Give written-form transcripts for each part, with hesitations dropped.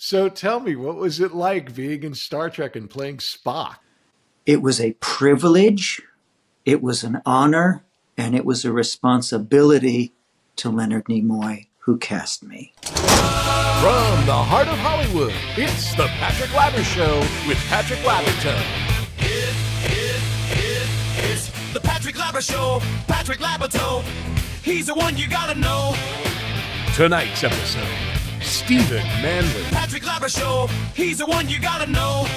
So tell me, what was it like being in Star Trek and playing Spock? It was a privilege, it was an honor, and it was a responsibility to Leonard Nimoy, who cast me. From the heart of Hollywood, it's the Patrick Labyorteaux with Patrick Labyorteaux. It's the Patrick Labyorteaux, Patrick Labyorteaux. He's the one you gotta know. Tonight's episode, Stephen Manley. Patrick Labyorteaux, he's the one you gotta know.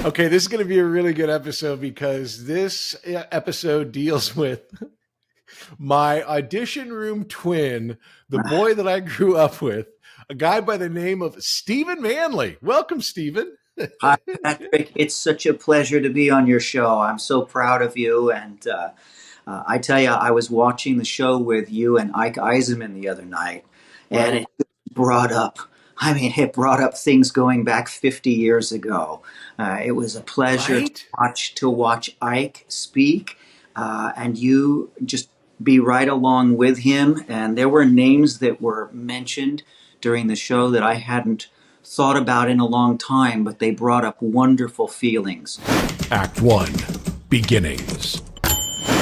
Okay, this is going to be a really good episode because this episode deals with my audition room twin, the boy that I grew up with, a guy by the name of Stephen Manley. Welcome, Stephen. Hi, Patrick. It's such a pleasure to be on your show. I'm so proud of you. And I tell you, I was watching the show with you and Ike Eisenman the other night, and it brought up, it brought up things going back 50 years ago. It was a pleasure to watch Ike speak, and you just be right along with him. And there were names that were mentioned during the show that I hadn't thought about in a long time, but they brought up wonderful feelings. Act 1, Beginnings.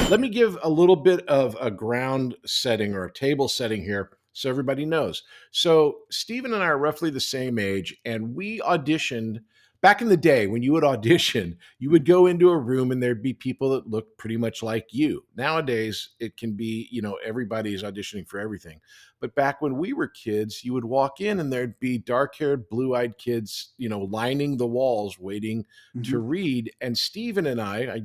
Let me give a little bit of a ground setting or a table setting here so everybody knows. So Stephen and I are roughly the same age, and we auditioned back in the day. When you would audition, you would go into a room and there'd be people that looked pretty much like you. Nowadays, it can be, everybody's auditioning for everything. But back when we were kids, you would walk in and there'd be dark-haired, blue-eyed kids, lining the walls waiting to read. And Stephen and I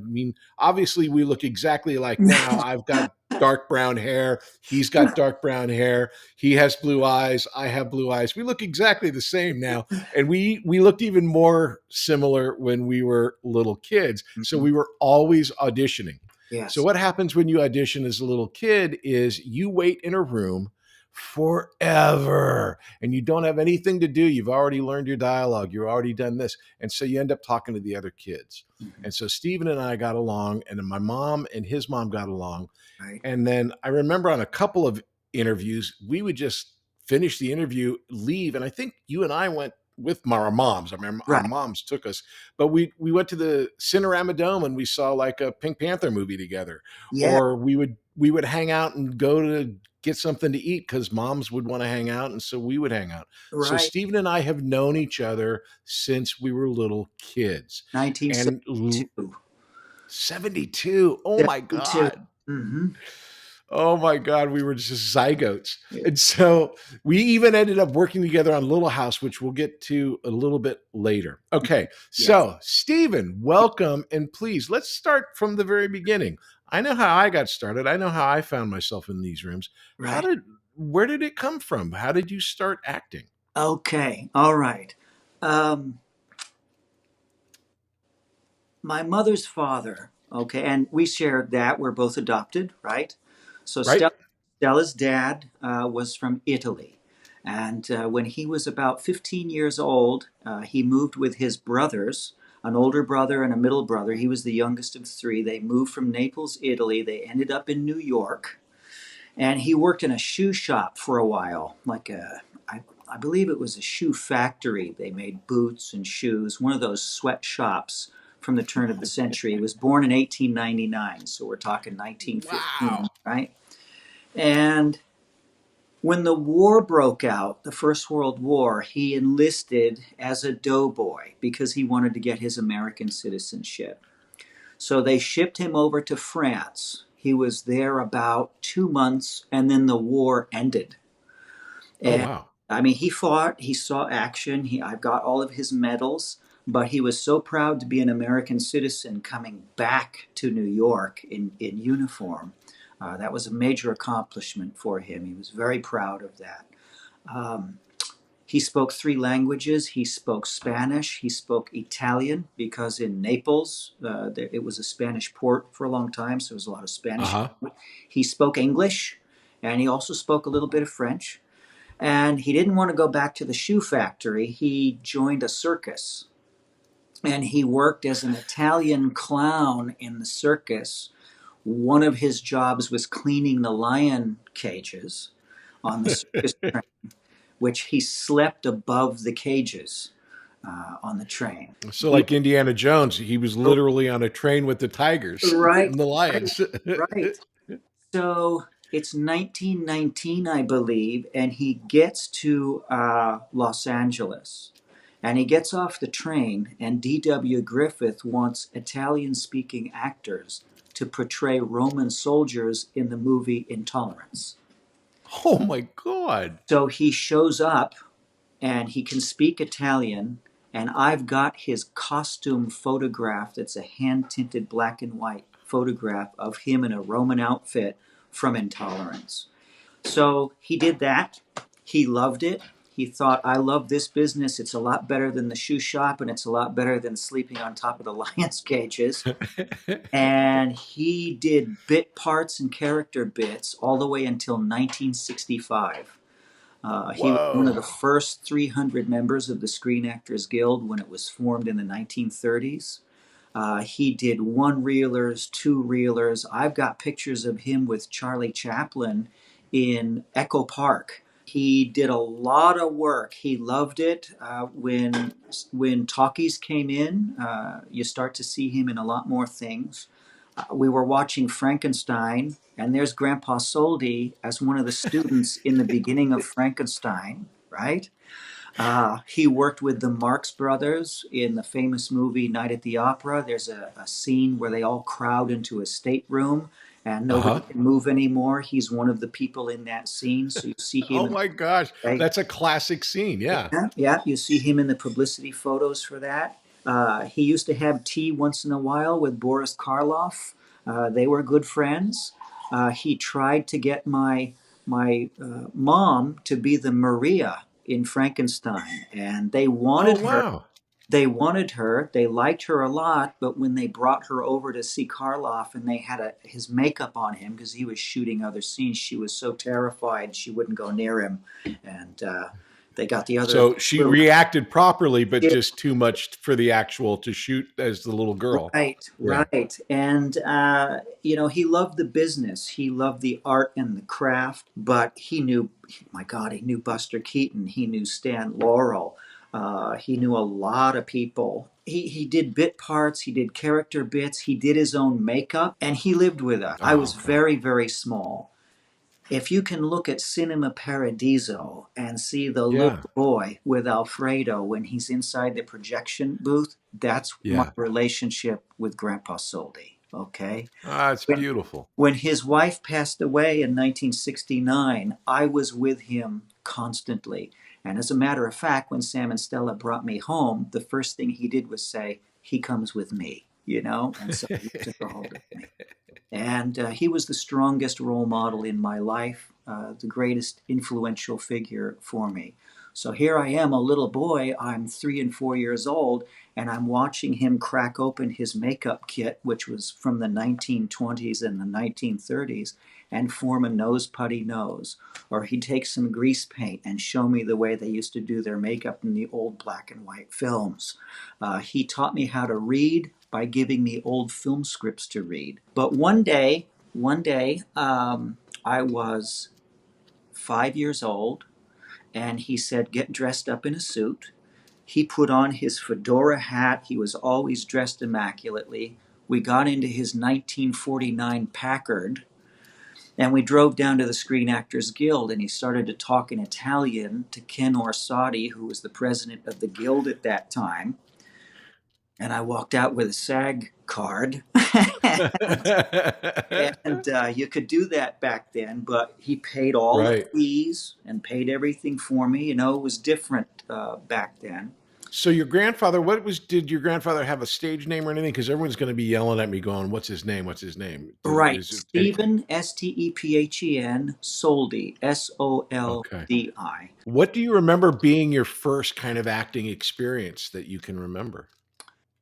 obviously we look exactly like now. I've got dark brown hair. He's got dark brown hair. He has blue eyes. I have blue eyes. We look exactly the same now. And we looked even more similar when we were little kids. So we were always auditioning. Yes. So what happens when you audition as a little kid is you wait in a room forever and you don't have anything to do. You've already learned your dialogue. You've already done this. And so you end up talking to the other kids. And so Stephen and I got along, and then my mom and his mom got along. Right. And then I remember on a couple of interviews, we would just finish the interview, leave. And I think you and I went with our moms. I remember our moms took us, but we went to the Cinerama Dome and we saw like a Pink Panther movie together. Yeah. Or we would hang out and go to get something to eat because moms would want to hang out. And so we would hang out. Right. So Stephen and I have known each other since we were little kids. 1972. 72. Oh, 72. My God. Mm-hmm. Oh my God, we were just zygotes. And so we even ended up working together on Little House, which we'll get to a little bit later. Okay, so Stephen, welcome. And please, let's start from the very beginning. I know how I got started. I know how I found myself in these rooms. Right. Where did it come from? How did you start acting? Okay, all right. My mother's father, and we shared that. We're both adopted, right? So Stella's dad was from Italy. And when he was about 15 years old, he moved with his brothers, an older brother and a middle brother. He was the youngest of three. They moved from Naples, Italy. They ended up in New York. And he worked in a shoe shop for a while, I believe it was a shoe factory. They made boots and shoes, one of those sweat shops from the turn of the century. He was born in 1899, so we're talking 1915, right? And when the war broke out, the First World War, he enlisted as a doughboy because he wanted to get his American citizenship. So they shipped him over to France. He was there about 2 months, and then the war ended. And, wow. He fought, he saw action. I've got all of his medals. But he was so proud to be an American citizen coming back to New York in uniform. That was a major accomplishment for him. He was very proud of that. He spoke 3 languages. He spoke Spanish. He spoke Italian because in Naples, it was a Spanish port for a long time, so there was a lot of Spanish. He spoke English, and he also spoke a little bit of French. And he didn't want to go back to the shoe factory. He joined a circus. And he worked as an Italian clown in the circus. One of his jobs was cleaning the lion cages on the circus train. which he slept above the cages on the train. So, like Indiana Jones, he was literally on a train with the tigers Right, and the lions. right. So it's 1919, I believe, and he gets to Los Angeles. And he gets off the train, and D.W. Griffith wants Italian speaking actors to portray Roman soldiers in the movie Intolerance. Oh my God. So he shows up and he can speak Italian, and I've got his costume photographed. It's a hand tinted black and white photograph of him in a Roman outfit from Intolerance. So he did that. He loved it. He thought, I love this business. It's a lot better than the shoe shop, and it's a lot better than sleeping on top of the lions' cages. And he did bit parts and character bits all the way until 1965. He was one of the first 300 members of the Screen Actors Guild when it was formed in the 1930s. He did one-reelers, two-reelers. I've got pictures of him with Charlie Chaplin in Echo Park. He did a lot of work. He loved it. When talkies came in, you start to see him in a lot more things. We were watching Frankenstein, and there's Grandpa Soldi as one of the students in the beginning of Frankenstein, right? He worked with the Marx Brothers in the famous movie Night at the Opera. There's a scene where they all crowd into a stateroom and nobody can move anymore. He's one of the people in that scene. So you see him. Oh my gosh. That's a classic scene. Yeah. Yeah. You see him in the publicity photos for that. He used to have tea once in a while with Boris Karloff. They were good friends. He tried to get my mom to be the Maria in Frankenstein, and they wanted her. They wanted her. They liked her a lot, but when they brought her over to see Karloff and they had his makeup on him because he was shooting other scenes, she was so terrified she wouldn't go near him, and they got the other. So she reacted properly, but just too much for the actual to shoot as the little girl. Right. And, he loved the business. He loved the art and the craft, but he knew, my God, he knew Buster Keaton. He knew Stan Laurel. He knew a lot of people. He did bit parts. He did character bits. He did his own makeup, and he lived with us. I was very, very small. If you can look at Cinema Paradiso and see the little boy with Alfredo when he's inside the projection booth, that's my relationship with Grandpa Soldi. Okay? It's beautiful. When his wife passed away in 1969, I was with him constantly. And as a matter of fact, when Sam and Stella brought me home, the first thing he did was say, he comes with me, and so he took a hold of me. And he was the strongest role model in my life, the greatest influential figure for me. So here I am, a little boy. I'm 3 and 4 years old, and I'm watching him crack open his makeup kit, which was from the 1920s and the 1930s, and form a nose putty nose. Or he'd take some grease paint and show me the way they used to do their makeup in the old black and white films. He taught me how to read by giving me old film scripts to read. But one day, I was 5 years old, and he said, get dressed up in a suit. He put on his fedora hat. He was always dressed immaculately. We got into his 1949 Packard, and we drove down to the Screen Actors Guild, and he started to talk in Italian to Ken Orsatti, who was the president of the guild at that time. And I walked out with a SAG card. and you could do that back then, but he paid all the fees and paid everything for me. It was different back then. So your grandfather, did your grandfather have a stage name or anything? Because everyone's going to be yelling at me going, what's his name? What's his name? Right. Stephen, Stephen, Soldi, Soldi. What do you remember being your first kind of acting experience that you can remember?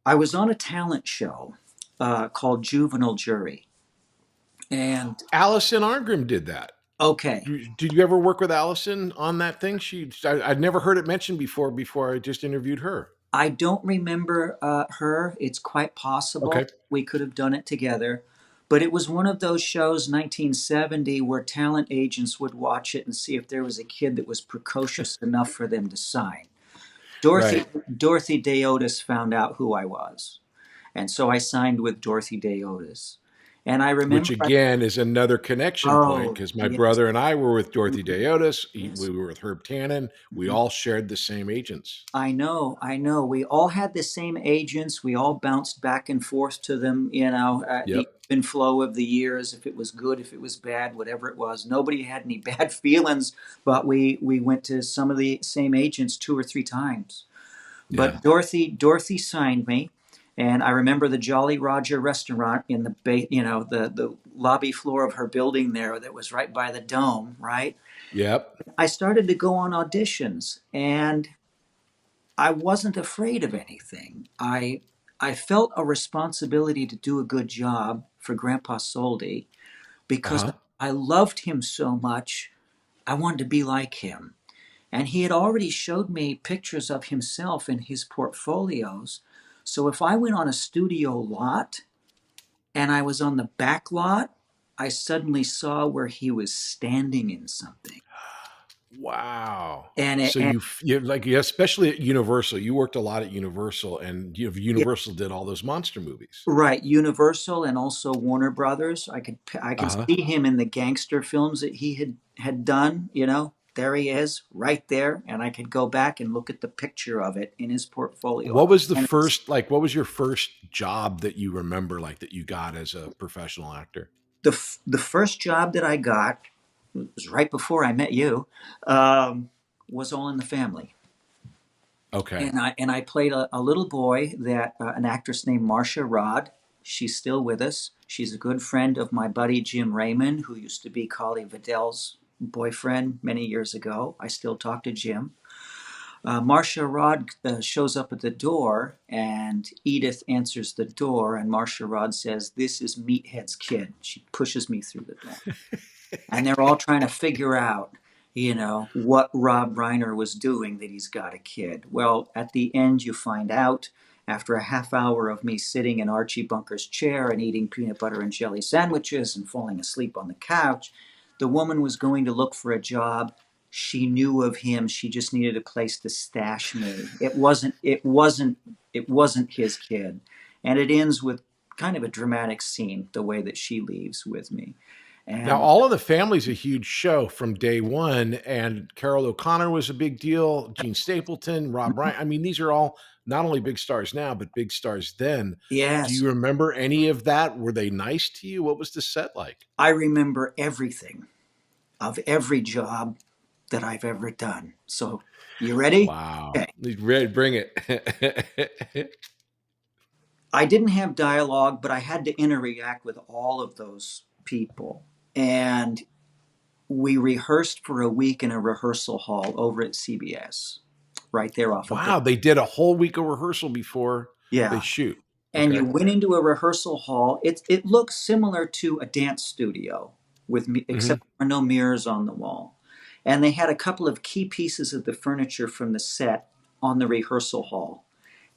I was on a talent show called Juvenile Jury. And Allison Arngrim did that. Okay. Did you ever work with Allison on that thing? I'd never heard it mentioned before I just interviewed her. I don't remember her. It's quite possible we could have done it together. But it was one of those shows, 1970, where talent agents would watch it and see if there was a kid that was precocious enough for them to sign. Dorothy Right. Dorothy Day Otis found out who I was, and so I signed with Dorothy Day Otis. And I Which remember, again is another connection point oh because my yes, brother and I were with Dorothy mhm, Day Otis. yes. We were with Herb Tannen. We Mhm. all shared the same agents. I know, I know. We all had the same agents. We all bounced back and forth to them, the Yep. ebb and flow of the years, if it was good, if it was bad, whatever it was. Nobody had any bad feelings, but we went to some of the same agents 2 or 3 times. Yeah. But Dorothy signed me, and I remember the Jolly Roger restaurant in the lobby floor of her building there that was right by the dome, right? Yep. I started to go on auditions, and I wasn't afraid of anything. I felt a responsibility to do a good job for Grandpa Soldi because Uh-huh. I loved him so much. I wanted to be like him. And he had already showed me pictures of himself in his portfolios. So if I went on a studio lot and I was on the back lot, I suddenly saw where he was standing in something. Wow. And it, So and you like, yeah, especially at Universal, you worked a lot at Universal, and yeah, Universal did all those monster movies. right, Universal and also Warner Brothers. I could Uh-huh. see him in the gangster films that he had done. There he is, right there, and I could go back and look at the picture of it in his portfolio. And it's What was your first job that you remember, like that you got as a professional actor? the first job that I got was right before I met you. Um, was All in the Family, Okay. and I played a little boy that an actress named Marcia Rod. She's still with us. She's a good friend of my buddy Jim Raymond, who used to be Collie Vidal's boyfriend many years ago. I still talk to Jim. Marcia Rod shows up at the door, and Edith answers the door, and Marcia Rod says, "This is Meathead's kid." She pushes me through the door, and they're all trying to figure out, what Rob Reiner was doing that he's got a kid. Well, at the end, you find out after a half hour of me sitting in Archie Bunker's chair and eating peanut butter and jelly sandwiches and falling asleep on the couch, the woman was going to look for a job. She knew of him. She just needed a place to stash me. It wasn't his kid. And it ends with kind of a dramatic scene, the way that she leaves with me. Now, And All in the Family's a huge show from day one, and Carol O'Connor was a big deal. Gene Stapleton, Rob Ryan. I mean, these are all not only big stars now, but big stars then. Do yes, you remember any of that? Were they nice to you? What was the set like? I remember everything of every job that I've ever done. So, you ready? Wow. Okay. Bring it. I didn't have dialogue, but I had to interact with all of those people. And we rehearsed for a week in a rehearsal hall over at CBS, right there off of. Wow, they did a whole week of rehearsal before they Yeah. shoot. And you Okay. went into a rehearsal hall. It looks similar to a dance studio with me, Hmm. except there were no mirrors on the wall. And they had a couple of key pieces of the furniture from the set on the rehearsal hall.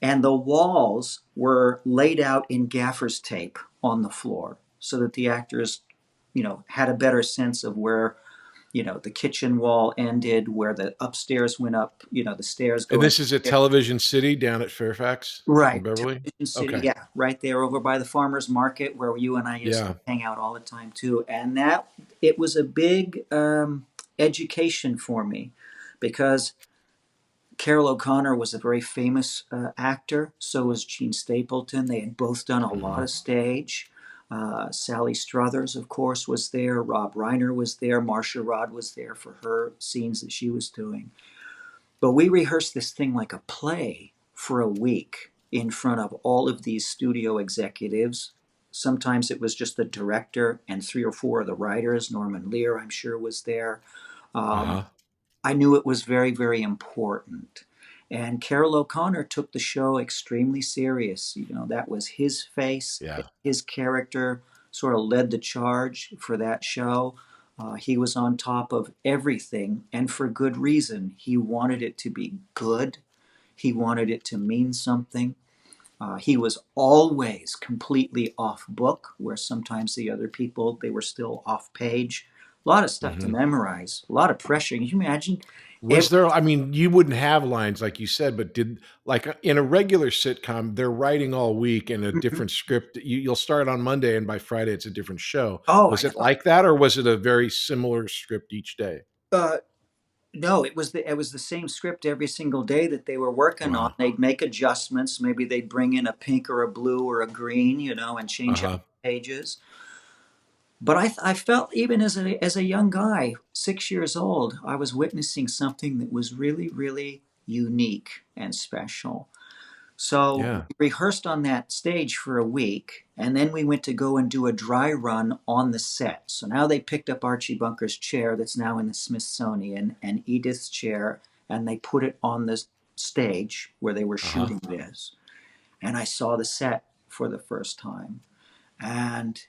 And the walls were laid out in gaffer's tape on the floor so that the actors, had a better sense of where, the kitchen wall ended, where the upstairs went up, the stairs And going. this is at Television City down at Fairfax in Right, Beverly? Television City, Okay. yeah, right there over by the farmers market where you and I used to Yeah. hang out all the time too. And that it was a big education for me because Carol O'Connor was a very famous actor. So was Gene Stapleton. They had both done a lot Mhm. of stage. Sally Struthers, of course, was there. Rob Reiner was there. Marcia Rod was there for her scenes that she was doing. But we rehearsed this thing like a play for a week in front of all of these studio executives. Sometimes it was just the director and 3 or 4 of the writers. Norman Lear, I'm sure, was there. Um, Uh-huh. I knew it was very, very important. And Carol O'Connor took the show extremely serious. That was his face, Yeah. his character sort of led the charge for that show. He was on top of everything, and for good reason. He wanted it to be good. He wanted it to mean something. He was always completely off book, where sometimes the other people, they were still off page. A lot of stuff to Mhm. memorize, a lot of pressure. Can you imagine? Was there, I mean, you wouldn't have lines like you said, but did, like, in a regular sitcom, they're writing all week in a Mhm. different script. You'll start on Monday and by Friday it's a different show. Oh, I Was it know. like that, or was it a very similar script each day? Uh, no, it was the same script every single day that they were working on. Wow. They'd make adjustments. Maybe they'd bring in a pink or a blue or a green, and change out Uh-huh. pages. But I felt, even as a young guy, 6 years old, I was witnessing something that was really, really unique and special. So Yeah. we rehearsed on that stage for a week, and then we went to go and do a dry run on the set. So now they picked up Archie Bunker's chair that's now in the Smithsonian, and Edith's chair, and they put it on the stage where they were Uh-huh. shooting this. And I saw the set for the first time. And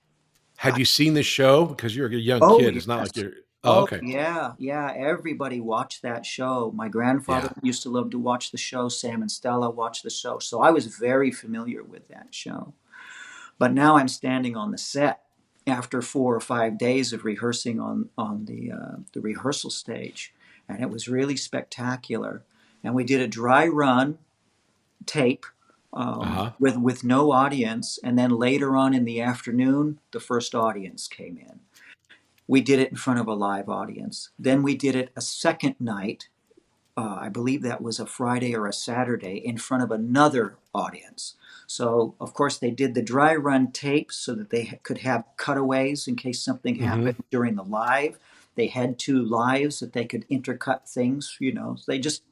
Had you seen the show? Because you're a young oh, kid. It's not like yes. you're, oh, Oh, okay. yeah, yeah. Everybody watched that show. My grandfather Yeah. used to love to watch the show. Sam and Stella watched the show. So I was very familiar with that show. But now I'm standing on the set after 4 or 5 days of rehearsing on the rehearsal stage, and it was really spectacular. And we did a dry run tape, Uh-huh. with no audience, and then later on in the afternoon, the first audience came in. We did it in front of a live audience. Then we did it a second night. I believe that was a Friday or a Saturday, in front of another audience. So, of course, they did the dry run tape so that they could have cutaways in case something Hmm. happened during the live. They had two lives that they could intercut things. So they just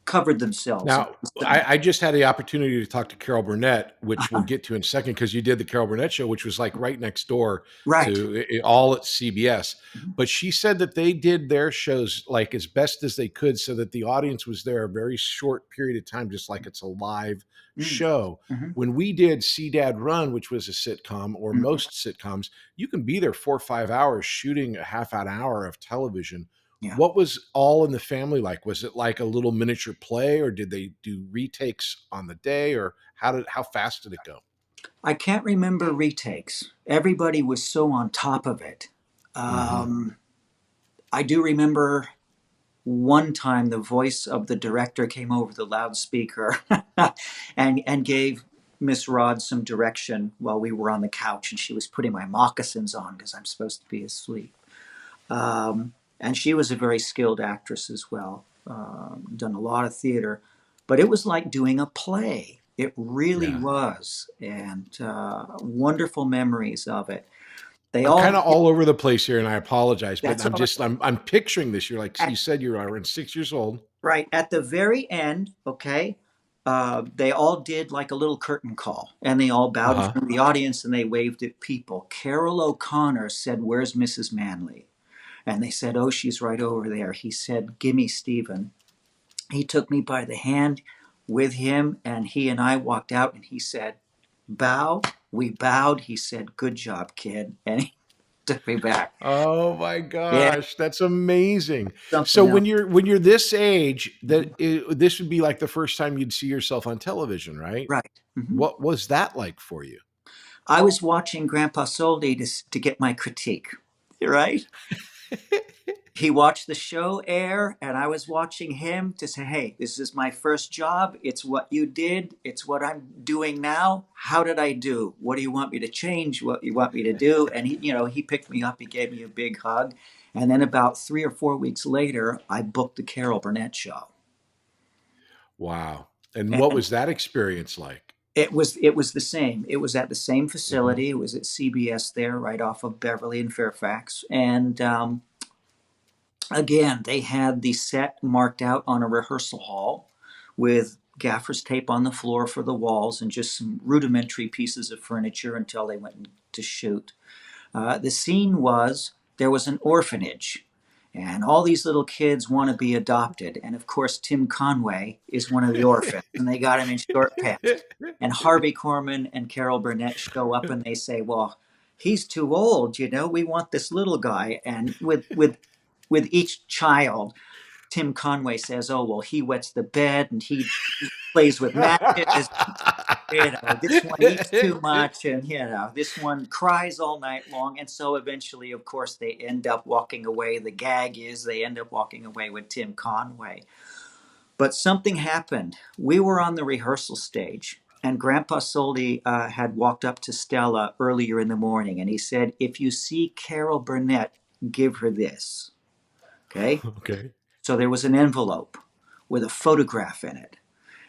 covered themselves. Now, I just had the opportunity to talk to Carol Burnett, which we'll Uh-huh. get to in a second, because you did the Carol Burnett show, which was like right next door Right. to all at CBS. Mhm. But she said that they did their shows like as best as they could, so that the audience was there a very short period of time, just like it's a live Mm. show. Mhm. When we did See Dad Run, which was a sitcom, or Mhm. most sitcoms, you can be there 4 or 5 hours shooting a half an hour of television. Yeah. What was All in the Family like? Was it like a little miniature play, or did they do retakes on the day, or how fast did it go? I can't remember retakes. Everybody was so on top of it. Hmm. Um, I do remember one time the voice of the director came over the loudspeaker and gave Miss Rod some direction while we were on the couch, and she was putting my moccasins on because I'm supposed to be asleep. And she was a very skilled actress as well, done a lot of theater, but it was like doing a play. It really Yeah. was, and wonderful memories of it. They I'm kind all of all over the place here, and I apologize, but That's all I'm picturing this. You're like you at, said, you're around 6 years old. right at the very end. Okay, they all did like a little curtain call, and they all bowed in Uh-huh. front of the audience and they waved at people. Carol O'Connor said, "Where's Mrs. Manley?" And they said, "Oh, she's right over there." He said, "Gimme Stephen." He took me by the hand with him, and he and I walked out, and he said, "Bow." We bowed. He said, "Good job, kid," and he took me back. Oh my Yeah, gosh, that's amazing. So something else. when you're this age, Mhm. this would be like the first time you'd see yourself on television, right? Right. Mhm. What was that like for you? I was watching Grandpa Soldi to get my critique, right? He watched the show air, and I was watching him to say, "Hey, this is my first job. It's what you did. It's what I'm doing now. How did I do? What do you want me to change? What you want me to do?" And he picked me up. He gave me a big hug. And then about 3 or 4 weeks later, I booked the Carol Burnett show. Wow. And what And was that experience like? it was the same. It was at the same Mhm. facility. It was at CBS there, right off of Beverly and Fairfax. And again, they had the set marked out on a rehearsal hall with gaffer's tape on the floor for the walls and just some rudimentary pieces of furniture until they went to shoot. The scene was there was an orphanage, and all these little kids want to be adopted. And of course, Tim Conway is one of the orphans, and they got him in short pants. And Harvey Korman and Carol Burnett show up, and they say, "Well, he's too old. We want this little guy." And with each child, Tim Conway says, "Oh, well, he wets the bed and he plays with matches." This one eats too much, and this one cries all night long. And so eventually, of course, they end up walking away. The gag is they end up walking away with Tim Conway. But something happened. We were on the rehearsal stage, and Grandpa Soldi had walked up to Stella earlier in the morning, and he said, "If you see Carol Burnett, give her this." Okay? Okay. So there was an envelope with a photograph in it.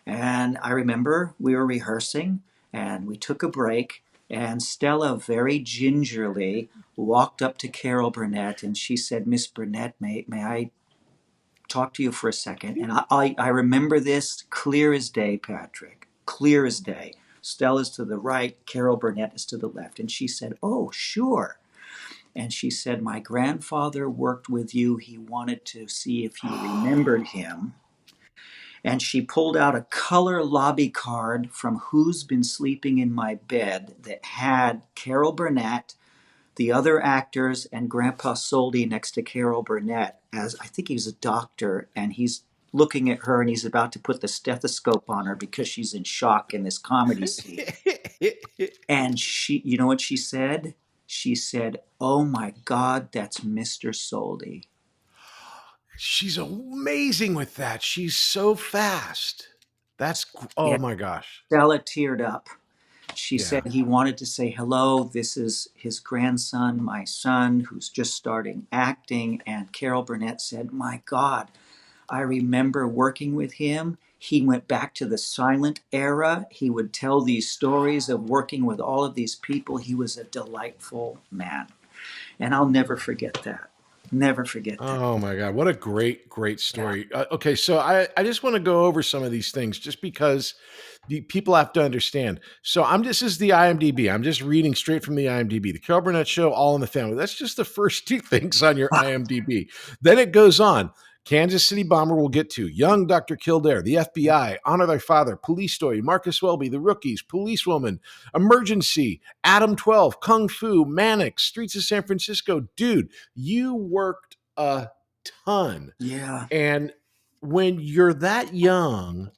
And I remember we were rehearsing, and we took a break, and Stella very gingerly walked up to Carol Burnett, and she said, "Miss Burnett, may I talk to you for a second?" And I remember this clear as day, Patrick, clear as day. Stella's to the right, Carol Burnett is to the left. And she said, "Oh, sure." And she said, "My grandfather worked with you. He wanted to see if you remembered him." And she pulled out a color lobby card from Who's Been Sleeping in My Bed that had Carol Burnett, the other actors, and Grandpa Soldi next to Carol Burnett, as I think he's a doctor, and he's looking at her and he's about to put the stethoscope on her because she's in shock in this comedy scene. And she, you know what she said? She said, "Oh my God, that's Mr. Soldi." She's amazing with that. She's so fast. Oh Yeah. my gosh. Stella teared up. She Yeah. said he wanted to say hello. This is his grandson, my son, who's just starting acting. And Carol Burnett said, "My God, I remember working with him. He went back to the silent era. He would tell these stories of working with all of these people. He was a delightful man." And I'll never forget that. Never forget that. Oh my God. What a great story. Okay. So I just want to go over some of these things just because the people have to understand. So this is the IMDb. I'm just reading straight from the IMDb. The Carol Burnett Show, All in the Family. That's just the first two things on your IMDb. Then it goes on. Kansas City Bomber we'll get to. Young Dr. Kildare, The FBI, Honor Thy Father, Police Story, Marcus Welby, The Rookies, Policewoman, Emergency, Adam 12, Kung Fu, Mannix, Streets of San Francisco. Dude, you worked a ton. Yeah. And when you're that young,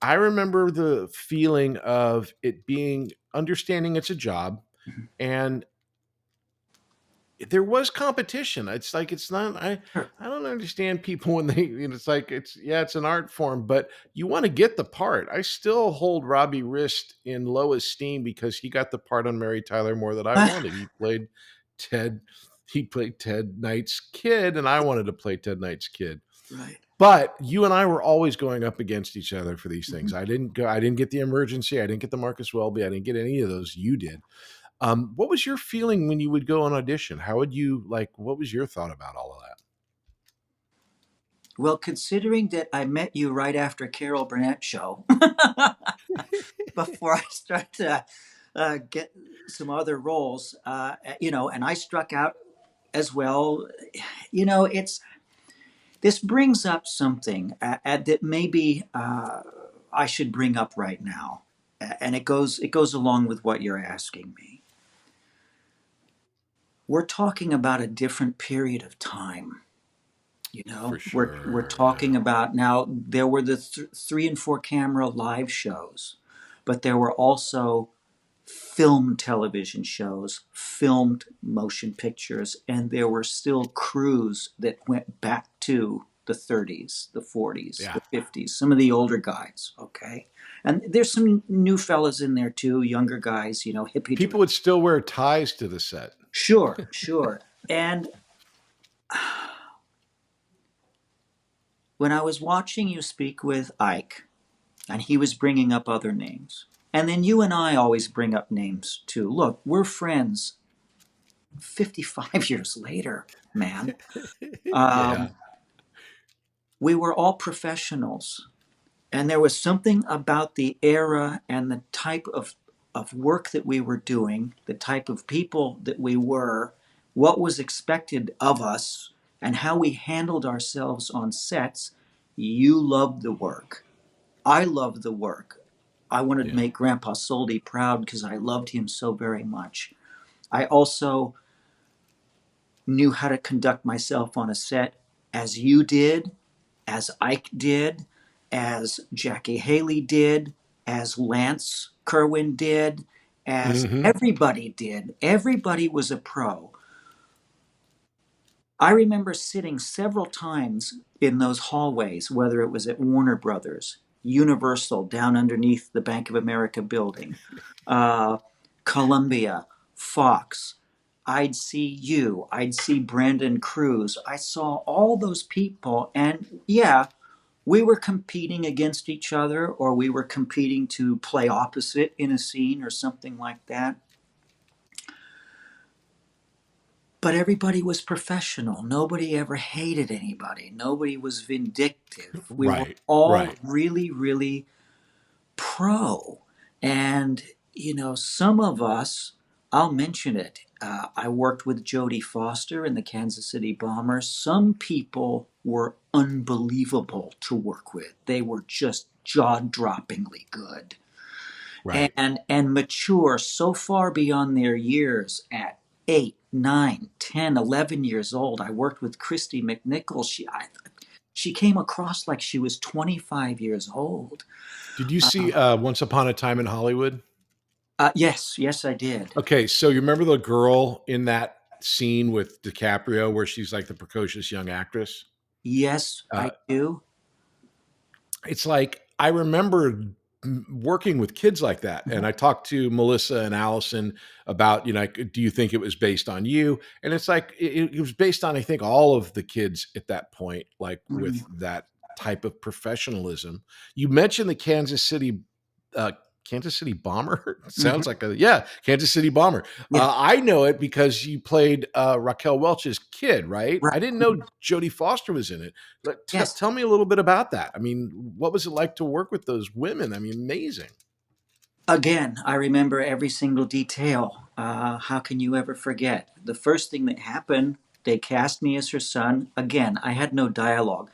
I remember the feeling of it being understanding it's a job, and there was competition. It's like it's not. I don't understand people when they. It's like it's an art form, but you want to get the part. I still hold Robbie Rist in low esteem because he got the part on Mary Tyler Moore that I wanted. He played Ted. He played Ted Knight's kid, and I wanted to play Ted Knight's kid. Right. But you and I were always going up against each other for these things. I didn't get the Emergency. I didn't get the Marcus Welby. I didn't get any of those. You did. What was your feeling when you would go on audition? How would you what was your thought about all of that? Well, considering that I met you right after Carol Burnett show, before I started to get some other roles, and I struck out as well. This brings up something that maybe I should bring up right now, and it goes along with what you're asking me. We're talking about a different period of time. For sure, we're talking about now. There were the 3 and 4 camera live shows, but there were also film television shows, filmed motion pictures, and there were still crews that went back to the 30s, the 40s, the 50s, some of the older guys, okay? And there's some new fellas in there too, younger guys, hippie. People would still wear ties to the set. Sure. And when I was watching you speak with Ike, and he was bringing up other names, and then you and I always bring up names too. Look, we're friends 55 years later, man. We were all professionals. And there was something about the era and the type of work that we were doing, the type of people that we were, what was expected of us, and how we handled ourselves on sets. You loved the work. I loved the work. I wanted to make Grandpa Soldi proud because I loved him so very much. I also knew how to conduct myself on a set as you did, as Ike did, as Jackie Haley did, as Lance Kerwin did, as Mm-hmm. everybody did. Everybody was a pro. I remember sitting several times in those hallways, whether it was at Warner Brothers, Universal down underneath the Bank of America building, uh, Columbia, Fox. I'd see you, I'd see Brandon Cruz. I saw all those people, and yeah, we were competing against each other, or we were competing to play opposite in a scene or something like that. But everybody was professional. Nobody ever hated anybody. Nobody was vindictive. We were Right. all Right. really, really pro. And, some of us, I'll mention it. I worked with Jodie Foster in the Kansas City Bombers. Some people were unbelievable to work with. They were just jaw-droppingly good Right. and mature so far beyond their years at 8, 9, 10, 11 years old. I worked with Christy McNichol. She came across like she was 25 years old. Did you see Uh, Once Upon a Time in Hollywood? yes, I did. Okay, so you remember the girl in that scene with DiCaprio where she's like the precocious young actress? Yes, Uh, I do. it's like I remember working with kids like that, and I talked to Melissa and Allison about, like, do you think it was based on you? And it's like it was based on, I think, all of the kids at that point, like Mhm. with that type of professionalism. You mentioned the uh, Kansas City Bomber. Mhm. Sounds like Kansas City Bomber. Yeah, I know it because you played Raquel Welch's kid, right? right. I didn't know Jodie Foster was in it. Yes. Tell me a little bit about that. I mean, what was it like to work with those women? I mean, amazing. Again, I remember every single detail. How can you ever forget? The first thing that happened, they cast me as her son. Again, I had no dialogue.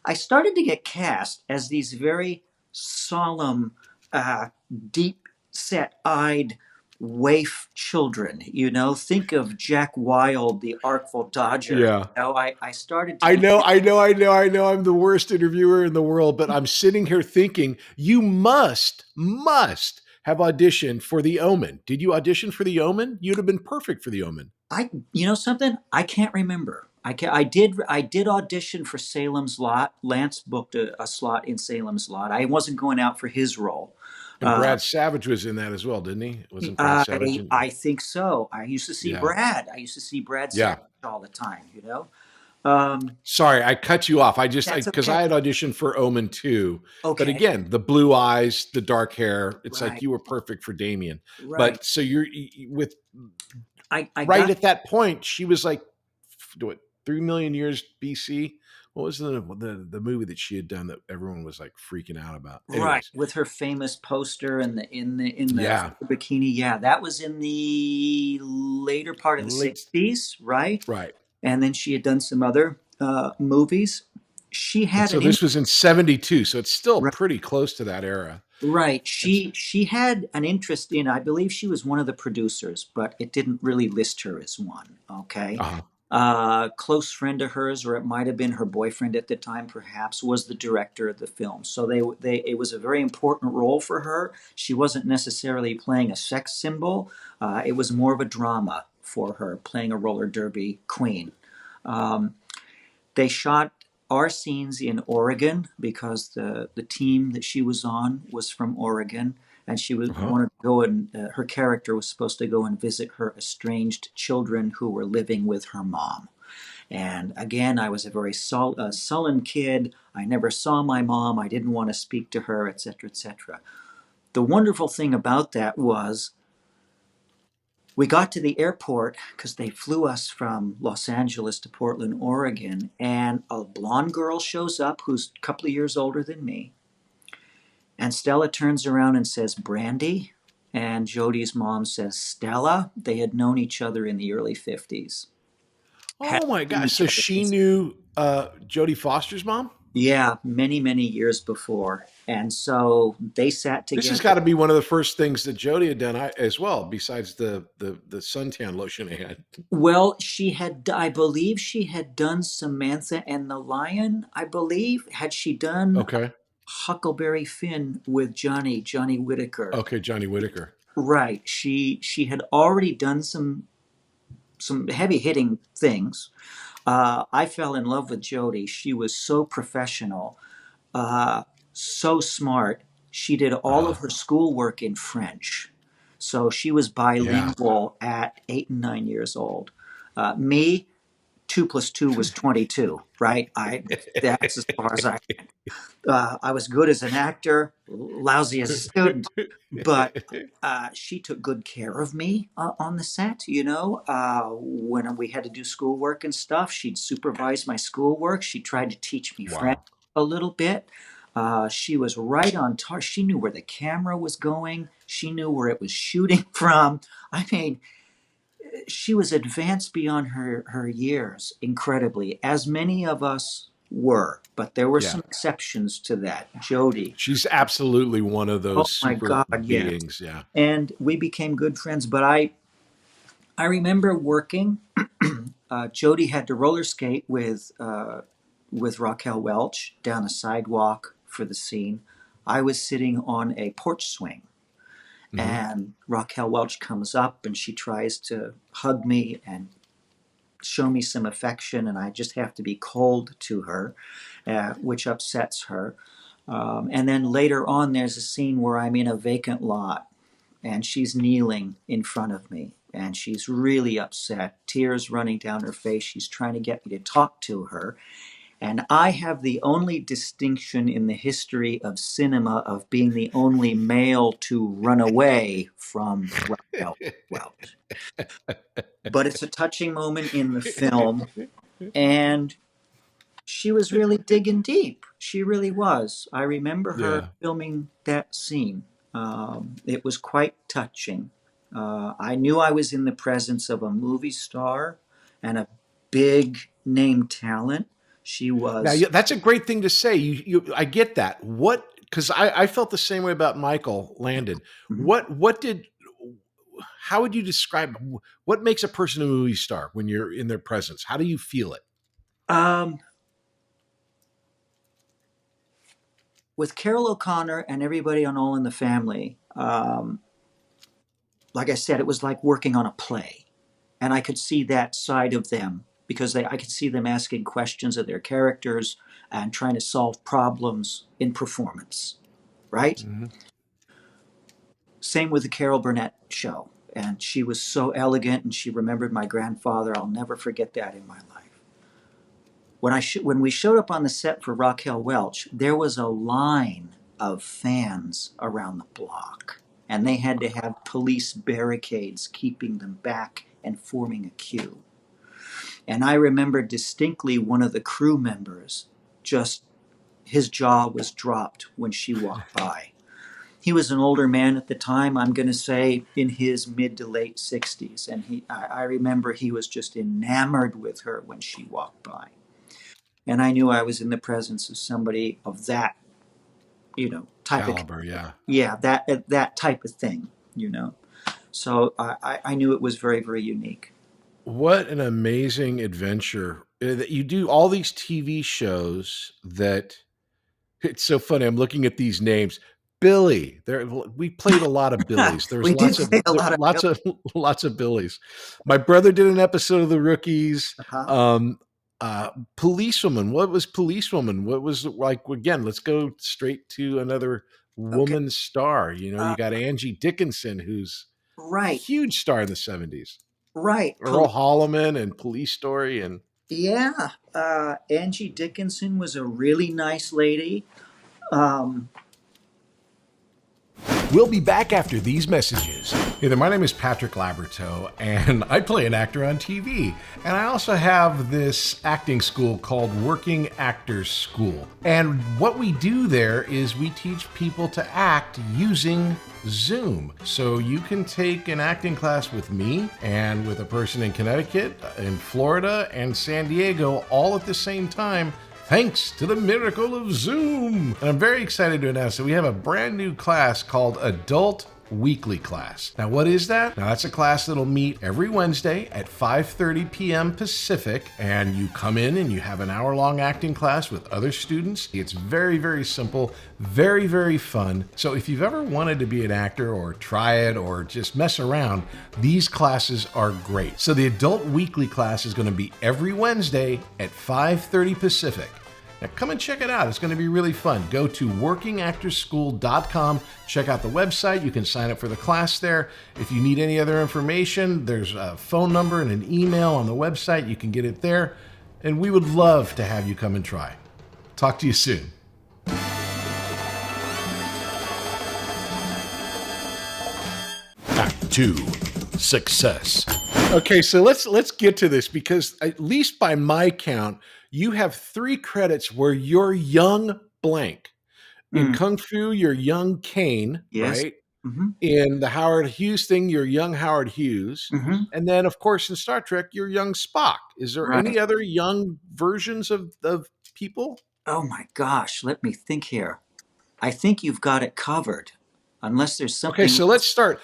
I started to get cast as these very solemn, uh, deep set eyed waif children. Think of Jack Wild, the Artful Dodger. Yeah. I started to I be. know, I know, I know, I know I'm the worst interviewer in the world, but I'm sitting here thinking you must have auditioned for The Omen. Did you audition for The Omen? You'd have been perfect for The Omen. Something I can't remember. I did audition for Salem's Lot. Lance booked a slot in Salem's Lot. I wasn't going out for his role. And Uh, Brad Savage was in that as well, didn't he? Wasn't Brad Savage I in? I think so. I used to see Yeah. Brad. I used to see Brad Savage Yeah. all the time. Um, Sorry, I cut you off. that's Because okay. I had auditioned for Omen too. But Okay. again, the blue eyes, the dark hair, it's like Right. you were perfect for Damien. Right. But so you're with I right got at that point, she was like, what, 3 million years BC? What was the movie that she had done that everyone was like freaking out about? right Anyways, with her famous poster and in the yeah, bikini. Yeah, that was in the later part of the late, '60s, right? right. And then she had done some other movies. She And had so an in, this was in 72, so it's still right, pretty close to that era. right. It's She had an interest in. I believe she was one of the producers, but it didn't really list her as one. Okay. uh-huh. Close friend of hers, or it might have been her boyfriend at the time, perhaps, was the director of the film. So it was a very important role for her. She wasn't necessarily playing a sex symbol. It was more of a drama for her, playing a roller derby queen. Um, They shot our scenes in Oregon because the team that she was on was from Oregon, and she Uh-huh. wanted to go and her character was supposed to go and visit her estranged children who were living with her mom. And again, I was a very sullen kid. I never saw my mom. I didn't want to speak to her, etc., etc. The wonderful thing about that was we got to the airport because they flew us from Los Angeles to Portland, Oregon, and a blonde girl shows up who's a couple of years older than me. And Stella turns around and says, Brandy. And Jodie's mom says, Stella. They had known each other in the early 50s. Had Oh my seen gosh! each So other she since, knew Jodie Foster's mom. yeah, many, many years before. And so they sat This has together. got to be one of the first things that Jodie had done as well, besides the suntan lotion I had. Well, I believe she had done Samantha and the Lion, I believe. Had she done Okay. Huckleberry Finn with Johnny Whitaker. Okay, Johnny Whitaker. Right. She had already done some heavy hitting things. I fell in love with Jodie. She was so professional, so smart. She did all of her schoolwork in French. So she was bilingual at 8 and 9 years old. Me, 2 plus 2 was 22, right? That's as far as I went. I was good as an actor, lousy as a student, but she took good care of me on the set. When we had to do schoolwork and stuff, she'd supervise my schoolwork. She tried to teach me French a little bit. She was right on target. She knew where the camera was going. She knew where it was shooting from. I mean, she was advanced beyond her years, incredibly, as many of us were, but there were some exceptions to that. Jodie. She's absolutely one of those super beings. Yeah. And we became good friends, but I remember working, Jodie had to roller skate with Raquel Welch down a sidewalk for the scene. I was sitting on a porch swing. Mm-hmm. And Raquel Welch comes up and she tries to hug me and show me some affection, and I just have to be cold to her, which upsets her. And then later on, there's a scene where I'm in a vacant lot and she's kneeling in front of me and she's really upset, tears running down her face. She's trying to get me to talk to her. And I have the only distinction in the history of cinema of being the only male to run away from Raquel Welch. But it's a touching moment in the film, and she was really digging deep. She really was. I remember her filming that scene. It was quite touching. I knew I was in the presence of a movie star and a big name talent. She was. Now, that's a great thing to say. I get that. Because I felt the same way about Michael Landon. Mm-hmm. How would you describe, what makes a person a movie star when you're in their presence? How do you feel it? With Carol O'Connor and everybody on All in the Family, like I said, it was like working on a play. And I could see that side of them. Because I could see them asking questions of their characters and trying to solve problems in performance, right? Mm-hmm. Same with the Carol Burnett show. And she was so elegant, and she remembered my grandfather. I'll never forget that in my life. When we showed up on the set for Raquel Welch, there was a line of fans around the block. And they had to have police barricades keeping them back and forming a queue. And I remember distinctly one of the crew members, his jaw was dropped when she walked by. He was an older man at the time, I'm going to say in his mid to late 60s. And I remember he was just enamored with her when she walked by. And I knew I was in the presence of somebody of that, type caliber, of, that type of thing, So I knew it was very, very unique. What an amazing adventure. You do all these TV shows that it's so funny. I'm looking at these names. Billy. We played a lot of Billies. There was lots of Billies. My brother did an episode of The Rookies. Policewoman. What was Policewoman? What was like, again, let's go straight to another woman star. You got Angie Dickinson, who's a huge star in the 70s. Right. Earl Holliman and Police Story. And Angie Dickinson was a really nice lady. We'll be back after these messages. Hey there, my name is Patrick Labyorteaux, and I play an actor on TV. And I also have this acting school called Working Actors School. And what we do there is we teach people to act using Zoom. So you can take an acting class with me and with a person in Connecticut, in Florida, and San Diego all at the same time, thanks to the miracle of Zoom. And I'm very excited to announce that we have a brand new class called Adult weekly class. Now, what is that? Now, that's a class that'll meet every Wednesday at 5:30 p.m. Pacific, and you come in and you have an hour-long acting class with other students. It's very, very simple, very, very fun. So if you've ever wanted to be an actor or try it or just mess around, these classes are great. So the adult weekly class is going to be every Wednesday at 5:30 Pacific. Now come and check it out. It's going to be really fun. Go to workingactorschool.com. Check out the website. You can sign up for the class there. If you need any other information, there's a phone number and an email on the website. You can get it there. And we would love to have you come and try. Talk to you soon. Act 2, Success. Okay, so let's get to this, because at least by my count, you have 3 credits where you're young blank. In Kung Fu, you're young Caine, Yes. right? Mm-hmm. In the Howard Hughes thing, you're young Howard Hughes. Mm-hmm. And then, of course, in Star Trek, you're young Spock. Is there Right. any other young versions of people? Oh my gosh, let me think here. I think you've got it covered. Unless there's something. Okay, so let's start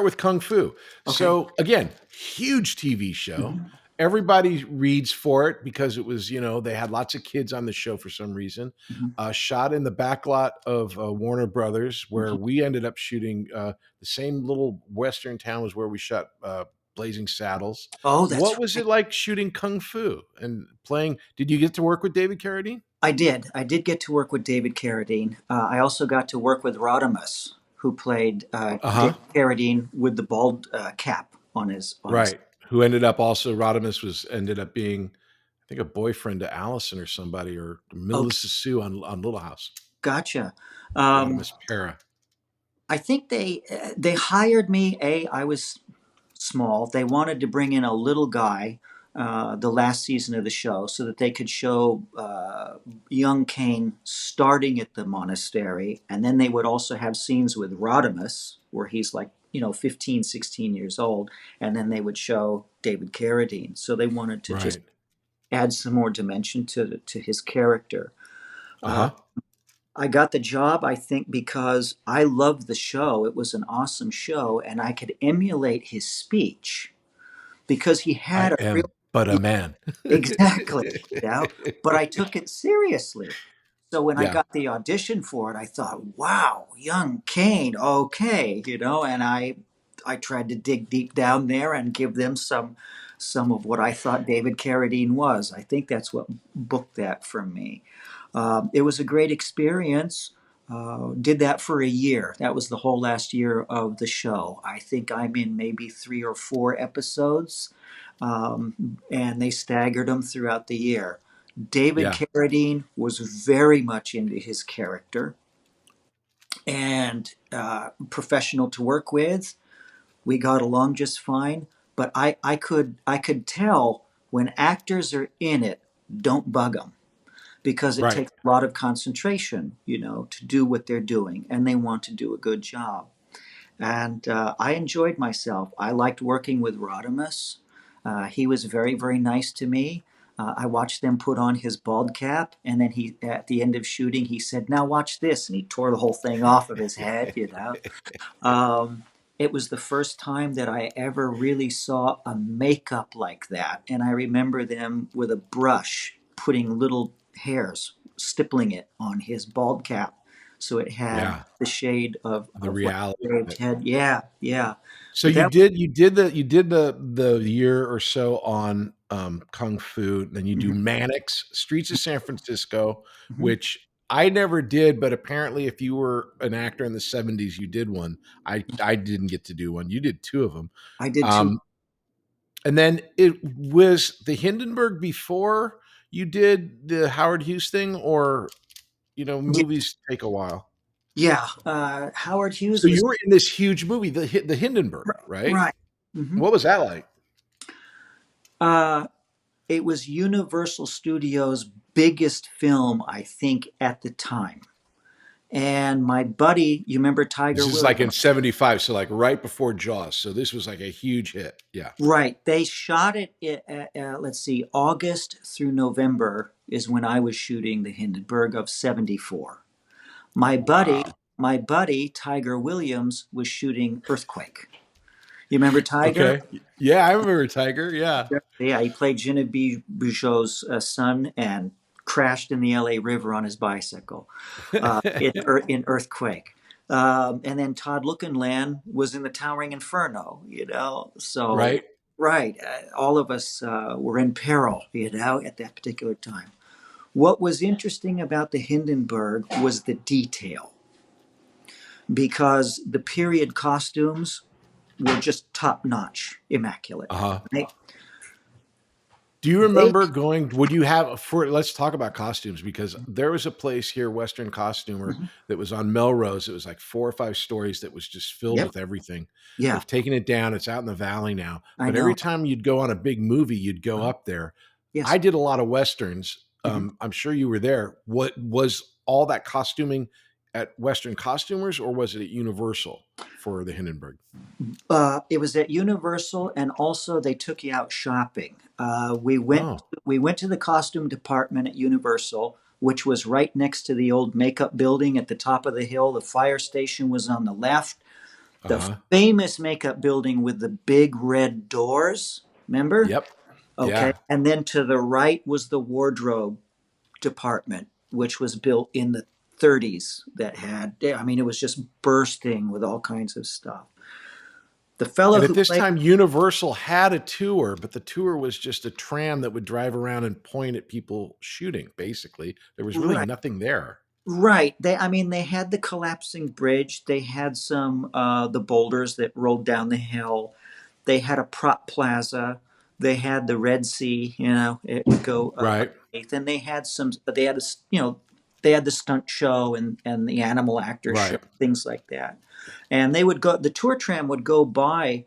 with Kung Fu. Okay. So again, huge TV show. Mm-hmm. Everybody reads for it because it was, they had lots of kids on the show for some reason. Mm-hmm. Shot in the backlot of Warner Brothers, where we ended up shooting the same little western town was where we shot Blazing Saddles. Oh, that's what was it like shooting Kung Fu and playing? Did you get to work with David Carradine? I did. I did get to work with David Carradine. I also got to work with Rodimus, who played David Carradine with the bald cap on his. Right. Who ended up also, Rodimus ended up being, I think, a boyfriend to Allison or somebody, or Melissa Sue on Little House. Gotcha. Rodimus Para. I think they hired me. I was small. They wanted to bring in a little guy the last season of the show so that they could show young Caine starting at the monastery. And then they would also have scenes with Rodimus where he's like, 15, 16 years old. And then they would show David Carradine. So they wanted to just add some more dimension to his character. I got the job, I think, because I loved the show. It was an awesome show, and I could emulate his speech because he had a man. Exactly. But I took it seriously. So when I got the audition for it, I thought, wow, young Caine, okay, and I tried to dig deep down there and give them some of what I thought David Carradine was. I think that's what booked that for me. It was a great experience. Did that for a year. That was the whole last year of the show. I think I'm in maybe 3 or 4 episodes, and they staggered them throughout the year. David Carradine was very much into his character and professional to work with. We got along just fine, but I could tell when actors are in it, don't bug them, because it takes a lot of concentration, to do what they're doing, and they want to do a good job. And I enjoyed myself. I liked working with Rodimus. He was very, very nice to me. I watched them put on his bald cap, and then at the end of shooting, he said, "Now watch this," and he tore the whole thing off of his head. It was the first time that I ever really saw a makeup like that, and I remember them with a brush putting little hairs, stippling it on his bald cap, so it had the shade of the reality. Head. Yeah. So you did the year or so on Kung Fu, then you do Mannix, Streets of San Francisco, which I never did, but apparently if you were an actor in the 70s, you did one. I didn't get to do one. You did 2 of them. I did 2. And then it was the Hindenburg before you did the Howard Hughes thing, or movies take a while. Yeah, Howard Hughes. So you were in this huge movie, the Hindenburg, right? Right. Mm-hmm. What was that like? It was Universal Studios' biggest film, I think, at the time. And my buddy, you remember Tiger Woods? This is like in 75, so like right before Jaws. So this was like a huge hit. Yeah. Right. They shot it, let's see, August through November is when I was shooting the Hindenburg of 74. My buddy my buddy Tiger Williams was shooting Earthquake. You remember Tiger? Okay. Yeah, I remember Tiger. Yeah. Yeah, he played Genevieve Bujold's son and crashed in the LA River on his bicycle in Earthquake. And then Todd Lookinland was in the Towering Inferno, So, Right. right, all of us were in peril, at that particular time. What was interesting about the Hindenburg was the detail, because the period costumes were just top notch, immaculate. Uh-huh. Right? Do you remember would you let's talk about costumes, because there was a place here, Western Costumer, that was on Melrose. It was like 4 or 5 stories that was just filled with everything. Yeah. They've taken it down. It's out in the valley now. I But every know. time you'd go on a big movie, you'd go up there. Yes. I did a lot of Westerns. I'm sure you were there. What was all that costuming at Western Costumers, or was it at Universal for the Hindenburg? It was at Universal, and also they took you out shopping. We went to the costume department at Universal, which was right next to the old makeup building at the top of the hill. The fire station was on the left. The famous makeup building with the big red doors. Remember? Yep. Okay. Yeah. And then to the right was the wardrobe department, which was built in the 30s. It was just bursting with all kinds of stuff. The fellow and at this time, Universal had a tour, but the tour was just a tram that would drive around and point at people shooting, basically. There was really nothing there. Right. They had the collapsing bridge. They had some, the boulders that rolled down the hill. They had a prop plaza. They had the Red Sea, it would go. Right. And they had they had the stunt show and the animal actor show, things like that. And the tour tram would go by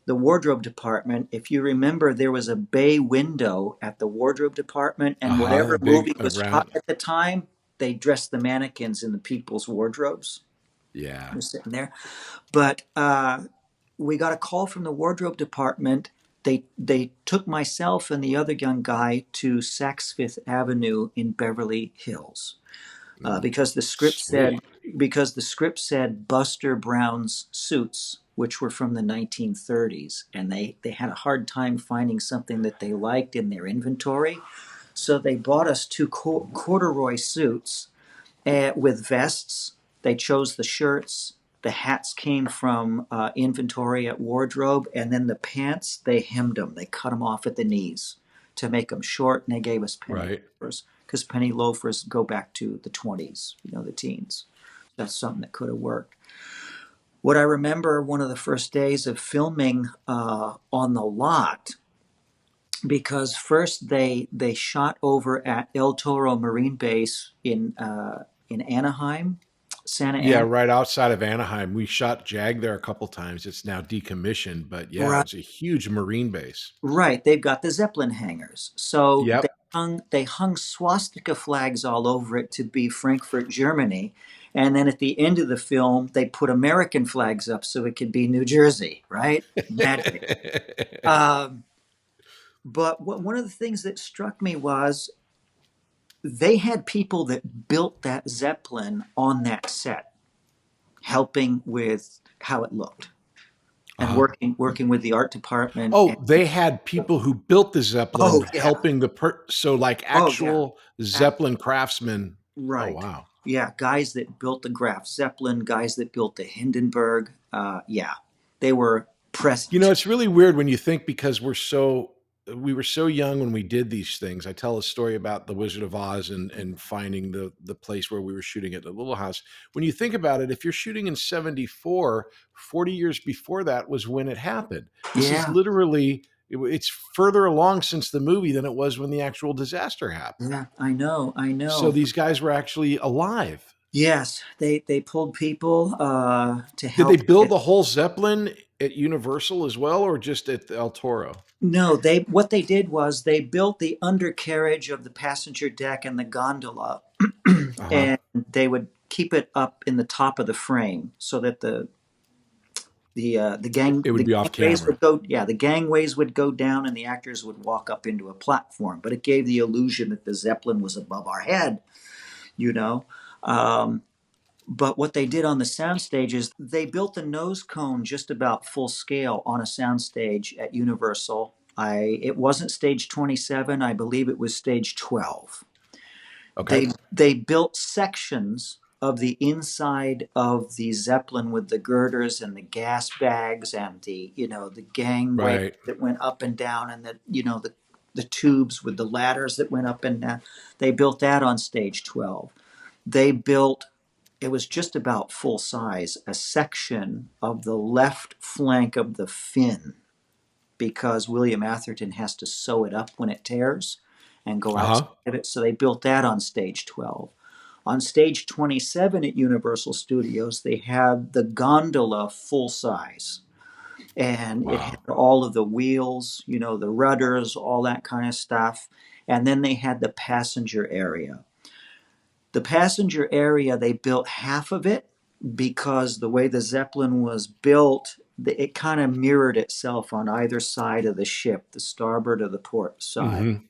the wardrobe department. If you remember, there was a bay window at the wardrobe department, and whatever movie was hot at the time, they dressed the mannequins in the people's wardrobes. Yeah. They're sitting there. But we got a call from the wardrobe department. They took myself and the other young guy to Saks Fifth Avenue in Beverly Hills. Because the script said Buster Brown's suits, which were from the 1930s, and they had a hard time finding something that they liked in their inventory, so they bought us 2 corduroy suits with vests. They chose the shirts. The hats came from inventory at wardrobe, and then the pants, they hemmed them. They cut them off at the knees to make them short, and they gave us penny loafers, because penny loafers go back to the 20s, the teens. That's something that could have worked. What I remember, one of the first days of filming on the lot, because first they shot over at El Toro Marine Base in Anaheim, Santa Ana. Yeah, right outside of Anaheim. We shot JAG there a couple times. It's now decommissioned, but it's a huge Marine base. Right. They've got the Zeppelin hangars. So they hung swastika flags all over it to be Frankfurt, Germany. And then at the end of the film, they put American flags up so it could be New Jersey, right? Magic. But one of the things that struck me was they had people that built that Zeppelin on that set, helping with how it looked, and working with the art department. They had people who built the Zeppelin helping actual Zeppelin craftsmen. Right. Oh, wow. Yeah, guys that built the Graf Zeppelin, guys that built the Hindenburg. They were present. It's really weird when you think, because we were so young when we did these things. I tell a story about the Wizard of Oz and finding the place where we were shooting at the Little House. When you think about it, if you're shooting in 74, 40 years before that was when it happened. This is literally, it's further along since the movie than it was when the actual disaster happened. Yeah, I know. So these guys were actually alive. Yes, they pulled people to help. Did they build the whole Zeppelin at Universal as well, or just at El Toro? No, what they did was they built the undercarriage of the passenger deck and the gondola, and they would keep it up in the top of the frame so that the gangways would go down and the actors would walk up into a platform. But it gave the illusion that the Zeppelin was above our head, But what they did on the soundstage is they built the nose cone just about full scale on a soundstage at Universal. It wasn't stage 27. I believe it was stage 12. Okay. They built sections of the inside of the Zeppelin with the girders and the gas bags and the gangway Right. that went up and down, and the tubes with the ladders that went up and down. They built that on stage 12. They built, it was just about full size, a section of the left flank of the fin, because William Atherton has to sew it up when it tears and go outside of it. So they built that on stage 12. On stage 27 at Universal Studios, they had the gondola full size. And it had all of the wheels, the rudders, all that kind of stuff. And then they had the passenger area. The passenger area, they built half of it because the way the Zeppelin was built, it kind of mirrored itself on either side of the ship, the starboard or the port side. Mm-hmm.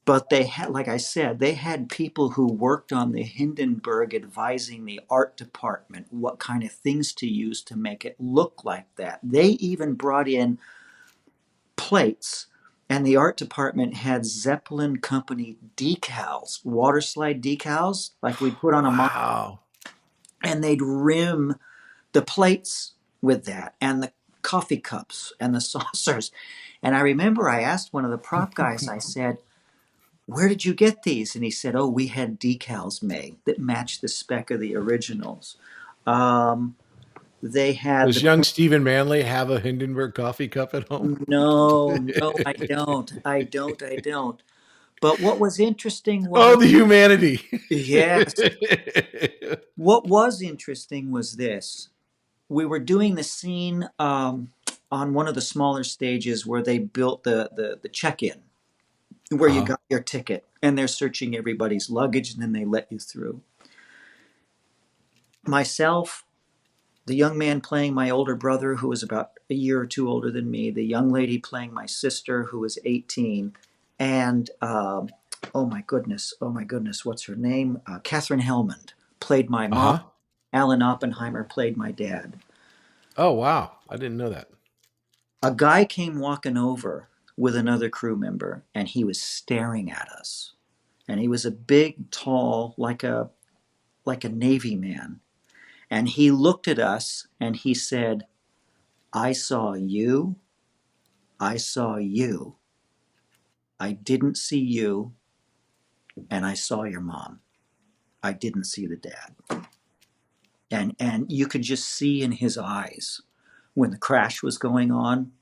But they had, like I said, they had people who worked on the Hindenburg advising the art department what kind of things to use to make it look like that. They even brought in plates, and the art department had Zeppelin company decals, water slide decals, like we'd put on a model, Wow. and they'd rim the plates with that, and the coffee cups and the saucers. And I remember I asked one of the prop guys, I said, "Where did you get these?" And he said, "Oh, we had decals made that matched the spec of the originals." They had Does young Stephen Manley have a Hindenburg coffee cup at home? No, I don't. But what was interesting was, Oh, the humanity. yes, what was interesting was this. We were doing the scene on one of the smaller stages where they built the check-in, where you got your ticket, and they're searching everybody's luggage, and then they let you through. Myself, the young man playing my older brother, who was about a year or two older than me, the young lady playing my sister, who was 18, and oh my goodness, what's her name? Catherine Hellman played my mom. Alan Oppenheimer played my dad. Oh, wow. I didn't know that. A guy came walking over with another crew member, and he was staring at us. And he was a big, tall, like a Navy man. And he looked at us and he said, "I saw you. I saw you. I didn't see you. And I saw your mom. I didn't see the dad." And you could just see in his eyes when the crash was going on,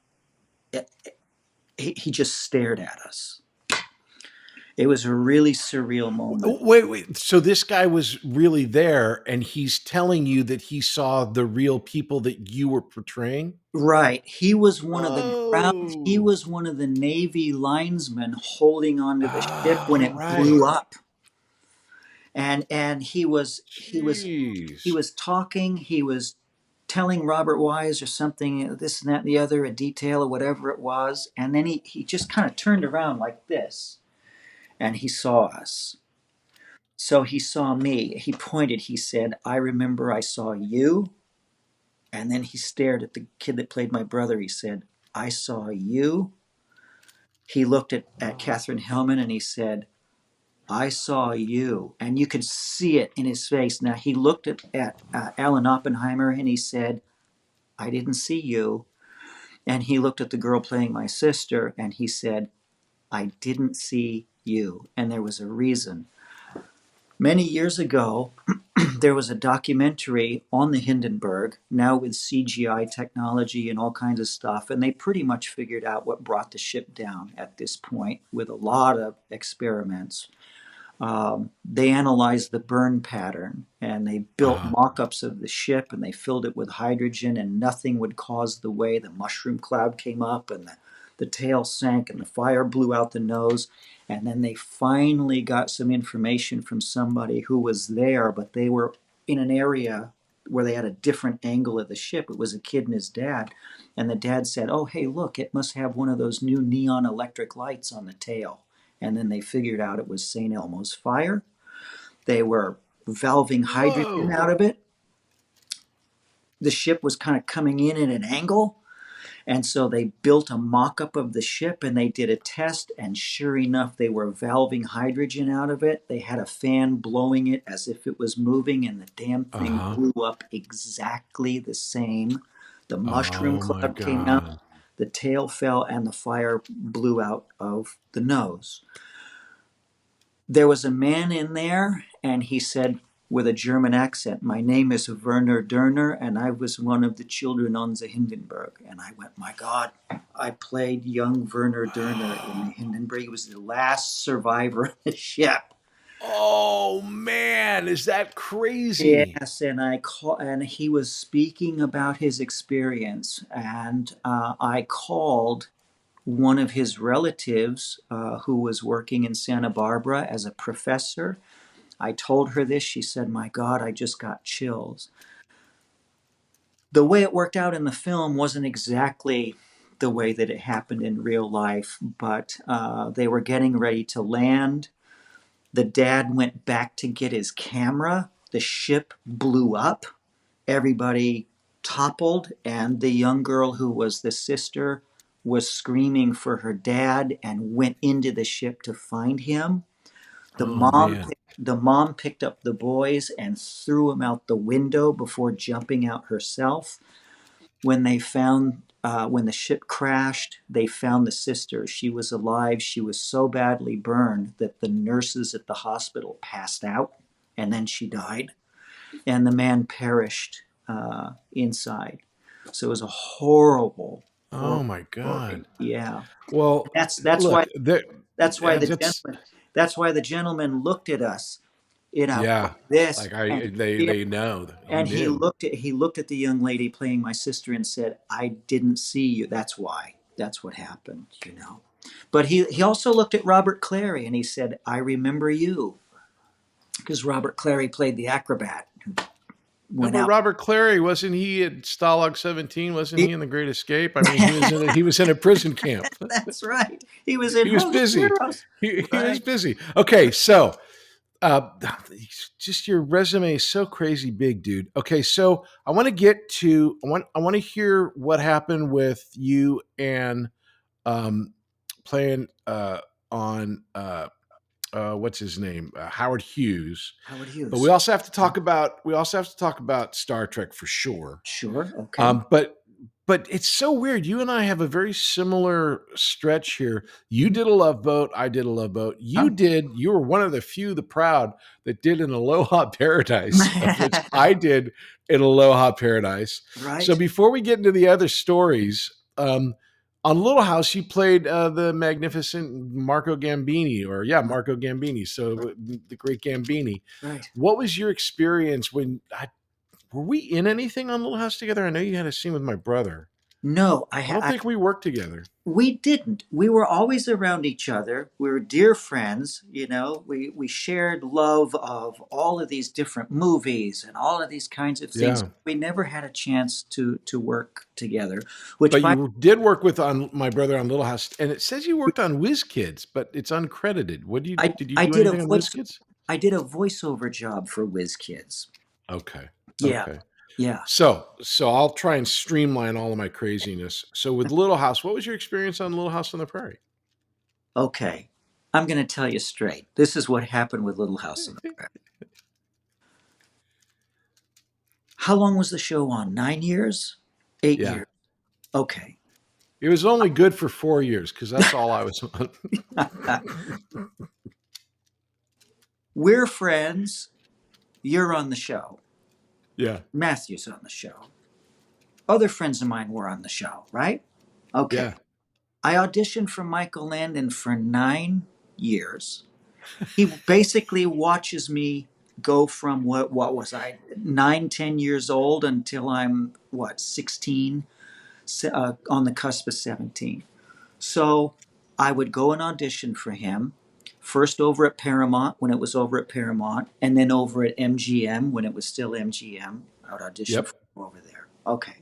he just stared at us. It was a really surreal moment. Wait. So this guy was really there, and he's telling you that he saw the real people that you were portraying? Right. He was one of the Navy linesmen holding onto the ship when it blew up. And he was talking, he was telling Robert Wise or something, this and that and the other, a detail or whatever it was, and then he just kind of turned around like this, and he saw us. So he saw me. He pointed, he said, "I remember I saw you." And then he stared at the kid that played my brother. He said, "I saw you." He looked at Catherine Hellman and he said, "I saw you." And you could see it in his face. Now he looked at Alan Oppenheimer and he said, "I didn't see you." And he looked at the girl playing my sister and he said, "I didn't see you." And there was a reason. Many years ago, there was a documentary on the Hindenburg, now with CGI technology and all kinds of stuff, and they pretty much figured out what brought the ship down at this point with a lot of experiments. They analyzed the burn pattern, and they built mock-ups of the ship, and they filled it with hydrogen, and nothing would cause the way. The mushroom cloud came up, and the tail sank, and the fire blew out the nose. And then they finally got some information from somebody who was there, but they were in an area where they had a different angle of the ship. It was a kid and his dad. And the dad said, "Oh, hey, look, it must have one of those new neon electric lights on the tail." And then they figured out it was St. Elmo's fire. They were valving hydrogen out of it. the ship was kind of coming in at an angle. And so they built a mock-up of the ship and they did a test, and sure enough, they were valving hydrogen out of it. They had a fan blowing it as if it was moving, and the damn thing blew up exactly the same. The mushroom Oh my cloud came out, God. the tail fell, and the fire blew out of the nose. There was a man in there, and he said with a German accent, "My name is Werner Dörner, and I was one of the children on the Hindenburg." And I went, my God, I played young Werner Dörner in the Hindenburg. He was the last survivor of the ship. Oh man, is that crazy? Yes, and he was speaking about his experience, and I called one of his relatives who was working in Santa Barbara as a professor. I told her this. She said, "My God, I just got chills." The way it worked out in the film wasn't exactly the way that it happened in real life, but they were getting ready to land. The dad went back to get his camera. The ship blew up. Everybody toppled, and the young girl who was the sister was screaming for her dad and went into the ship to find him. The Oh mom man. the mom picked up the boys and threw them out the window before jumping out herself. When when the ship crashed, they found the sister. She was alive. She was so badly burned that the nurses at the hospital passed out, and then she died. And the man perished inside. So it was a horrible, Oh horrible my story. God. Yeah, Well, that's look, why that's why that's the gentleman looked at us, yeah. like this, Like and they know that he and knew. he looked at the young lady playing my sister and said, "I didn't see you. That's why. That's what happened." But he also looked at Robert Clary and he said, "I remember you," because Robert Clary played the acrobat who No, went but out. Robert Clary, wasn't he at Stalag 17? Wasn't he in The Great Escape? I mean, he was in a prison camp. That's right. He was in He was Holy busy. Heroes. He was Right. busy. Okay, so uh, just your resume is so crazy big, dude. Okay, so I want to hear what happened with you and playing on what's his name, Howard Hughes. Howard But Hughes. we also have to talk about Star Trek for sure. Sure. Okay. But it's so weird. You and I have a very similar stretch here. You did a Love Boat. I did a Love Boat. Oh. You were one of the few, the proud, that did an Aloha Paradise, of which I did an Aloha Paradise. So Right. before we get into the other stories, on Little House, you played the magnificent Marco Gambini, Marco Gambini. So the great Gambini. Right. What was your experience were we in anything on Little House together? I know you had a scene with my brother. No, I don't think we worked together. we didn't. We were always around each other. We were dear friends. We shared love of all of these different movies and all of these kinds of things. Yeah. We never had a chance to work together. Which But by you did work with on my brother on Little House, and it says you worked on Whiz Kids, but it's uncredited. Did you I do did a anything on Whiz voice Kids? I did a voiceover job for Whiz Kids. Okay. Yeah, Okay. yeah. So I'll try and streamline all of my craziness. So with Little House, what was your experience on Little House on the Prairie? Okay, I'm going to tell you straight. This is what happened with Little House on the Prairie. How long was the show on? 9 years? 8 years? Yeah. Okay. It was only good for 4 years because that's all I was on. We're friends. You're on the show. Yeah. Matthew's on the show. Other friends of mine were on the show, right? Okay. Yeah. I auditioned for Michael Landon for 9 years. He basically watches me go from what was I, 9, 10 years old until I'm 16, on the cusp of 17. So I would go and audition for him, first over at Paramount when it was over at Paramount, and then over at MGM when it was still MGM. I would audition for him over there. Okay.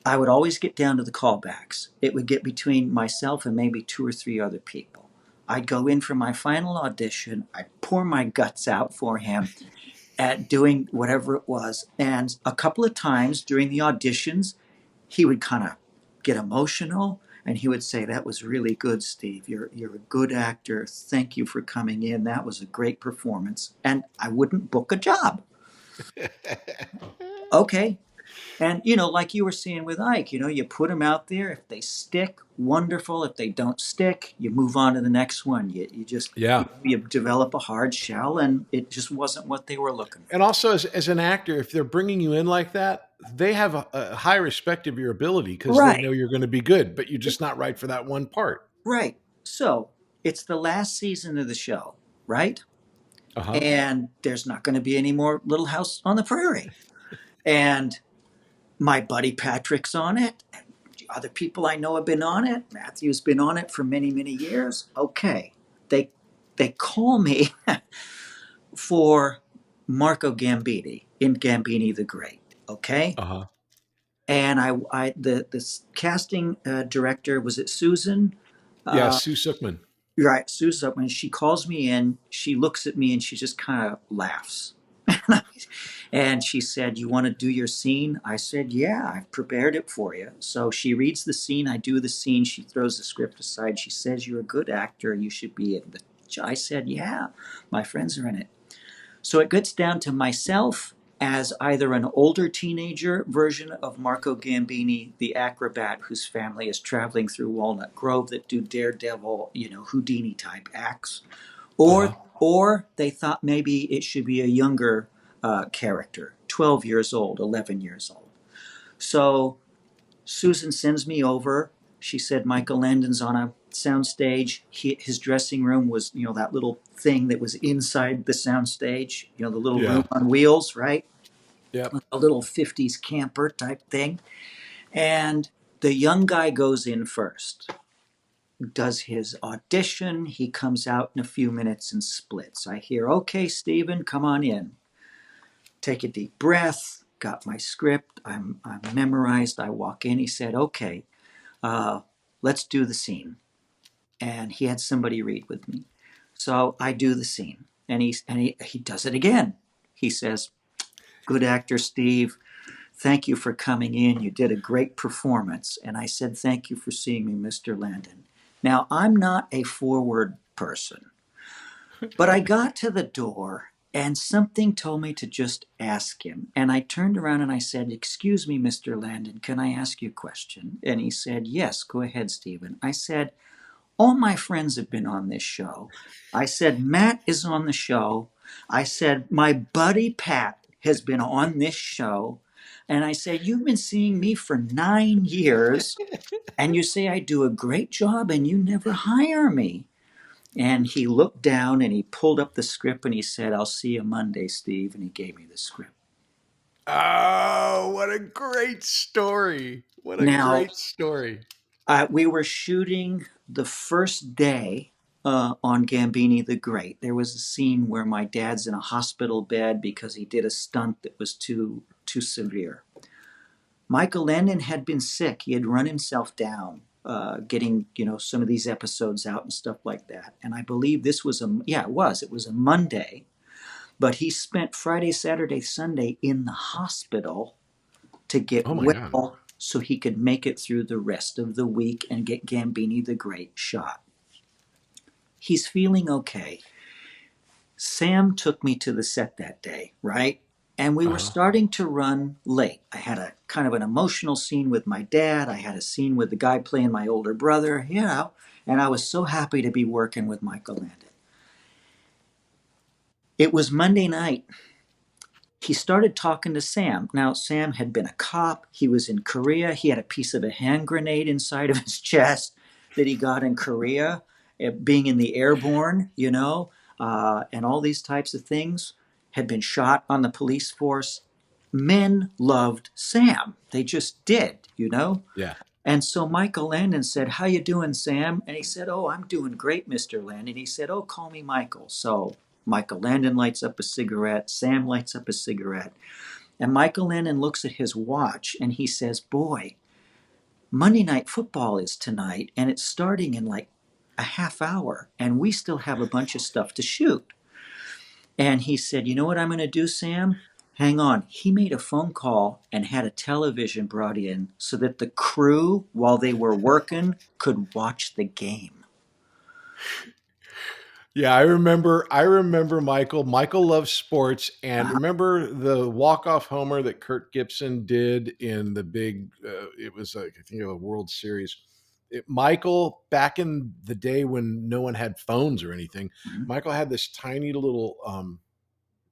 I would always get down to the callbacks. It would get between myself and maybe 2 or 3 other people. I'd go in for my final audition. I'd pour my guts out for him. at doing whatever it was. And a couple of times during the auditions, he would kind of get emotional and he would say, "That was really good, Steve. You're a good actor. Thank you for coming in. That was a great performance." And I wouldn't book a job. Okay. And, like you were saying with Ike, you put them out there. If they stick, wonderful. If they don't stick, you move on to the next one. You just, Yeah. you develop a hard shell, and it just wasn't what they were looking for. And also, as an actor, if they're bringing you in like that, they have a high respect of your ability because they Right, know you're going to be good, but you're just not right for that one part. right. So it's the last season of the show, right? Uh-huh. And there's not going to be any more Little House on the Prairie. And my buddy Patrick's on it. Other people I know have been on it. Matthew's been on it for many, many years. Okay. They call me for Marco Gambini in Gambini the Great. Okay. Uh-huh. And the casting director, was it Susan? Yeah, Sue Sookman. Right, Susan. When she calls me in, she looks at me and she just kind of laughs. And she said, "You want to do your scene?" I said, "Yeah, I've prepared it for you." So she reads the scene. I do the scene. She throws the script aside. She says, "You're a good actor. You should be in the." I said, "Yeah, my friends are in it." So it gets down to myself as either an older teenager version of Marco Gambini, the acrobat whose family is traveling through Walnut Grove that do daredevil, Houdini type acts, or Uh-huh. or they thought maybe it should be a younger character, 12 years old, 11 years old. So Susan sends me over. She said Michael Landon's on a soundstage. His dressing room was, that little thing that was inside the soundstage, the little Yeah. room on wheels, right? Yep. A little 50s camper type thing. And the young guy goes in first, does his audition. He comes out in a few minutes and splits. I hear, "Okay, Stephen, come on in." Take a deep breath, got my script, I'm memorized. I walk in. He said, "Okay, let's do the scene." And he had somebody read with me. So I do the scene, and he does it again. He says, "Good actor, Steve. Thank you for coming in. You did a great performance." And I said, "Thank you for seeing me, Mr. Landon." Now, I'm not a forward person, but I got to the door and something told me to just ask him. And I turned around and I said, "Excuse me, Mr. Landon, can I ask you a question?" And he said, "Yes, go ahead, Stephen." I said, "All my friends have been on this show." I said, "Matt is on the show." I said, "My buddy Pat has been on this show." And I said, "You've been seeing me for 9 years, and you say I do a great job, and you never hire me." And he looked down and he pulled up the script and he said, "I'll see you Monday, Steve." And he gave me the script. Oh, what a great story. What a Now, great story. we were shooting the first day on Gambini the Great. There was a scene where my dad's in a hospital bed because he did a stunt that was too severe. Michael Landon had been sick. He had run himself down, getting some of these episodes out and stuff like that. And I believe this was it was a Monday, but he spent Friday, Saturday, Sunday in the hospital to get Oh my God. well so he could make it through the rest of the week and get Gambini the Great shot. He's feeling okay. Sam took me to the set that day, right? And we were Uh-huh. starting to run late. I had a kind of an emotional scene with my dad. I had a scene with the guy playing my older brother, and I was so happy to be working with Michael Landon. It was Monday night. He started talking to Sam. Now, Sam had been a cop. He was in Korea. He had a piece of a hand grenade inside of his chest that he got in Korea, being in the airborne, and all these types of things. Had been shot on the police force. Men loved Sam. They just did. Yeah. And so Michael Landon said, "How you doing, Sam?" And he said, "Oh, I'm doing great, Mr. Landon." He said, "Oh, call me Michael." So Michael Landon lights up a cigarette. Sam lights up a cigarette. And Michael Landon looks at his watch and he says, "Boy, Monday Night Football is tonight and it's starting in like a half hour and we still have a bunch of stuff to shoot." And he said, "You know what I'm going to do, Sam? Hang on." He made a phone call and had a television brought in so that the crew, while they were working, could watch the game. Yeah, I remember. I remember Michael. Michael loves sports, and Uh-huh. remember the walk-off homer that Kurt Gibson did in the big. It was like, I think, a World Series. Michael, back in the day when no one had phones or anything, Mhm. Michael had this tiny little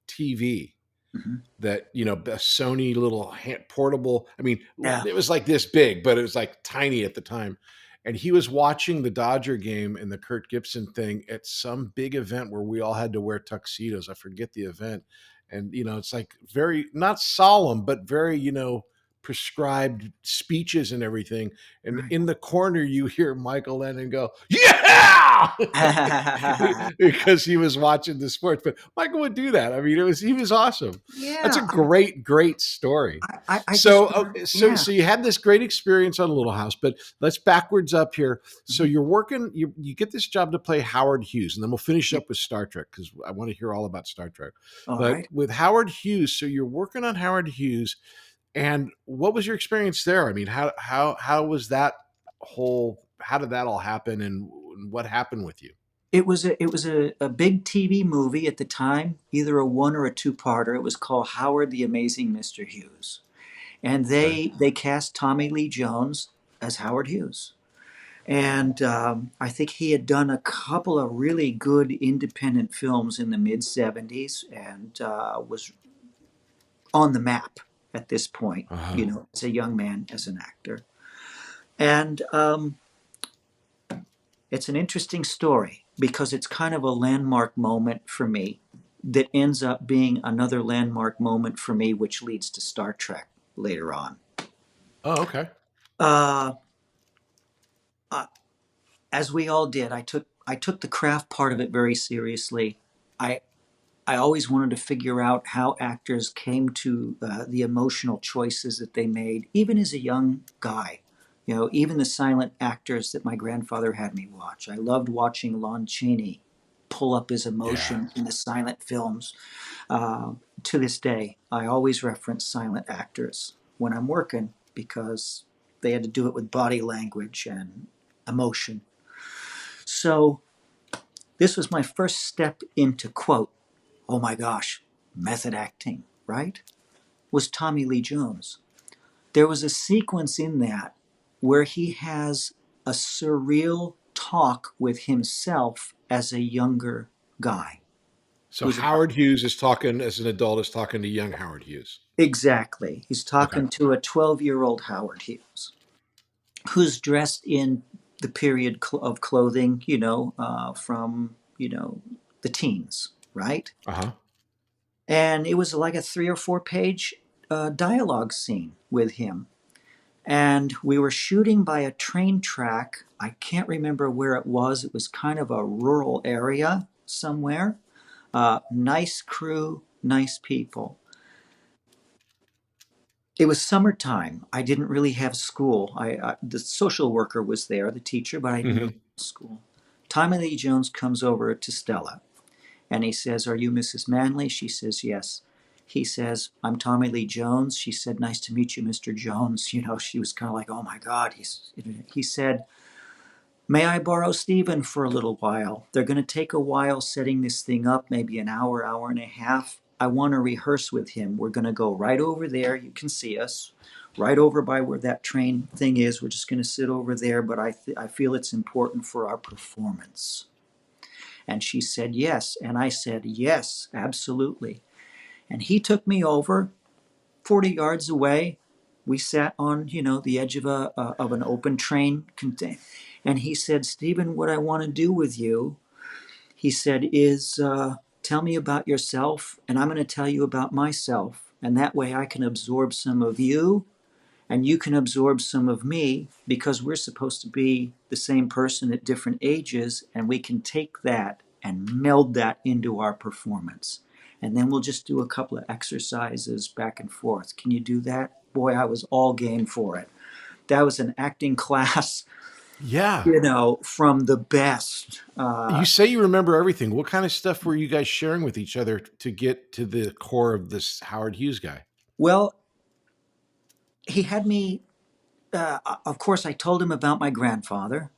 TV Mhm. that, a Sony little portable. I mean, Yeah. it was like this big, but it was like tiny at the time. And he was watching the Dodger game and the Kurt Gibson thing at some big event where we all had to wear tuxedos. I forget the event. And, it's like very, not solemn, but very, prescribed speeches and everything. And Right. in the corner, you hear Michael Lennon go, "Yeah!" because he was watching the sports. But Michael would do that. I mean, he was awesome. That's a Yeah. great, great story. I just So, remember, so, yeah. so you had this great experience on Little House, but let's backwards up here. So Mhm. you're working, you get this job to play Howard Hughes, and then we'll finish up with Star Trek because I want to hear all about Star Trek. All But right. with Howard Hughes, so you're working on Howard Hughes, and what was your experience there? I mean, how was that whole? How did that all happen, and what happened with you? It was a big TV movie at the time, either a one or a two-parter. It was called Howard the Amazing Mr. Hughes. And Okay. they cast Tommy Lee Jones as Howard Hughes. And I think he had done a couple of really good independent films in the mid 70s and was on the map at this point, Uh-huh. as a young man, as an actor. And it's an interesting story because it's kind of a landmark moment for me that ends up being another landmark moment for me, which leads to Star Trek later on. Oh, okay. Uh, uh, as we all did, I took the craft part of it very seriously. I I always wanted to figure out how actors came to the emotional choices that they made, even as a young guy. Even the silent actors that my grandfather had me watch. I loved watching Lon Chaney pull up his Yeah. emotion in the silent films. Uh, to this day, I always reference silent actors when I'm working because they had to do it with body language and emotion. So this was my first step into, quote, oh my gosh, method acting, right? Was Tommy Lee Jones. There was a sequence in that where he has a surreal talk with himself as a younger guy So who's about, Howard Hughes is talking as an adult, is talking to young Howard Hughes. exactly. He's Okay. talking to a 12-year-old Howard Hughes who's dressed in the period of clothing, from, the teens, right? Uh-huh. And it was like a 3 or 4 page dialogue scene with him. And we were shooting by a train track. I can't remember where it was. It was kind of a rural area somewhere. Nice crew, nice people. It was summertime. I didn't really have school. The social worker was there, the teacher, but I didn't Hmm. really have school. Tommy Lee Jones comes over to Stella and he says, "Are you Mrs. Manley?" She says, "Yes." He says, "I'm Tommy Lee Jones." She said, "Nice to meet you, Mr. Jones." She was kind of like, "Oh my God." He said, "May I borrow Stephen for a little while? They're going to take a while setting this thing up, maybe an hour, hour and a half. I want to rehearse with him. We're going to go right over there. You can see us right over by where that train thing is. We're just going to sit over there, but I feel it's important for our performance." And she said, "Yes." And I said, "Yes, absolutely." And he took me over 40 yards away. We sat on, the edge of an open train. And he said, "Stephen, what I want to do with you," he said, "is tell me about yourself, and I'm going to tell you about myself. And that way I can absorb some of you, and you can absorb some of me, because we're supposed to be the same person at different ages, and we can take that and meld that into our performance. And then we'll just do a couple of exercises back and forth. Can you do that?" Boy, I was all game for it. That was an acting class Yeah. you know, from the best. You say you remember everything. What kind of stuff were you guys sharing with each other to get to the core of this Howard Hughes guy? Well, he had me, of course, I told him about my grandfather,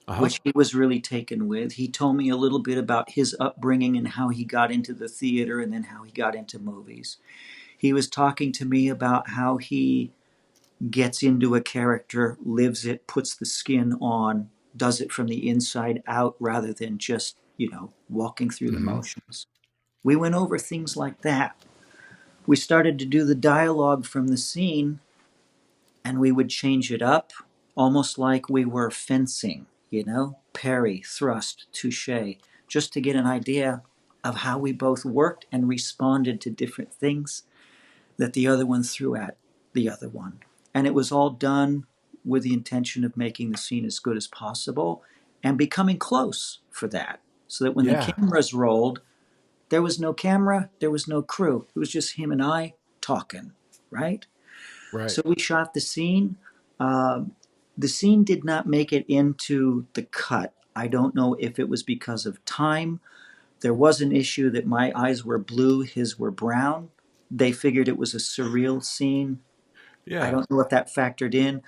Uh huh. which he was really taken with. He told me a little bit about his upbringing and how he got into the theater and then how he got into movies. He was talking to me about how he gets into a character, lives it, puts the skin on, does it from the inside out rather than just, you know, walking through the Mm-hmm. motions. We went over things like that. We started to do the dialogue from the scene and we would change it up almost like we were fencing, you know, parry, thrust, touche, just to get an idea of how we both worked and responded to different things that the other one threw at the other one. And it was all done with the intention of making the scene as good as possible and becoming close for that. So that when the Yeah. cameras rolled, there was no camera, there was no crew. It was just him and I talking, right? Right. So we shot the scene. Um, the scene did not make it into the cut. I don't know if it was because of time. There was an issue that my eyes were blue, his were brown. They figured it was a surreal scene. I Yeah. don't know if that factored in,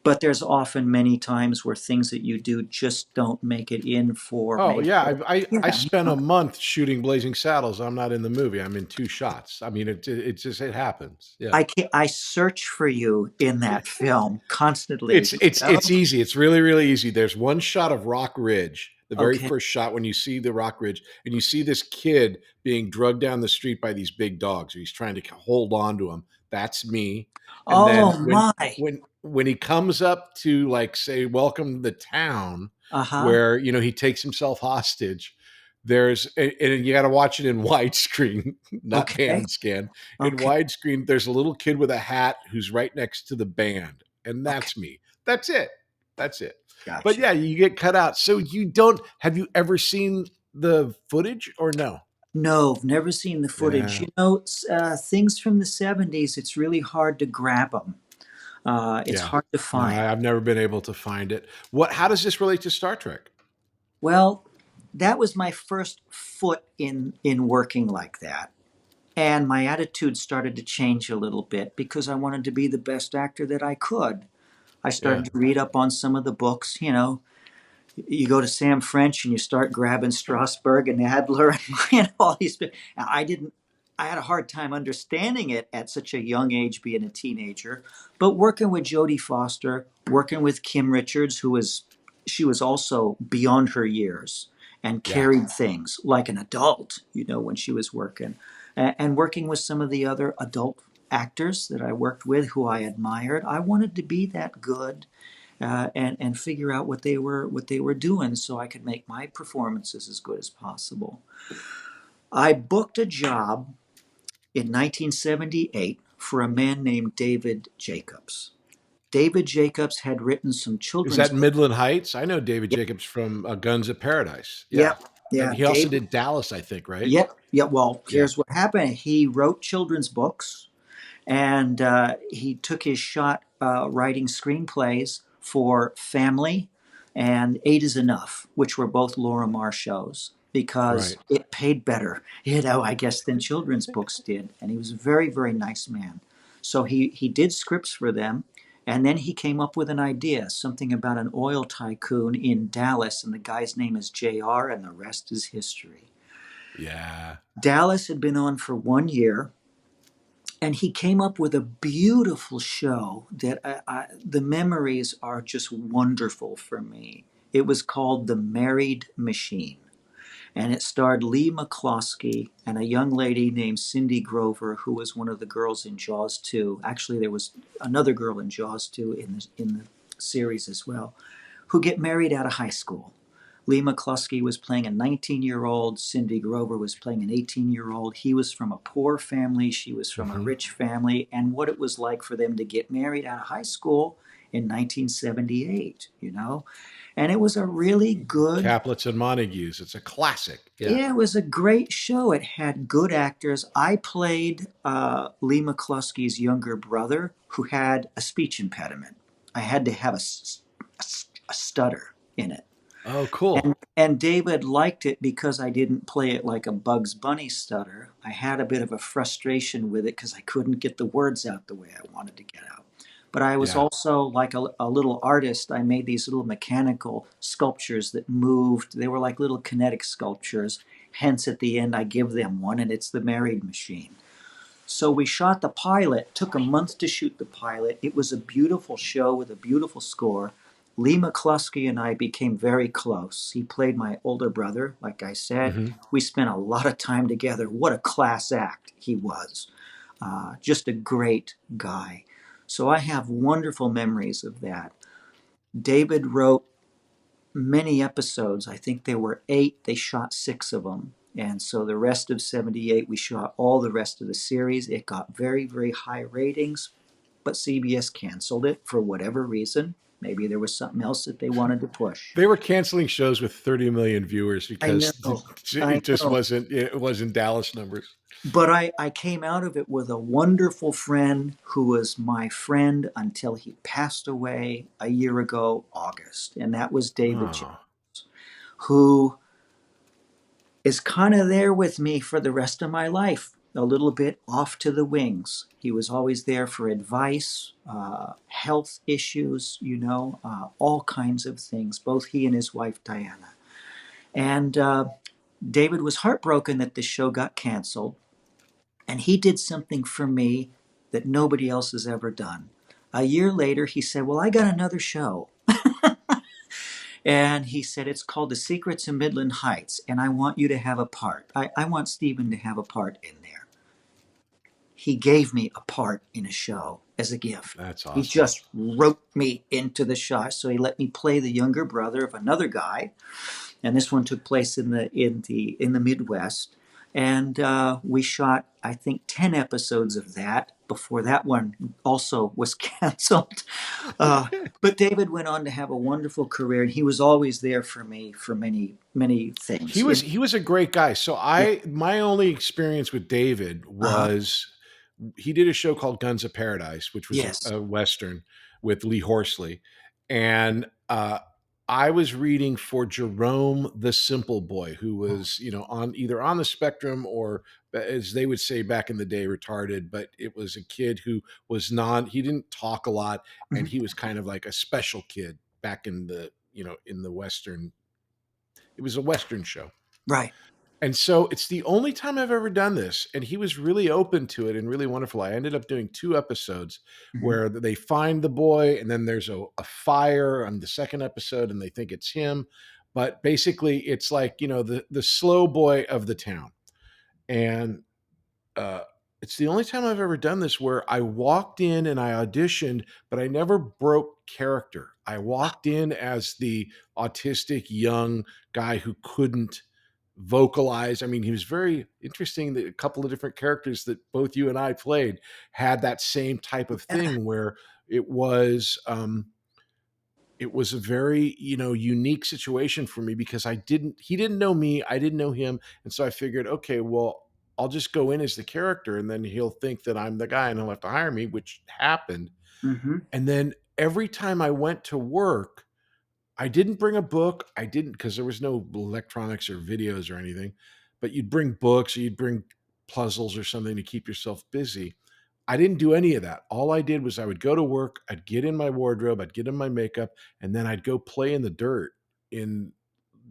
but there's often many times where things that you do just don't make it in for Oh maybe. yeah. I Yeah, you spent a know, month shooting Blazing Saddles. I'm not in the movie. I'm in two shots. I mean, it just it happens. Yeah. I search for you in that film constantly. It's You it's know? it's easy. It's really really easy. There's one shot of Rock Ridge, the very Okay, first shot when you see the Rock Ridge, and you see this kid being drugged down the street by these big dogs. He's trying to hold on to him. That's me. And then oh my. when he comes up to like say welcome to the town, Uh-huh. where he takes himself hostage. And you got to watch it in widescreen, not Okay. pan scan. In Okay. widescreen, there's a little kid with a hat who's right next to the band, and Okay. that's me. That's it. That's it. But Gotcha. yeah, you get cut out. So you don't have you ever seen the footage or no? No, I've never seen the footage. Yeah. You know, things from the 70s, it's really hard to grab them. It's Yeah. hard to No, find. I've never been able to find it. How does this relate to Star Trek? Well, that was my first foot in working like that. And my attitude started to change a little bit because I wanted to be the best actor that I could. I Yeah. started to read up on some of the books, you know, you go to Sam French and you start grabbing Strasberg and Adler and all these. I didn't. I had a hard time understanding it at such a young age, being a teenager. But working with Jodie Foster, working with Kim Richards, she was also beyond her years and Yeah. carried things like an adult, you know, when she was working, and working with some of the other adult actors that I worked with who I admired. I wanted to be that good and figure out what they were doing so I could make my performances as good as possible. I booked a job in 1978 for a man named David Jacobs. David Jacobs had written some Is children's that books. Midland Heights? I know David Yep, Jacobs from Guns of Paradise. Yeah. yep, And yeah. he also David. did Dallas, I think, right? Yep, yep. Well, Yeah. here's what happened. He wrote children's books, and he took his shot writing screenplays for Family and Eight is Enough, which were both Laura Marr shows because Right. it paid better, you know, I guess, than children's books did. And he was a very, very nice man. So he did scripts for them. And then he came up with an idea, something about an oil tycoon in Dallas, and the guy's name is JR, and the rest is history. Yeah. Dallas had been on for 1 year, and he came up with a beautiful show that the memories are just wonderful for me. It was called The Married Machine, and it starred Lee McCloskey and a young lady named Cindy Grover, who was one of the girls in Jaws 2. Actually, there was another girl in Jaws 2 in the series as well, who get married out of high school. Lee McCluskey was playing a 19-year-old. Cindy Grover was playing an 18-year-old. He was from a poor family. She was from a Hmm. rich family. And what it was like for them to get married out of high school in 1978, you know? And it was a really good, Caplets and Montagues. It's a classic. Yeah. yeah, it was a great show. It had good actors. I played Lee McCluskey's younger brother who had a speech impediment. I had to have a stutter in it. Oh, cool. And David liked it because I didn't play it like a Bugs Bunny stutter. I had a bit of a frustration with it because I couldn't get the words out the way I wanted to get out. But I was Yeah. also like a little artist. I made these little mechanical sculptures that moved. They were like little kinetic sculptures. Hence, at the end, I give them one, and it's the married machine. So we shot the pilot, took a month to shoot the pilot. It was a beautiful show with a beautiful score. Lee McCluskey and I became very close. He played my older brother, like I said. Mm-hmm. We spent a lot of time together. What a class act he was. Just a great guy. So I have wonderful memories of that. David wrote many episodes. I think there were 8. They shot 6 of them. And so the rest of 78, we shot all the rest of the series. It got very, very high ratings, but CBS canceled it for whatever reason. Maybe there was something else that they wanted to push. They were canceling shows with 30 million viewers because I it just know. wasn't Dallas numbers. But I came out of it with a wonderful friend who was my friend until he passed away a year ago, August. And that was David Jones, who is kind of there with me for the rest of my life, a little bit off to the wings. He was always there for advice, health issues, all kinds of things, both he and his wife, Diana. And David was heartbroken that the show got canceled. And he did something for me that nobody else has ever done. A year later, he said, well, I got another show. And he said, it's called The Secrets of Midland Heights, and I want you to have a part. I want Stephen to have a part in there. He gave me a part in a show as a gift. That's awesome. He just wrote me into the show. So he let me play the younger brother of another guy. And this one took place in the Midwest. And we shot, I think, 10 episodes of that before that one also was canceled. But David went on to have a wonderful career, and he was always there for me for many, many things. He was a great guy. So my only experience with David was he did a show called Guns of Paradise, which was a Western with Lee Horsley. And I was reading for Jerome the Simple Boy, who was, either on the spectrum or, as they would say back in the day, retarded. But it was a kid who was he didn't talk a lot, and he was kind of like a special kid back in the, in the Western. It was a Western show. Right. And so it's the only time I've ever done this. And he was really open to it and really wonderful. I ended up doing 2 episodes where they find the boy, and then there's a fire on the second episode, and they think it's him. But basically, it's like, the slow boy of the town. And it's the only time I've ever done this where I walked in and I auditioned, but I never broke character. I walked in as the autistic young guy who couldn't vocalize. I mean, he was very interesting that a couple of different characters that both you and I played had that same type of thing where it was a very, unique situation for me because he didn't know me, I didn't know him. And so I figured, okay, well, I'll just go in as the character, and then he'll think that I'm the guy and he'll have to hire me, which happened. And then every time I went to work, I didn't bring a book. I didn't, because there was no electronics or videos or anything, but you'd bring books or you'd bring puzzles or something to keep yourself busy. I didn't do any of that. All I did was I would go to work, I'd get in my wardrobe, I'd get in my makeup, and then I'd go play in the dirt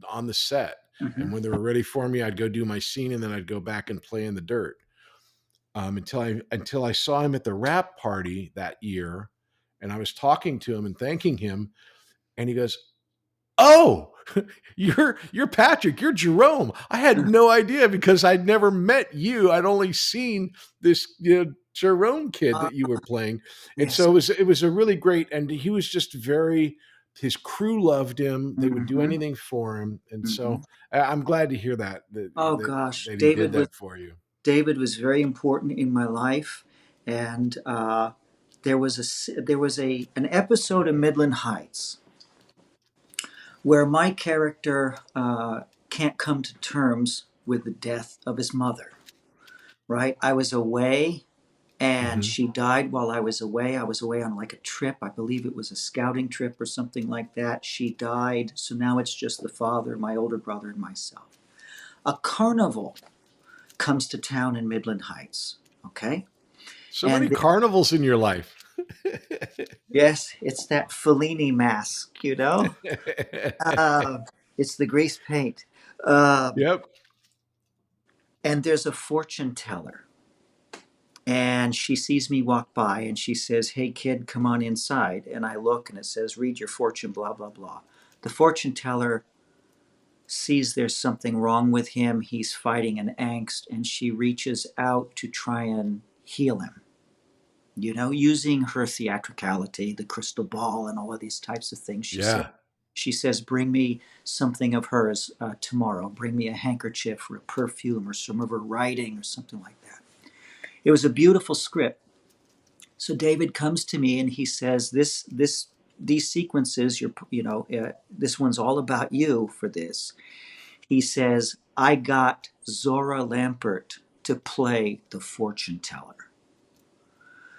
on the set. And when they were ready for me, I'd go do my scene, and then I'd go back and play in the dirt until I saw him at the rap party that year, and I was talking to him and thanking him, and he goes, "Oh, you're Patrick, you're Jerome. I had no idea because I'd never met you. I'd only seen this Jerome kid that you were playing." And so it was a really great, and he was just his crew loved him. They would do anything for him. And so I'm glad to hear that he did that for you. David was very important in my life. And there was an episode of Midland Heights where my character can't come to terms with the death of his mother, right? I was away And Mm-hmm. she died while I was away. I was away on like a trip. I believe it was a scouting trip or something like that. She died. So now it's just the father, my older brother, and myself. A carnival comes to town in Midland Heights. Okay. So many And carnivals in your life. yes, it's that Fellini mask, you know? Uh, it's the grease paint. Uh, Yep. and there's a fortune teller. And she sees me walk by and she says, "Hey, kid, come on inside." And I look and it says, "Read your fortune, blah, blah, blah." The fortune teller sees there's something wrong with him. He's fighting an angst, and she reaches out to try and heal him, you know, using her theatricality, the crystal ball, and all of these types of things. Yeah. She says, "Bring me something of hers tomorrow. Bring me a handkerchief or a perfume or some of her writing or something like that." It was a beautiful script. So David comes to me and he says, these sequences, this one's all about you for this." He says, "I got Zohra Lampert to play the fortune teller."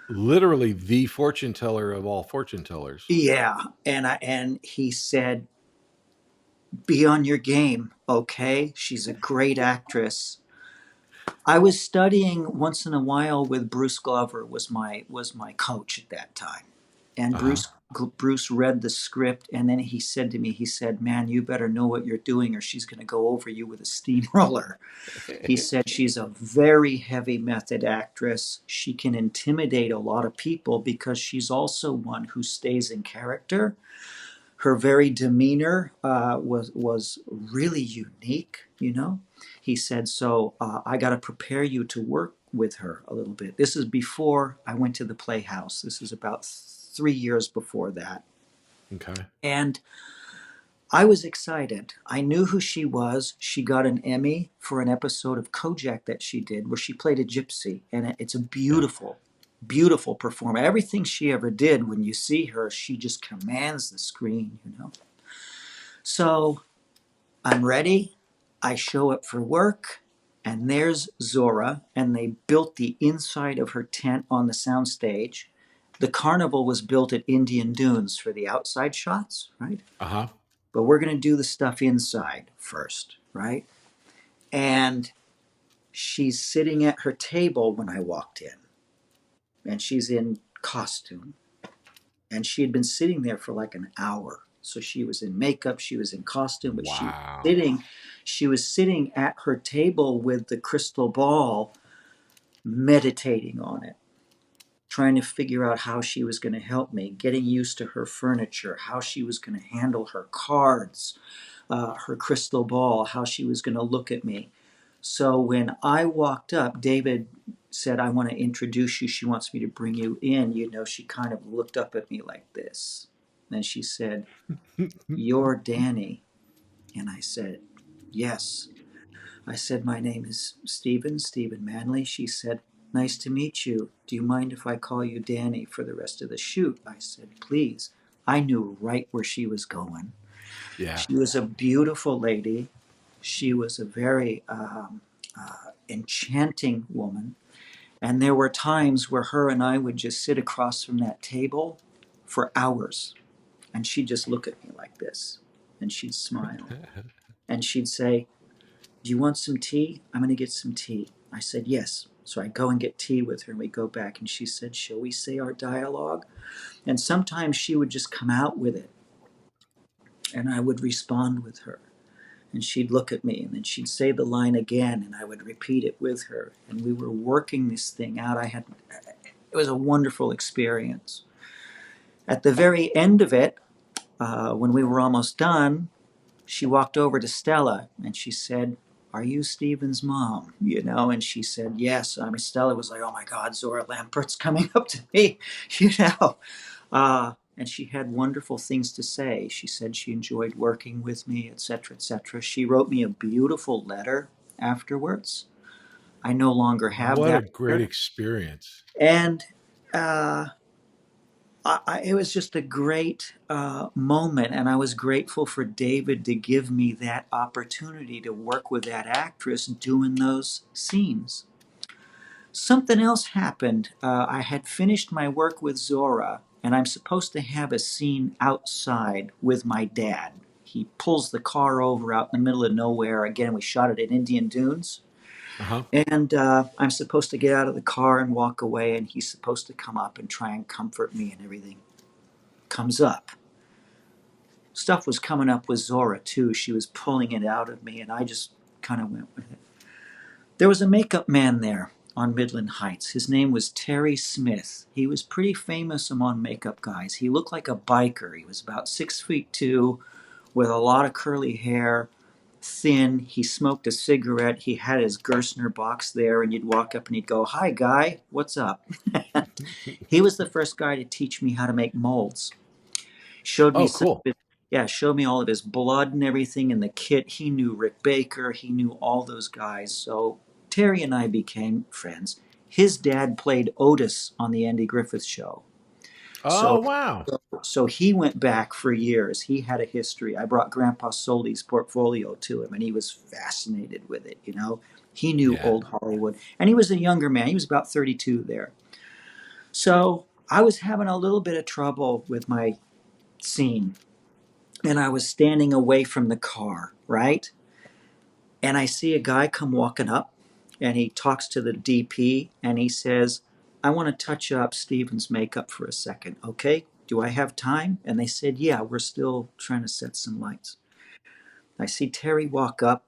Literally the fortune teller of all fortune tellers. Yeah, and he said, "Be on your game, okay? She's a great actress." I was studying once in a while with Bruce Glover, was my coach at that time. And Uh-huh. Bruce read the script, and then he said to me, he said, "Man, you better know what you're doing or she's going to go over you with a steamroller." He said she's a very heavy method actress. She can intimidate a lot of people because she's also one who stays in character. Her very demeanor was really unique, you know. He said, "So I got to prepare you to work with her a little bit." This is before I went to the Playhouse. This is about 3 years before that. Okay. And I was excited. I knew who she was. She got an Emmy for an episode of Kojak that she did where she played a gypsy. And it's a Yeah. beautiful, beautiful performer. Everything she ever did, when you see her, she just commands the screen, you know. So I'm ready. I show up for work, and there's Zohra, and they built the inside of her tent on the soundstage. The carnival was built at Indian Dunes for the outside shots, right? Uh-huh. But we're going to do the stuff inside first, right? And she's sitting at her table when I walked in, and she's in costume. And she had been sitting there for like an hour. So she was in makeup, she was in costume, but Wow. she was sitting at her table with the crystal ball, meditating on it, trying to figure out how she was going to help me, getting used to her furniture, how she was going to handle her cards, her crystal ball, how she was going to look at me. So when I walked up, David said, "I want to introduce you. She wants me to bring you in." You know, she kind of looked up at me like this. And she said, "You're Danny." And I said, "Yes." I said, "My name is Stephen Manley." She said, "Nice to meet you. Do you mind if I call you Danny for the rest of the shoot?" I said, "Please." I knew right where she was going. Yeah. She was a beautiful lady. She was a very enchanting woman. And there were times where her and I would just sit across from that table for hours. And she'd just look at me like this. And she'd smile. And she'd say, "Do you want some tea? I'm going to get some tea." I said, "Yes." So I go and get tea with her, and we go back. And she said, "Shall we say our dialogue?" And sometimes she would just come out with it. And I would respond with her. And she'd look at me, and then she'd say the line again, and I would repeat it with her. And we were working this thing out. It was a wonderful experience. At the very end of it, when we were almost done, she walked over to Stella and she said, "Are you Stephen's mom?" You know, and she said, "Yes." I mean, Stella was like, "Oh my God, Zohra Lampert's coming up to me," you know. And she had wonderful things to say. She said she enjoyed working with me, etc., etc. She wrote me a beautiful letter afterwards. I no longer have What a that great letter. experience. And it was just a great moment, and I was grateful for David to give me that opportunity to work with that actress doing those scenes. Something else happened. I had finished my work with Zohra, and I'm supposed to have a scene outside with my dad. He pulls the car over out in the middle of nowhere. Again, we shot it at Indian Dunes. Uh-huh. And I'm supposed to get out of the car and walk away, and he's supposed to come up and try and comfort me and everything. Comes up. Stuff was coming up with Zohra, too. She was pulling it out of me, and I just kind of went with it. There was a makeup man there on Midland Heights. His name was Terry Smith. He was pretty famous among makeup guys. He looked like a biker. He was about 6'2", with a lot of curly hair, thin. He smoked a cigarette. He had his Gerstner box there, and you'd walk up and he'd go, "Hi, guy, what's up?" He was the first guy to teach me how to make molds. Showed me Oh, cool. showed me all of his blood and everything in the kit. He knew Rick Baker. He knew all those guys. So Terry and I became friends. His dad played Otis on the Andy Griffith Show. Oh, wow. So he went back for years. He had a history. I brought Grandpa Soli's portfolio to him, and he was fascinated with it. He knew Yeah. old Hollywood, and he was a younger man. He was about 32 there. So I was having a little bit of trouble with my scene, and I was standing away from the car, right? And I see a guy come walking up, and he talks to the DP, and he says, "I want to touch up Steven's makeup for a second, okay? Do I have time?" And they said, "Yeah, we're still trying to set some lights." I see Terry walk up,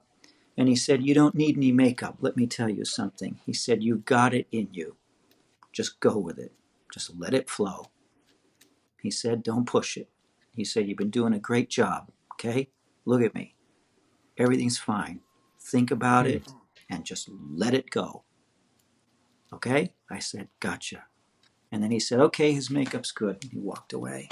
and he said, "You don't need any makeup. Let me tell you something." He said, "You've got it in you. Just go with it. Just let it flow." He said, "Don't push it." He said, "You've been doing a great job, okay? Look at me. Everything's fine. Think about it and just let it go. Okay?" I said, "Gotcha." And then he said, "Okay, his makeup's good." And he walked away.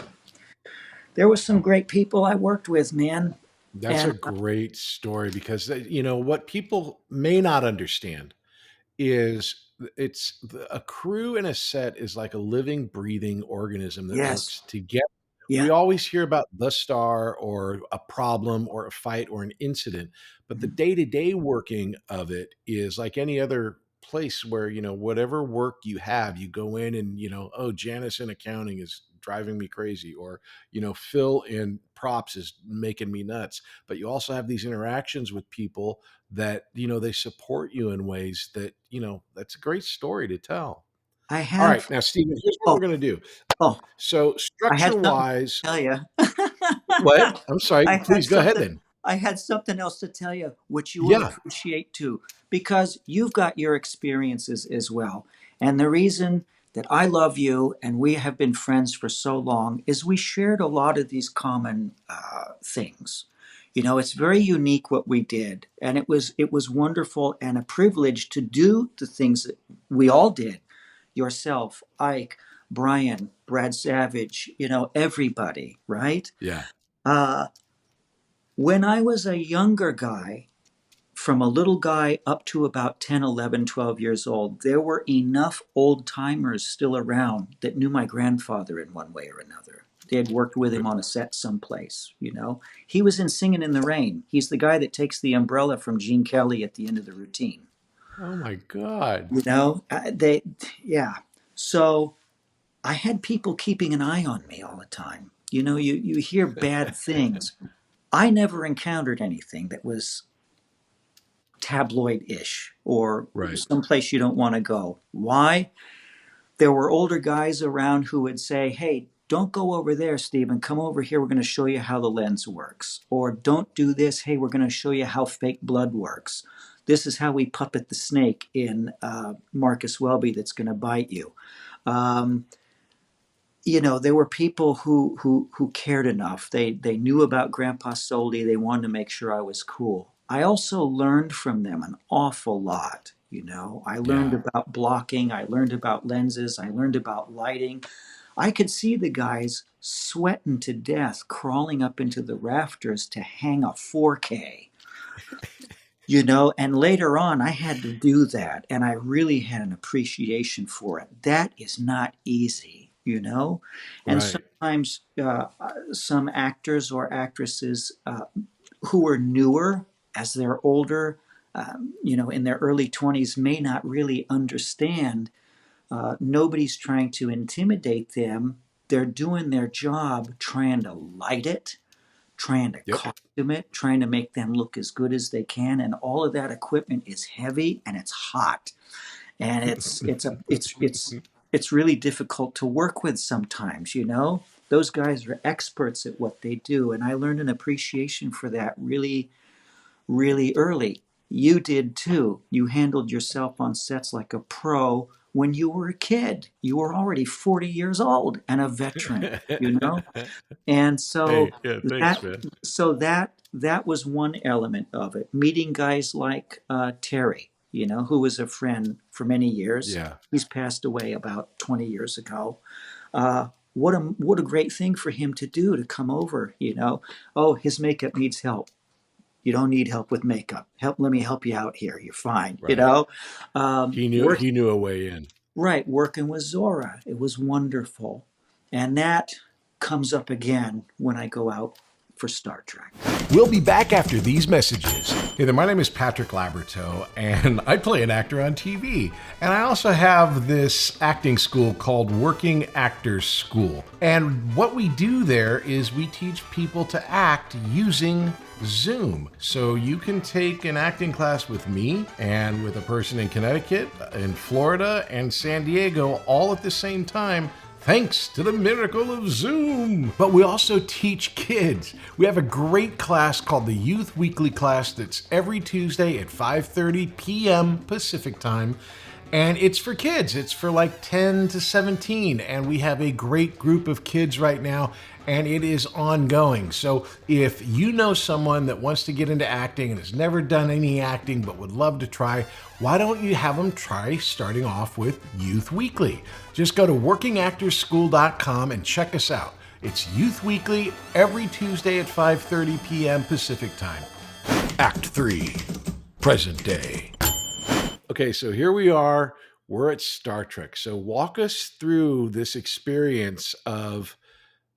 There were some great people I worked with, man. That's a And great story because, what people may not understand is a crew and a set is like a living, breathing organism that yes, works together. yeah, We always hear about the star or a problem or a fight or an incident, but the mhm. day-to-day working of it is like any other place where, whatever work you have, you go in and, oh, Janice in accounting is driving me crazy, or, Phil in props is making me nuts. But you also have these interactions with people that, they support you in ways that, that's a great story to tell. I All right. have. Now, Stephen, here's what Oh, we're going to do. oh, So I had structure something wise, to tell you. what? I'm sorry. I had Please go ahead something. then. I had something else to tell you, which you will Yeah. appreciate too, because you've got your experiences as well. And the reason that I love you and we have been friends for so long is we shared a lot of these common things. It's very unique what we did, and it was wonderful and a privilege to do the things that we all did. Yourself, Ike, Brian, Brad Savage, everybody, right? Yeah. Uh, when I was a younger guy, from a little guy up to about 10, 11, 12 years old, there were enough old timers still around that knew my grandfather in one way or another. They had worked with him on a set someplace. He was in Singing in the Rain. He's the guy that takes the umbrella from Gene Kelly at the end of the routine. Oh my God. Yeah. So I had people keeping an eye on me all the time. You hear bad things. I never encountered anything that was tabloid-ish or Right. someplace you don't want to go. Why? There were older guys around who would say, "Hey, don't go over there, Stephen. Come over here. We're going to show you how the lens works." Or, "Don't do this. Hey, we're going to show you how fake blood works. This is how we puppet the snake in Marcus Welby that's going to bite you." Um, there were people who cared enough. They knew about Grandpa Soli. They wanted to make sure I was cool. I also learned from them an awful lot. I learned Yeah. about blocking. I learned about lenses. I learned about lighting. I could see the guys sweating to death, crawling up into the rafters to hang a 4K. And later on, I had to do that, and I really had an appreciation for it. That is not easy. And Right. sometimes some actors or actresses who are newer, as they're older, in their early 20s may not really understand. Nobody's trying to intimidate them. They're doing their job, trying to light it, trying to Yep. costume it, trying to make them look as good as they can. And all of that equipment is heavy and it's hot. And it's really difficult to work with sometimes, Those guys are experts at what they do. And I learned an appreciation for that really, really early. You did too. You handled yourself on sets like a pro when you were a kid. You were already 40 years old and a veteran. And so Hey, yeah, thanks, man. that was one element of it. Meeting guys like Terry, who was a friend for many years. Yeah. He's passed away about 20 years ago. What a great thing for him to do, to come over, Oh, his makeup needs help. You don't need help with makeup. Let me help you out here. You're fine. Right. He Work, knew a way in. right. Working with Zohra, it was wonderful. And that comes up again when I go out for Star Trek. We'll be back after these messages. Hey there, my name is Patrick Labyorteaux, and I play an actor on TV. And I also have this acting school called Working Actors School. And what we do there is we teach people to act using Zoom. So you can take an acting class with me and with a person in Connecticut, in Florida, and San Diego all at the same time, thanks to the miracle of Zoom. But we also teach kids. We have a great class called the Youth Weekly class that's every Tuesday at 5:30 p.m. Pacific time. And it's for kids. It's for like 10 to 17. And we have a great group of kids right now, and it is ongoing. So if you know someone that wants to get into acting and has never done any acting but would love to try, why don't you have them try starting off with Youth Weekly? Just go to workingactorsschool.com and check us out. It's Youth Weekly every Tuesday at 5:30 p.m. Pacific time. Act 3, present day. Okay, so here we are. We're at Star Trek. So walk us through this experience of,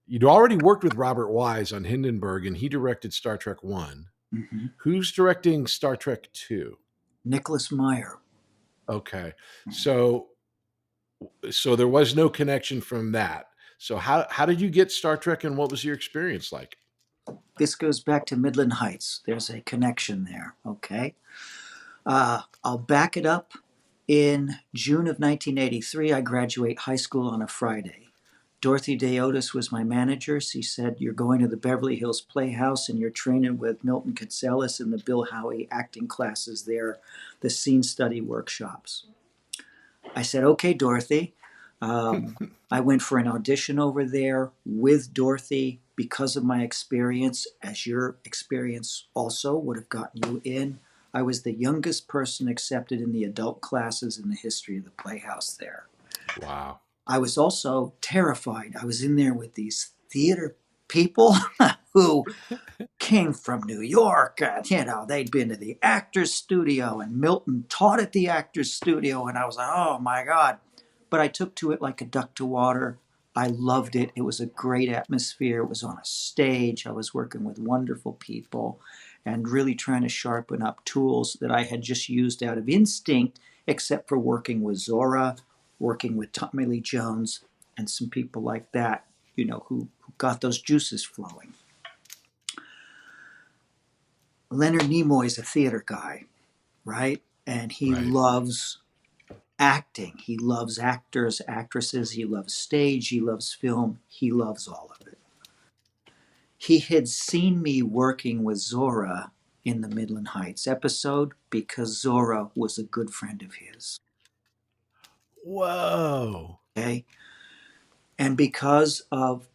you'd already worked with Robert Wise on Hindenburg, and he directed Star Trek 1. Mm-hmm. Who's directing Star Trek 2? Nicholas Meyer. Okay. So there was no connection from that. So how did you get Star Trek, and what was your experience like? This goes back to Midland Heights. There's a connection there, okay? I'll back it up. In June of 1983, I graduate high school on a Friday. Dorothy Deotis was my manager. She said, "You're going to the Beverly Hills Playhouse and you're training with Milton Katselas in the Bill Howie acting classes there, the scene study workshops." I said, "Okay, Dorothy." I went for an audition over there with Dorothy because of my experience, as your experience also would have gotten you in. I was the youngest person accepted in the adult classes in the history of the Playhouse there. Wow. I was also terrified. I was in there with these theater people who came from New York. They'd been to the Actors Studio, and Milton taught at the Actors Studio. And I was like, oh my God. But I took to it like a duck to water. I loved it. It was a great atmosphere. It was on a stage. I was working with wonderful people and really trying to sharpen up tools that I had just used out of instinct, except for working with Zohra, working with Tommy Lee Jones, and some people like that, who got those juices flowing. Leonard Nimoy is a theater guy, right? And he loves acting. He loves actors, actresses. He loves stage. He loves film. He loves all of it. He had seen me working with Zohra in the Midland Heights episode because Zohra was a good friend of his. Whoa. Okay. And because of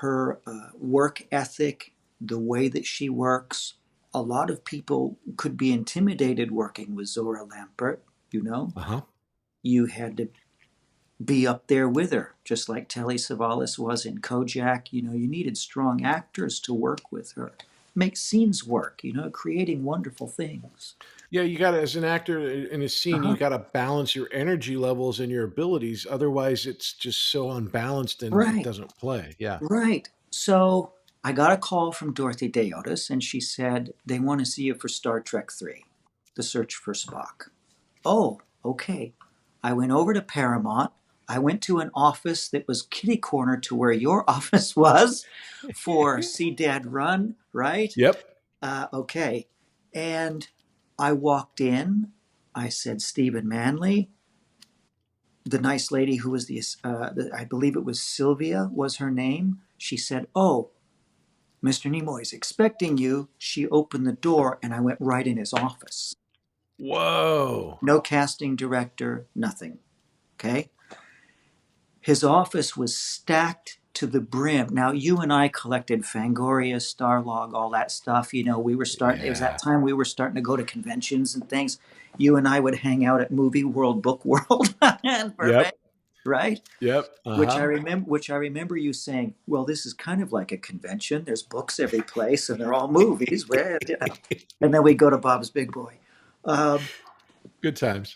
her work ethic, the way that she works, a lot of people could be intimidated working with Zohra Lampert, Uh-huh. You had to be up there with her, just like Telly Savalas was in Kojak. You needed strong actors to work with her. Make scenes work, creating wonderful things. Yeah, you got to, as an actor in a scene, you got to balance your energy levels and your abilities. Otherwise, it's just so unbalanced and it doesn't play. Yeah. Right. So I got a call from Dorothy Deotis, and she said, they want to see you for Star Trek 3. The Search for Spock. Oh, okay. I went over to Paramount. I went to an office that was kitty corner to where your office was for See Dad Run, right? Yep. Okay. And I walked in. I said, Stephen Manley. The nice lady who was I believe it was Sylvia was her name. She said, oh, Mr. Nimoy's expecting you. She opened the door and I went right in his office. Whoa. No casting director, nothing. Okay. His office was stacked to the brim. Now, you and I collected Fangoria, Starlog, all that stuff. You know, we were starting, it was that time we were starting to go to conventions and things. You and I would hang out at Movie World, Book World, Yep. right? Yep. Which I remember you saying, well, this is kind of like a convention. There's books every place and they're all movies. And then we go to Bob's Big Boy. Good times.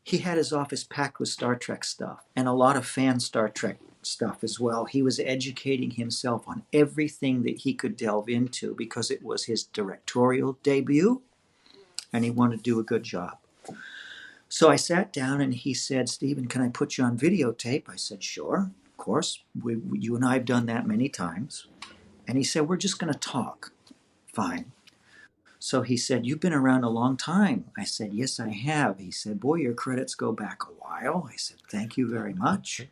He had his office packed with Star Trek stuff and a lot of fan Star Trek stuff as well. He was educating himself on everything that he could delve into because it was his directorial debut and he wanted to do a good job. So I sat down and he said, Stephen, can I put you on videotape? I said, sure, of course. You and I have done that many times. And he said, we're just going to talk. Fine. So he said, you've been around a long time. I said, yes, I have. He said, boy, your credits go back a while. I said, thank you very much.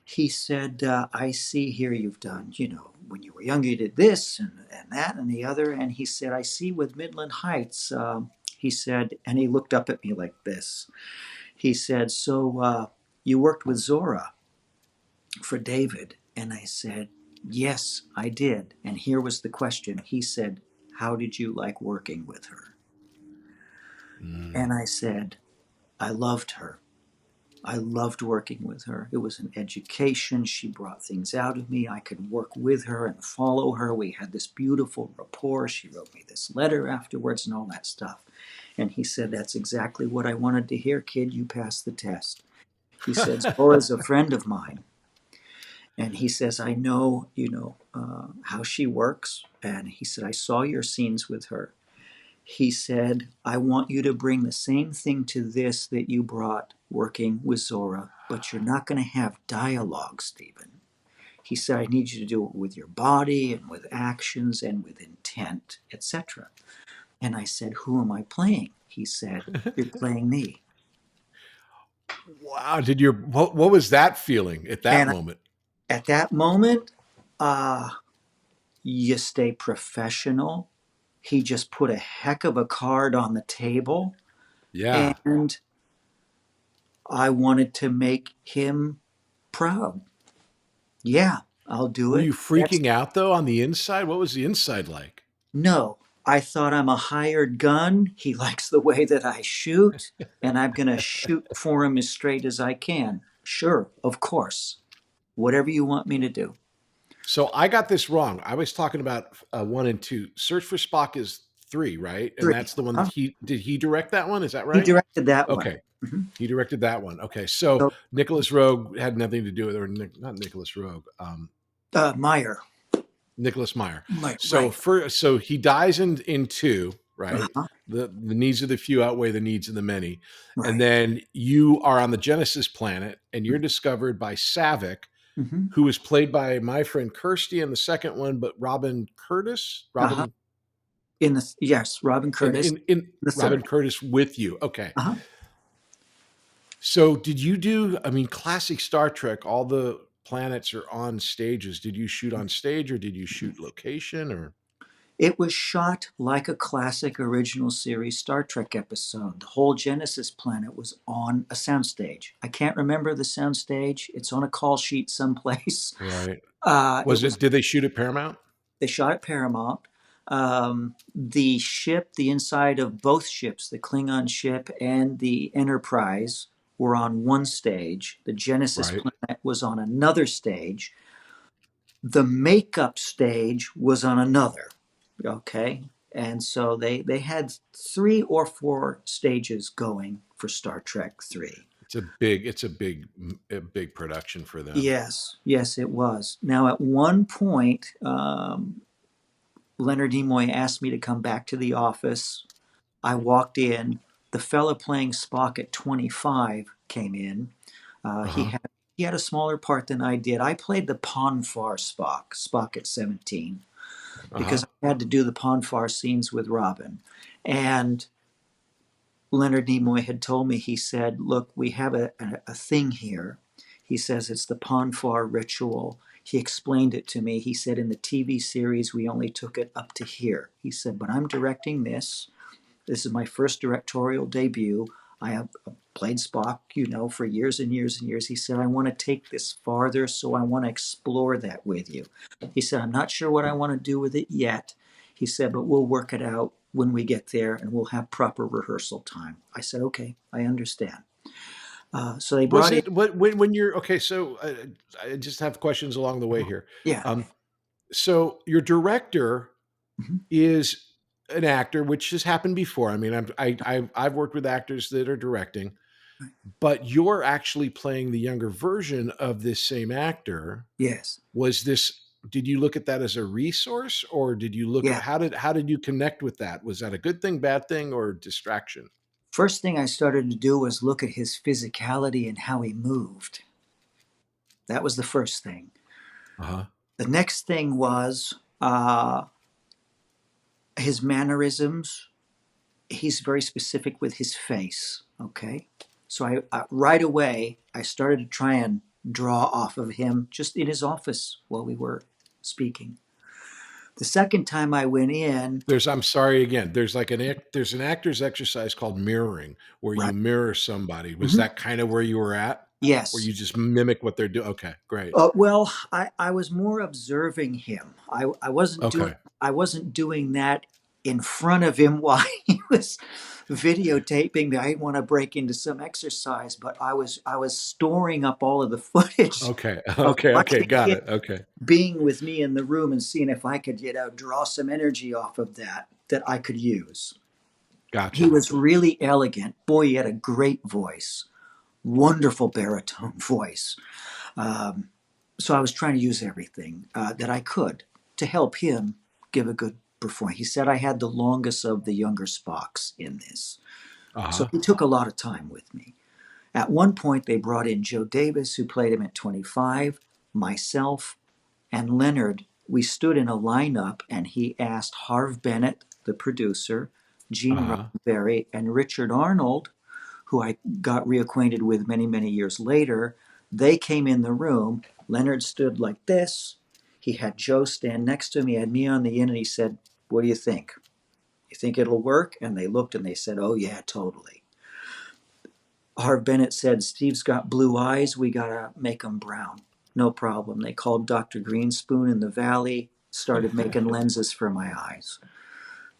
He said, I see here you've done, you know, when you were younger, you did this and that and the other. And he said, I see with Midland Heights, he said, and he looked up at me like this. He said, so you worked with Zohra for David? And I said, yes, I did. And here was the question. He said, how did you like working with her? And I said, I loved her. I loved working with her. It was an education. She brought things out of me. I could work with her and follow her. We had this beautiful rapport. She wrote me this letter afterwards and all that stuff. And he said, that's exactly what I wanted to hear, kid. You passed the test. He said, Zohra's a friend of mine. And he says, I know, how she works. And he said, I saw your scenes with her. He said, I want you to bring the same thing to this that you brought working with Zohra, but you're not going to have dialogue, Stephen. He said, I need you to do it with your body and with actions and with intent, etc. And I said, who am I playing? He said, you're playing me. Wow. What was that feeling at that moment? At that moment, you stay professional. He just put a heck of a card on the table. Yeah. And I wanted to make him proud. Yeah, I'll do it. Were you freaking out, though, on the inside? What was the inside like? No, I thought I'm a hired gun. He likes the way that I shoot, and I'm going to shoot for him as straight as I can. Sure, of course. Whatever you want me to do. So I got this wrong. I was talking about 1 and 2. Search for Spock is 3, right? And 3. that's the one that did he direct that one? Is that right? He directed that one. Okay. Mm-hmm. He directed that one. Okay. So Nicholas Roeg had nothing to do with it, or not Nicholas Roeg. Meyer. Nicholas Meyer. So right. So he dies in 2, right? Uh-huh. The needs of the few outweigh the needs of the many. Right. And then you are on the Genesis planet and you're discovered by Saavik, who was played by my friend Kirsty in the second one, but Robin Curtis. Robin Curtis. In Robin Curtis with you. Okay. Uh-huh. So did you do, classic Star Trek, all the planets are on stages. Did you shoot on stage or did you shoot location or? It was shot like a classic original series Star Trek episode. The whole Genesis planet was on a soundstage. I can't remember the soundstage. It's on a call sheet someplace. Right. Did they shoot at Paramount? They shot at Paramount. The ship, the inside of both ships, the Klingon ship and the Enterprise, were on one stage. The Genesis planet was on another stage. The makeup stage was on another. Okay. And so they had 3 or 4 stages going for Star Trek 3. It's a big production for them. Yes, it was. Now at one point, Leonard Nimoy asked me to come back to the office I walked in. The fella playing Spock at 25 came in. He Uh-huh. had a smaller part than I did. I played the Ponfar Spock at 17, Uh-huh. because I had to do the Ponfar scenes with Robin. And Leonard Nimoy had told me, he said, look, we have a thing here. He says it's the Ponfar ritual. He explained it to me. He said in the TV series, we only took it up to here. He said, but I'm directing this. This is my first directorial debut. I have played Spock, for years and years and years. He said, I want to take this farther, so I want to explore that with you. He said, I'm not sure what I want to do with it yet. He said, but we'll work it out when we get there, and we'll have proper rehearsal time. I said, okay, I understand. So they Was brought in, it when you're okay? So I just have questions along the way here. yeah, So your director mhm, is an actor, which has happened before. I mean, I've worked with actors that are directing, but you're actually playing the younger version of this same actor. yes, Was this? Did you look at that as a resource, or did you look? yeah. How did you connect with that? Was that a good thing, bad thing, or distraction? First thing I started to do was look at his physicality and how he moved. That was the first thing. Uh huh. The next thing was his mannerisms. He's very specific with his face. Okay, so I right away I started to try and draw off of him just in his office while we were speaking. The second time I went in, I'm sorry again. There's an actor's exercise called mirroring, where you right? mirror somebody. Was Mhm. that kind of where you were at? Where Yes. you just mimic what they're doing? Okay, great. Well, I was more observing him. Okay. I wasn't doing that in front of him while he was videotaping me. I didn't want to break into some exercise, but I was storing up all of the footage Okay. of Okay. Okay. watching Got him it. Okay. being with me in the room and seeing if I could, draw some energy off of that I could use. He Gotcha. was really elegant. Boy, he had a great voice, wonderful baritone voice. Um, so I was trying to use everything that I could to help him give a good performance. He said I had the longest of the younger Spocks in this. Uh So huh. he took a lot of time with me. At one point, they brought in Joe Davis, who played him at 25, myself, and Leonard. We stood in a lineup, and he asked Harv Bennett, the producer, Uh Gene huh. Roddenberry, and Richard Arnold, who I got reacquainted with many, many years later. They came in the room. Leonard stood like this. He had Joe stand next to him. He had me on the end, and he said, what do you think? You think it'll work? And they looked and they said, oh, yeah, totally. Harv Bennett said, Steve's got blue eyes. We got to make them brown. No problem. They called Dr. Greenspoon in the valley, started making lenses for my eyes.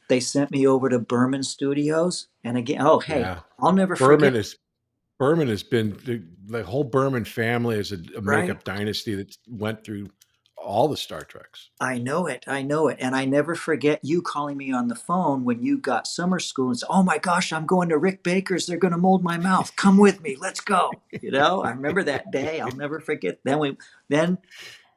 They sent me over to Berman Studios. And again, oh, hey, Yeah. I'll never forget, Berman is Berman has been the whole Berman family is a right? makeup dynasty that went through all the Star Treks. I know it. I know it. And I never forget you calling me on the phone when you got summer school and said, oh my gosh, I'm going to Rick Baker's. They're going to mold my mouth. Come with me. Let's go. I remember that day. I'll never forget. Then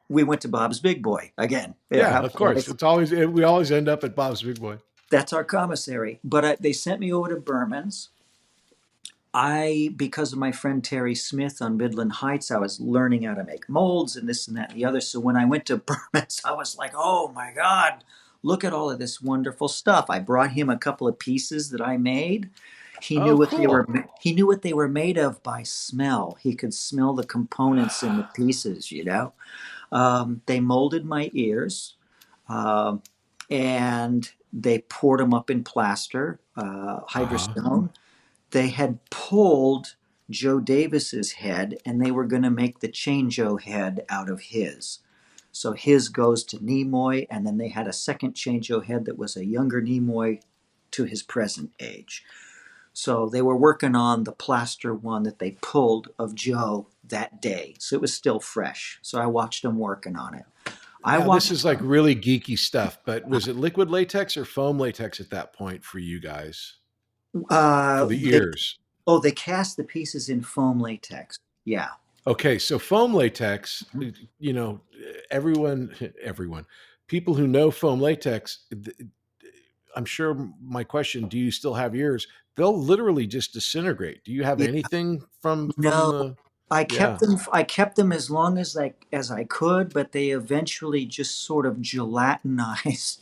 we went to Bob's Big Boy again. Yeah, Yeah. of course. We always end up at Bob's Big Boy. That's our commissary. But they sent me over to Berman's. Because of my friend Terry Smith on Midland Heights, I was learning how to make molds and this and that and the other. So when I went to Berman's, I was like, oh my God, look at all of this wonderful stuff. I brought him a couple of pieces that I made. He knew Oh, what they were cool. he knew what they were made of by smell. He could smell the components in the pieces. They molded my ears, um, and they poured them up in plaster, Uh-huh. hydrostone. They had pulled Joe Davis's head, and they were going to make the Chango head out of his. So his goes to Nimoy, and then they had a second Chango head that was a younger Nimoy to his present age. So they were working on the plaster one that they pulled of Joe that day. So it was still fresh. So I watched them working on it. I Now, this watched is like really geeky stuff, but was it liquid latex or foam latex at that point for you guys for the they ears? they cast the pieces in foam latex. Yeah. Okay, so foam latex, Mhm. you know, everyone, people who know foam latex, I'm sure my question, do you still have ears? They'll literally just disintegrate. Do you have Yeah, anything from no, the, I kept yeah. them. I kept them as long as I could, but they eventually just sort of gelatinized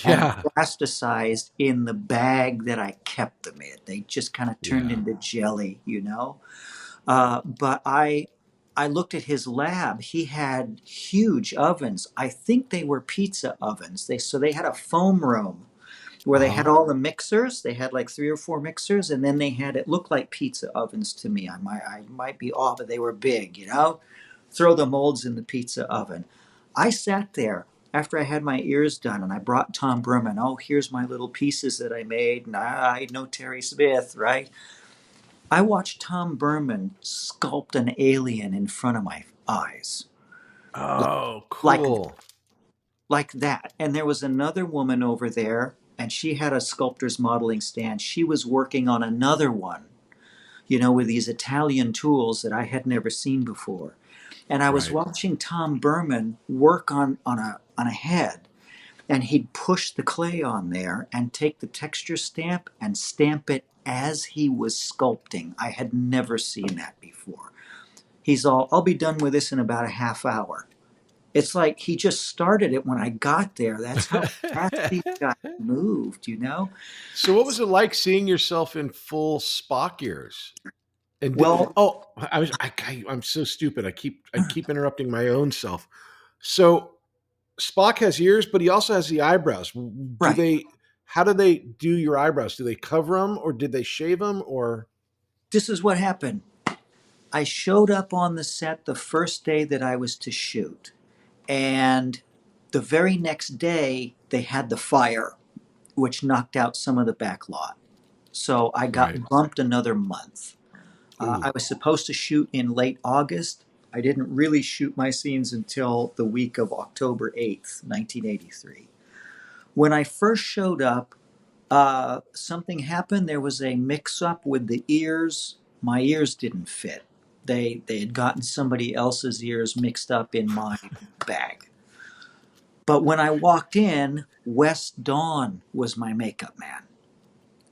and Yeah. plasticized in the bag that I kept them in. They just kind of turned Yeah. into jelly, you know. But I looked at his lab. He had huge ovens. I think they were pizza ovens. They had a foam room where they had Uh-huh. all the mixers. They had like 3 or 4 mixers, and then they had, it looked like pizza ovens to me. I might be off, but they were big. Throw the molds in the pizza oven. I sat there after I had my ears done, and I brought Tom Berman. Oh, here's my little pieces that I made, and I know Terry Smith, right? I watched Tom Berman sculpt an alien in front of my eyes, Oh, like cool. like that. And there was another woman over there, and she had a sculptor's modeling stand. She was working on another one, with these Italian tools that I had never seen before. And I was Right. watching Tom Berman work on a head, and he'd push the clay on there and take the texture stamp and stamp it as he was sculpting. I had never seen that before. He's all, I'll be done with this in about a half hour. It's like he just started it when I got there. That's how fast these guys moved. So what was it like seeing yourself in full Spock ears? And Well, I'm so stupid. I keep interrupting my own self. So Spock has ears, but he also has the eyebrows. Do right. they? How do they do your eyebrows? Do they cover them, or did they shave them, or? This is what happened. I showed up on the set the first day that I was to shoot. And the very next day, they had the fire, which knocked out some of the back lot. So I Right. got bumped another month. I Ooh. was supposed to shoot in late August. I didn't really shoot my scenes until the week of October 8th, 1983. When I first showed up, something happened. There was a mix-up with the ears. My ears didn't fit. They had gotten somebody else's ears mixed up in my bag. But when I walked in, Wes Dawn was my makeup man. Okay.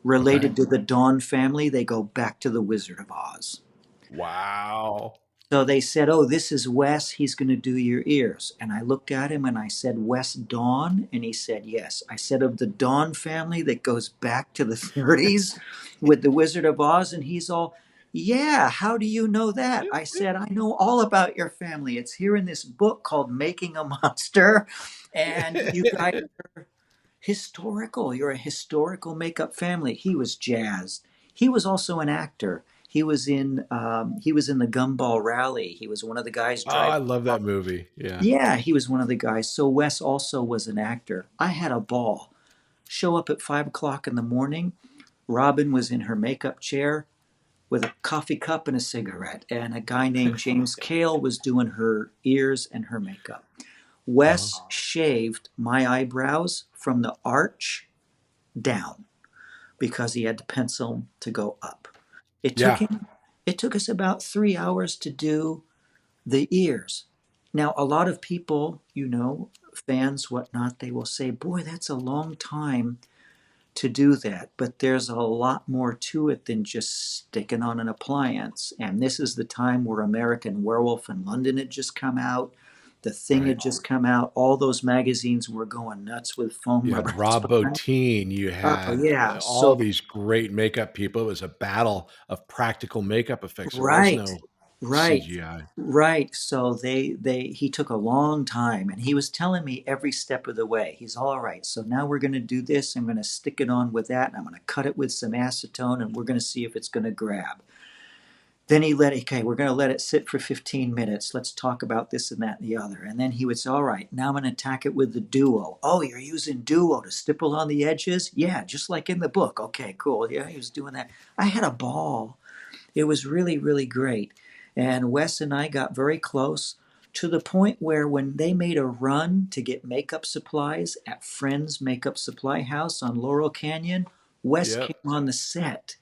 Related to the Dawn family, they go back to the Wizard of Oz. Wow. So they said, "Oh, this is Wes. He's going to do your ears." And I looked at him and I said, "Wes Dawn?" And he said, "Yes." I said, "Of the Dawn family that goes back to the 30s with the Wizard of Oz?" And he's all, "Yeah, how do you know that?" I said, "I know all about your family. It's here in this book called Making a Monster. And you guys are historical. You're a historical makeup family." He was jazzed. He was also an actor. He was in the Gumball Rally. He was one of the guys Oh, I driving. love that movie. Yeah. Yeah, he was one of the guys. So Wes also was an actor. I had a ball. Show up at 5 o'clock in the morning. Robin was in her makeup chair with a coffee cup and a cigarette, and a guy named James Cale was doing her ears and her makeup. Uh-huh. Wes shaved my eyebrows from the arch down because he had to pencil to go up. It took Yeah. him it took us about 3 hours to do the ears. Now a lot of people, fans, whatnot, they will say, "Boy, that's a long time to do that." But there's a lot more to it than just sticking on an appliance. And this is the time where American Werewolf in London had just come out. The Thing Right. had just come out. All those magazines were going nuts with foam You rubber. had Rob Bottin. You Oh had yeah. all So these great makeup people. It was a battle of practical makeup effects. There was right, no right, CGI. right. So he took a long time, and he was telling me every step of the way. He's all right. So now we're going to do this. I'm going to stick it on with that, and I'm going to cut it with some acetone, and we're going to see if it's going to grab. Then okay, we're going to let it sit for 15 minutes. Let's talk about this and that and the other. And then he would say, "All right, now I'm going to attack it with the duo." "Oh, you're using duo to stipple on the edges?" "Yeah, just like in the book." "Okay, cool." Yeah, he was doing that. I had a ball. It was really, really great. And Wes and I got very close to the point where when they made a run to get makeup supplies at Friends Makeup Supply House on Laurel Canyon, Wes Yep. came on the set.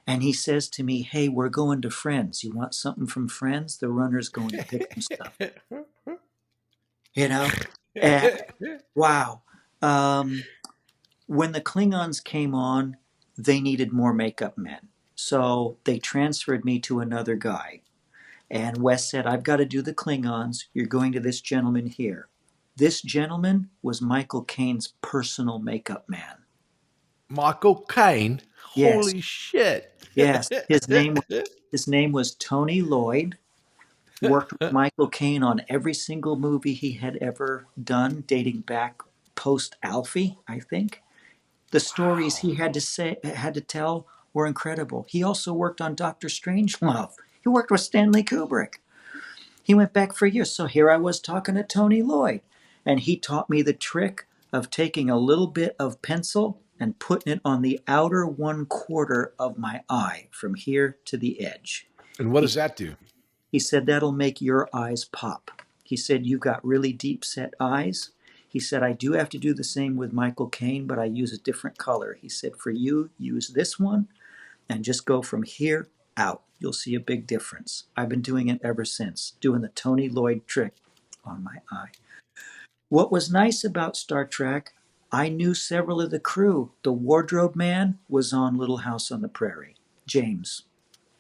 And he says to me, "Hey, we're going to Friends. You want something from Friends? The runner's going to pick some stuff." You know? And wow. Um, When the Klingons came on, they needed more makeup men. So they transferred me to another guy. And Wes said, I've got to do the Klingons. You're going to this gentleman here. This gentleman was Michael Caine's personal makeup man. Michael Caine. Yes, Holy shit. yes. His name was Tony Lloyd. Worked with Michael Caine on every single movie he had ever done, dating back post Alfie, I think. The stories he had to tell were incredible. He also worked on Doctor Strangelove. He worked with Stanley Kubrick. He went back for years. So here I was talking to Tony Lloyd, and he taught me the trick of taking a little bit of pencil and putting it on the outer 1/4 of my eye from here to the edge. And what He, does that do? he said, that'll make your eyes pop. He said, you got really deep set eyes. He said, I do have to do the same with Michael Caine, but I use a different color. He said, for you, use this one and just go from here out. You'll see a big difference. I've been doing it ever since, doing the Tony Lloyd trick on my eye. What was nice about Star Trek, I knew several of the crew. The wardrobe man was on Little House on the Prairie, James.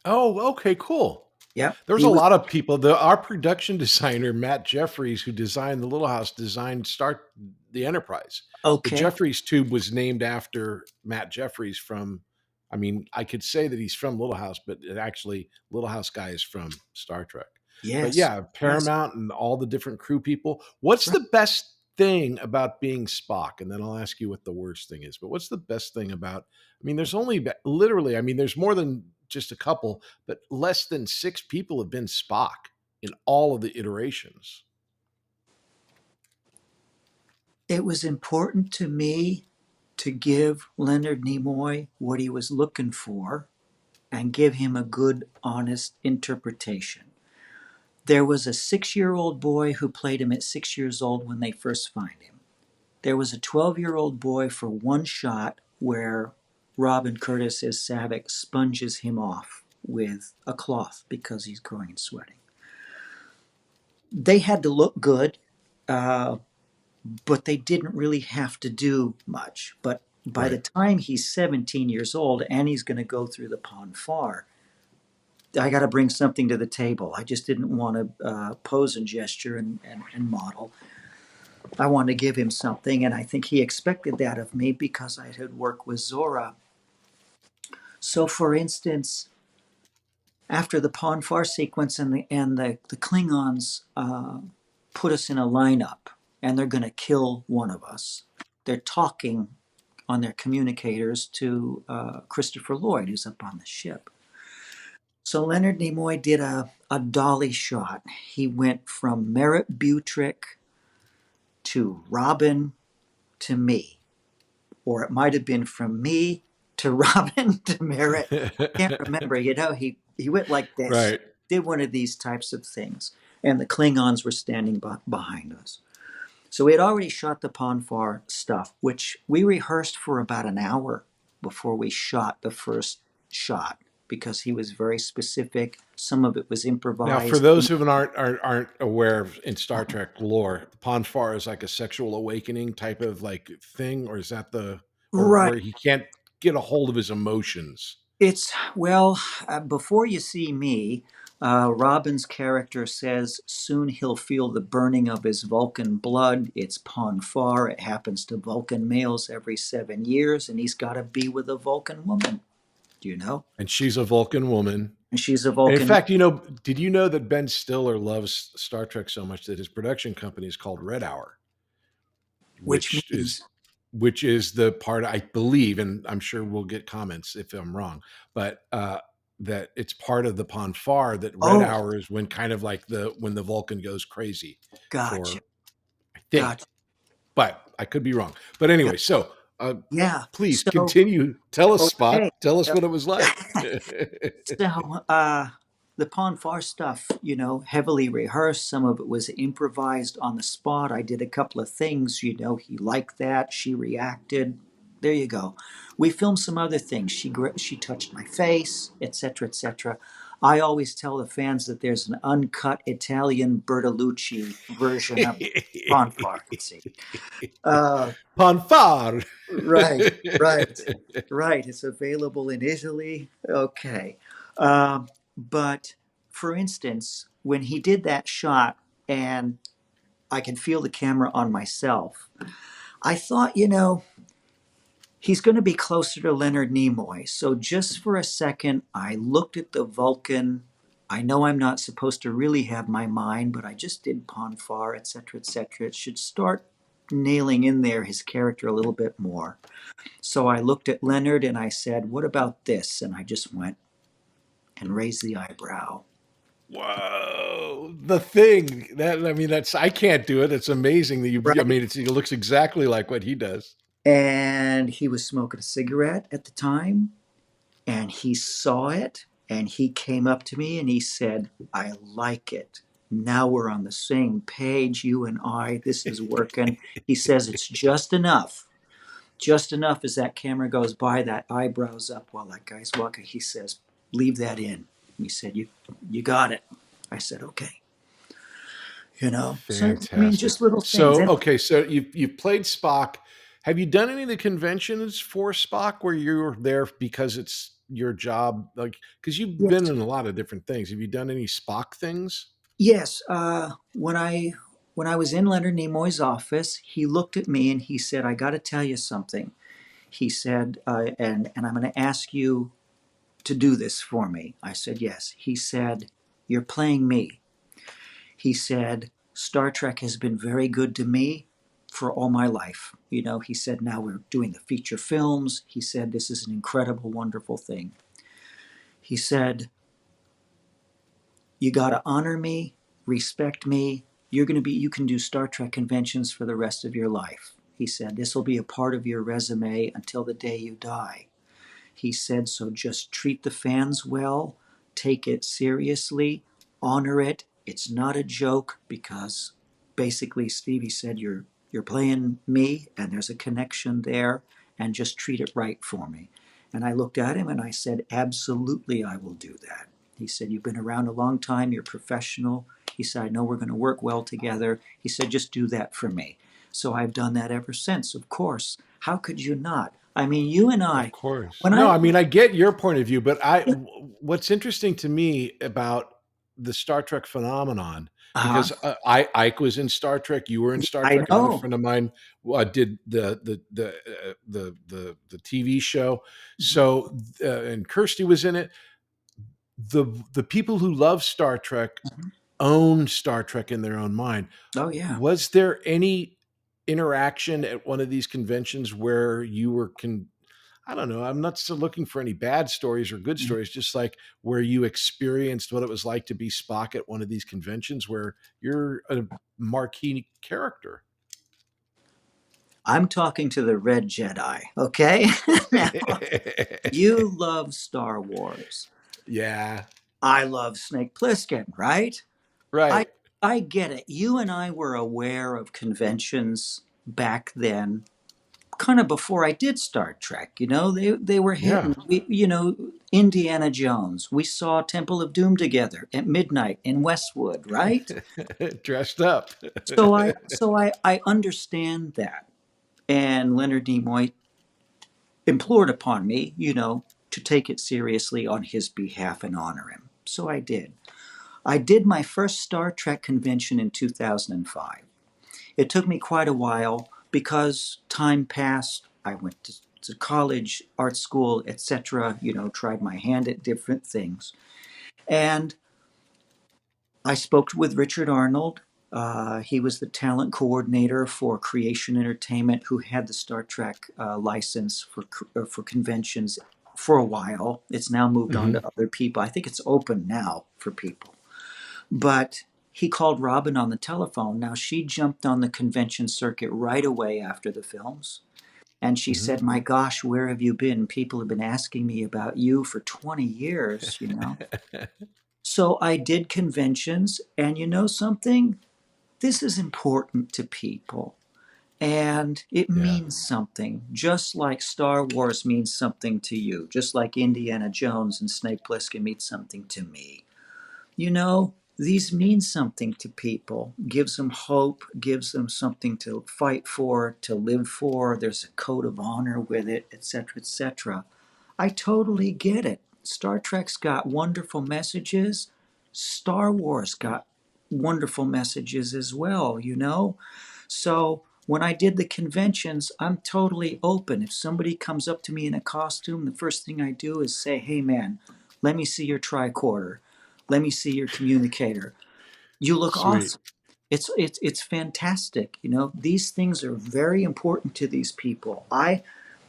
Oh, okay, cool. Yep. There's a lot of people. Our production designer, Matt Jeffries, who designed the Little House, designed the Enterprise. Okay. The Jeffries tube was named after Matt Jeffries from, I mean, I could say that he's from Little House, but actually Little House guy is from Star Trek. Yes. But yeah, Paramount and all the different crew people. What's the best thing about being Spock? And then I'll ask you what the worst thing is. But what's the best thing about, I mean, there's only literally, I mean, there's more than just a couple, but less than 6 people have been Spock in all of the iterations. It was important to me to give Leonard Nimoy what he was looking for and give him a good, honest interpretation. There was a 6-year-old boy who played him at 6 years old when they first find him. There was a 12-year-old boy for one shot where Robin Curtis as Saavik sponges him off with a cloth because he's growing and sweating. They had to look good, but they didn't really have to do much. But by the time he's 17 years old and he's going to go through the Pon farr, I got to bring something to the table. I just didn't want to pose and gesture and model. I wanted to give him something, and I think he expected that of me because I had worked with Zohra. So, for instance, after the Pon farr sequence and the Klingons put us in a lineup, and they're going to kill one of us, they're talking on their communicators to Christopher Lloyd, who's up on the ship. So Leonard Nimoy did a dolly shot. He went from Merritt Butrick to Robin to me. Or it might have been from me to Robin to Merritt. I can't remember. He went like this. Right. Did one of these types of things. And the Klingons were standing behind us. So we had already shot the Pon farr stuff, which we rehearsed for about an hour before we shot the first shot, because he was very specific. Some of it was improvised. Now, for those who aren't aware of in Star Trek lore, Pon farr is like a sexual awakening type of like thing, or is that where he can't get a hold of his emotions? It's, before you see me, Robin's character says soon he'll feel the burning of his Vulcan blood. It's Pon farr. It happens to Vulcan males every 7 years, and he's got to be with a Vulcan woman. Do you know? And she's a Vulcan woman. And she's a Vulcan. In fact, did you know that Ben Stiller loves Star Trek so much that his production company is called Red Hour, which is the part, I believe, and I'm sure we'll get comments if I'm wrong, but that it's part of the Pon farr that Red Hour is when kind of like when the Vulcan goes crazy. Gotcha. I think, gotcha. But I could be wrong. But anyway, so please continue. Tell us, Spock. Tell us what it was like. So the Pon farr stuff, heavily rehearsed. Some of it was improvised on the spot. I did a couple of things, he liked that. She reacted. There you go. We filmed some other things. She touched my face, etc., etc. I always tell the fans that there's an uncut Italian Bertolucci version of Ponfar. See, uh, Ponfar. right, right, right. It's available in Italy. Okay, but for instance, when he did that shot, and I can feel the camera on myself, I thought, he's going to be closer to Leonard Nimoy. So just for a second, I looked at the Vulcan. I know I'm not supposed to really have my mind, but I just did Ponfar, et cetera, et cetera. It should start nailing in there his character a little bit more. So I looked at Leonard and I said, what about this? And I just went and raised the eyebrow. Whoa, the thing that, I mean, that's, I can't do it. It's amazing that I Right. mean, it looks exactly like what he does. And he was smoking a cigarette at the time, and he saw it, and he came up to me and he said, I like it. Now we're on the same page, you and I. This is working. He says it's just enough. Just enough as that camera goes by, that eyebrows up while that guy's walking. He says, leave that in. He said, you got it. I said, okay. So I mean, Fantastic. just little things. So, And okay, so you've played Spock. Have you done any of the conventions for Spock where you're there because it's your job? Like, because you've been yes, in a lot of different things. Have you done any Spock things? yes. When I was in Leonard Nimoy's office, he looked at me and he said, I got to tell you something. He said, and I'm going to ask you to do this for me. I said, yes. He said, you're playing me. He said, Star Trek has been very good to me for all my life. He said, now we're doing the feature films. He said, this is an incredible, wonderful thing. He said, you got to honor me, respect me. You can do Star Trek conventions for the rest of your life. He said, this will be a part of your resume until the day you die. He said, so just treat the fans well, take it seriously, honor it. It's not a joke because basically Stevie said, you're playing me and there's a connection there, and just treat it right for me. And I looked at him and I said, absolutely, I will do that. He said, you've been around a long time, you're professional. He said, I know we're going to work well together. He said, just do that for me. So I've done that ever since, of course. How could you not? I mean, you and Of I, course. when No, I, I mean, I get your point of view, but yeah, what's interesting to me about the Star Trek phenomenon, uh, because Ike was in Star Trek, you were in Star I Trek. Another know. friend of mine did the TV show. So, and Kirsty was in it. The people who love Star Trek Mhm. own Star Trek in their own mind. Oh, yeah. Was there any interaction at one of these conventions where you were I don't know. I'm not still looking for any bad stories or good Mhm. stories, just like where you experienced what it was like to be Spock at one of these conventions where you're a marquee character. I'm talking to the Red Jedi, okay? Now, you love Star Wars. Yeah, I love Snake Plissken, right? I right. I get it. You and I were aware of conventions back then, kind of before I did Star Trek. They were Yeah. hitting. Indiana Jones. We saw Temple of Doom together at midnight in Westwood, right? Dressed up. So I understand that. And Leonard Nimoy implored upon me, to take it seriously on his behalf and honor him. So I did. I did my first Star Trek convention in 2005. It took me quite a while because time passed. I went to college, art school, etc., tried my hand at different things. And I spoke with Richard Arnold. He was the talent coordinator for Creation Entertainment, who had the Star Trek license for conventions for a while. It's now moved on Hmm. to other people. I think it's open now for people. But he called Robin on the telephone. Now, she jumped on the convention circuit right away after the films. And she Hmm. said, my gosh, where have you been? People have been asking me about you for 20 years. So I did conventions, and you know something? This is important to people. And it Yeah. means something, just like Star Wars means something to you, just like Indiana Jones and Snake Plissken mean something to me. You know, these mean something to people, gives them hope, gives them something to fight for, to live for. There's a code of honor with it, etc., etc. I totally get it. Star Trek's got wonderful messages. Star Wars got wonderful messages as well, you know? So when I did the conventions, I'm totally open. If somebody comes up to me in a costume, the first thing I do is say, hey man, let me see your tricorder. Let me see your communicator. You look Sweet. awesome. It's fantastic. You know, these things are very important to these people. I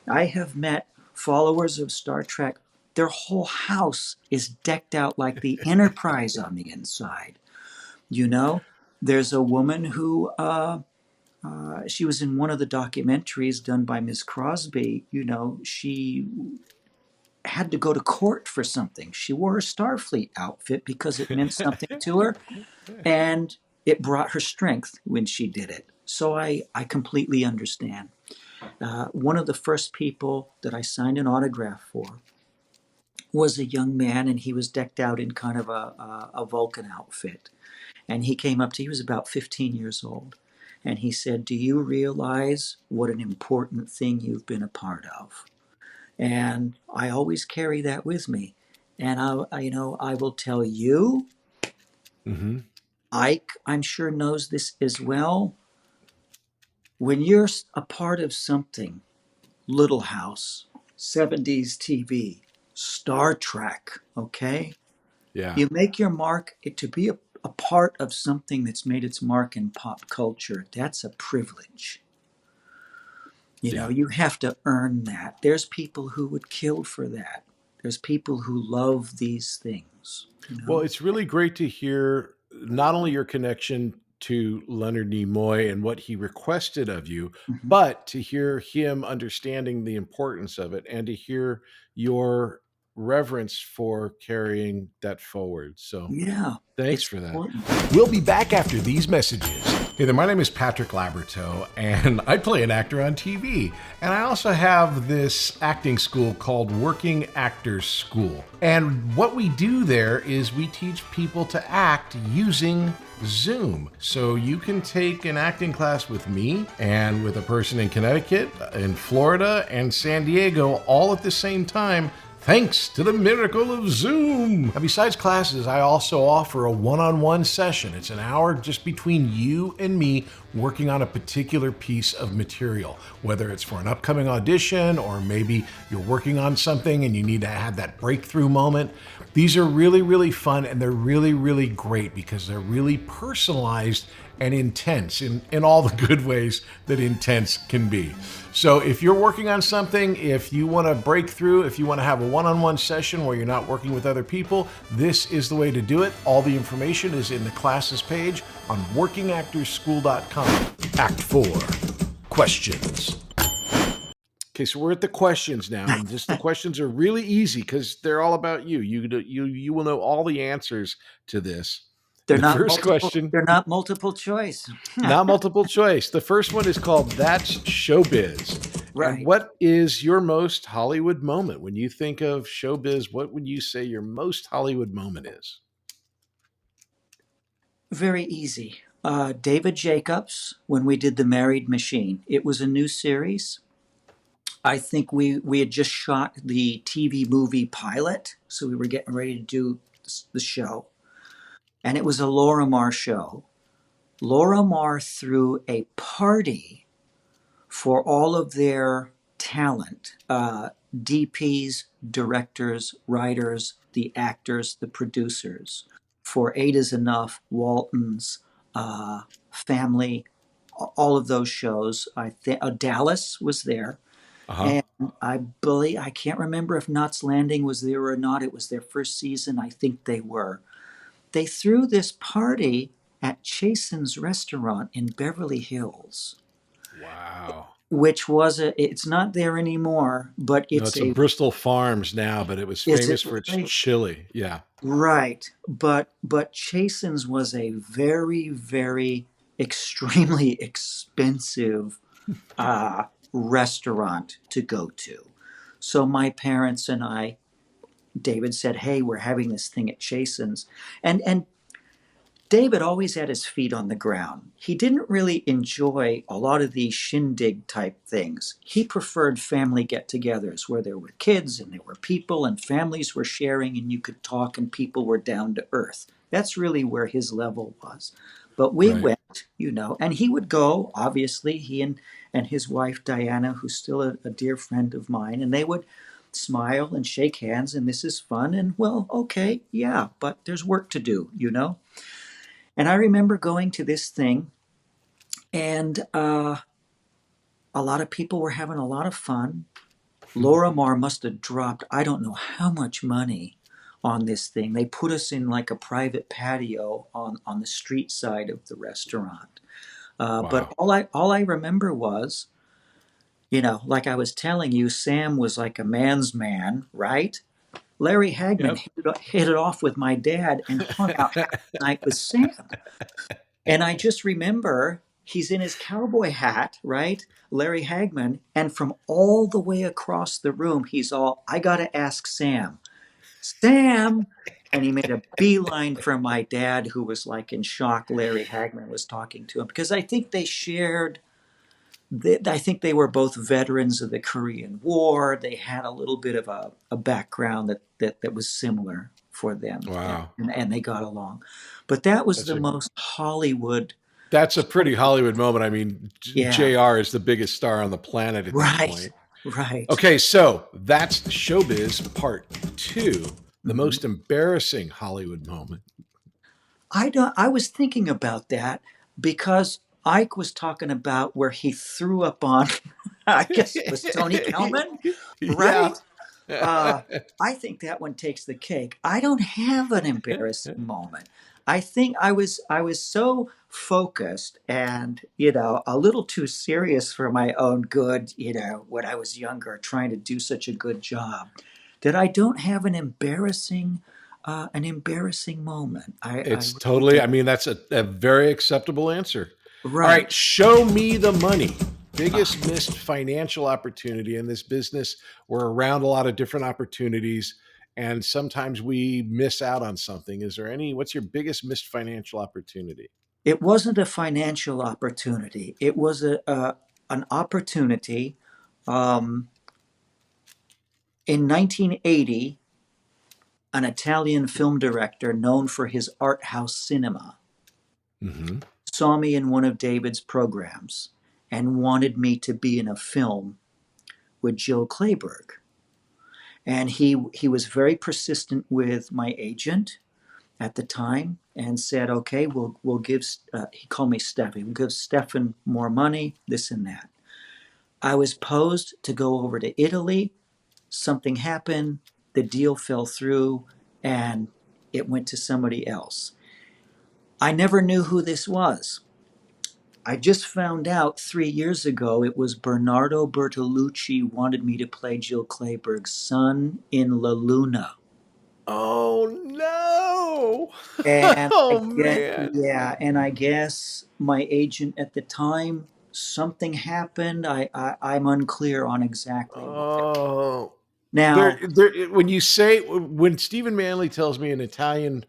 have met followers of Star Trek. Their whole house is decked out like the Enterprise on the inside. You know, there's a woman who she was in one of the documentaries done by Miss Crosby. You know, she had to go to court for something. She wore a Starfleet outfit because it meant something to her, and it brought her strength when she did it. So I completely understand. One of the first people that I signed an autograph for was a young man, and he was decked out in kind of a Vulcan outfit. And he came up to, he was about 15 years old. And he said, do you realize what an important thing you've been a part of? And I always carry that with me. And I will tell you, Mm-hmm. Ike, I'm sure knows this as well. When you're a part of something, Little House, 70s TV, Star Trek, okay? Yeah. You make your mark to be a part of something that's made its mark in pop culture. That's a privilege. You know, you have to earn that. There's people who would kill for that. There's people who love these things. You know? Well, it's really great to hear not only your connection to Leonard Nimoy and what he requested of you, Mhm. but to hear him understanding the importance of it and to hear your reverence for carrying that forward. So Yeah, thanks it's for that. important. We'll be back after these messages. Hey there, my name is Patrick Labyorteaux, and I play an actor on TV. And I also have this acting school called Working Actors School. And what we do there is we teach people to act using Zoom. So you can take an acting class with me and with a person in Connecticut, in Florida, and San Diego all at the same time, thanks to the miracle of Zoom. Now, besides classes, I also offer a one-on-one session. It's an hour just between you and me working on a particular piece of material, whether it's for an upcoming audition or maybe you're working on something and you need to have that breakthrough moment. These are really, really fun, and they're really, really great because they're really personalized and intense in all the good ways that intense can be. So if you're working on something, if you want to break through, if you want to have a one-on-one session where you're not working with other people, this is the way to do it. All the information is in the classes page on workingactorsschool.com. Act 4, questions. Okay, so we're at the questions now, and just the questions are really easy because they're all about you. You will know all the answers to this. They're The not first multiple. question, They're not multiple choice. not multiple choice. The first one is called That's SheauxBiz. And Right. what is your most Hollywood moment? When you think of showbiz, what would you say your most Hollywood moment is? Very easy. David Jacobs, when we did The Married Machine, it was a new series. I think we had just shot the TV movie pilot, so we were getting ready to do the show. And it was a Laura Marr show. Laura Marr threw a party for all of their talent, DPs, directors, writers, the actors, the producers, for Eight is Enough, Walton's, Family, all of those shows. I think Dallas was there. Uh-huh. And I believe, I can't remember if Knots Landing was there or not. It was their first season. I think they were. They threw this party at Chasen's restaurant in Beverly Hills, Wow. which was it's not there anymore, but No, it's it's a Bristol Farms now, but it was is it famous for its really? chili. Yeah. Right. But Chasen's was a very, very extremely expensive restaurant to go to. So my parents and I, David said, "Hey, we're having this thing at Chasen's," and David always had his feet on the ground. He didn't really enjoy a lot of these shindig type things. He preferred family get togethers where there were kids and there were people and families were sharing and you could talk and people were down to earth. That's really where his level was. But we Right. went, and he would go, obviously, and his wife Diana, who's still a dear friend of mine, and they would smile and shake hands and this is fun and well, okay, yeah, but there's work to do. And I remember going to this thing, and a lot of people were having a lot of fun. Laura Marr must have dropped, I don't know how much money on this thing. They put us in like a private patio on the street side of the restaurant. But Wow. all I remember was, like I was telling you, Sam was like a man's man, right? Larry Hagman Yep. hit it off with my dad and hung out half the night with Sam. And I just remember he's in his cowboy hat, right? Larry Hagman. And from all the way across the room, he's all, "I got to ask Sam. Sam." And he made a beeline for my dad, who was like in shock. Larry Hagman was talking to him because I think they shared. I think they were both veterans of the Korean War. They had a little bit of a background that was similar for them, Wow. and they got along. But that was That's the a most Hollywood. that's a pretty Hollywood moment. I mean, Yeah, JR is the biggest star on the planet at that right, point. right. Okay, so that's Showbiz Part 2, the Mhm. most embarrassing Hollywood moment. I was thinking about that because Ike was talking about where he threw up on. I guess it was Tony Kalman, Yeah. right? Uh, I think that one takes the cake. I don't have an embarrassing moment. I think I was so focused and a little too serious for my own good. When I was younger, trying to do such a good job, that I don't have an embarrassing moment. I It's really totally, I don't. mean, that's a very acceptable answer. All right, Right. show me the money. Ah, Biggest missed financial opportunity in this business. We're around a lot of different opportunities, and sometimes we miss out on something. What's your biggest missed financial opportunity? it wasn't a financial opportunity. It was an opportunity. Um, in 1980, an Italian film director known for his art house cinema Hmm. saw me in one of David's programs and wanted me to be in a film with Jill Clayburgh. And he was very persistent with my agent at the time and said, "Okay, we'll give." He called me Stefan. We'll give Stefan more money, this and that. I was posed to go over to Italy. Something happened. The deal fell through, and it went to somebody else. I never knew who this was. I just found out 3 years ago it was Bernardo Bertolucci wanted me to play Jill Clayburgh's son in La Luna. Oh no! And Oh man! and I guess my agent at the time, something happened. I'm unclear on exactly what. Oh, Now, when Stephen Manley tells me an Italian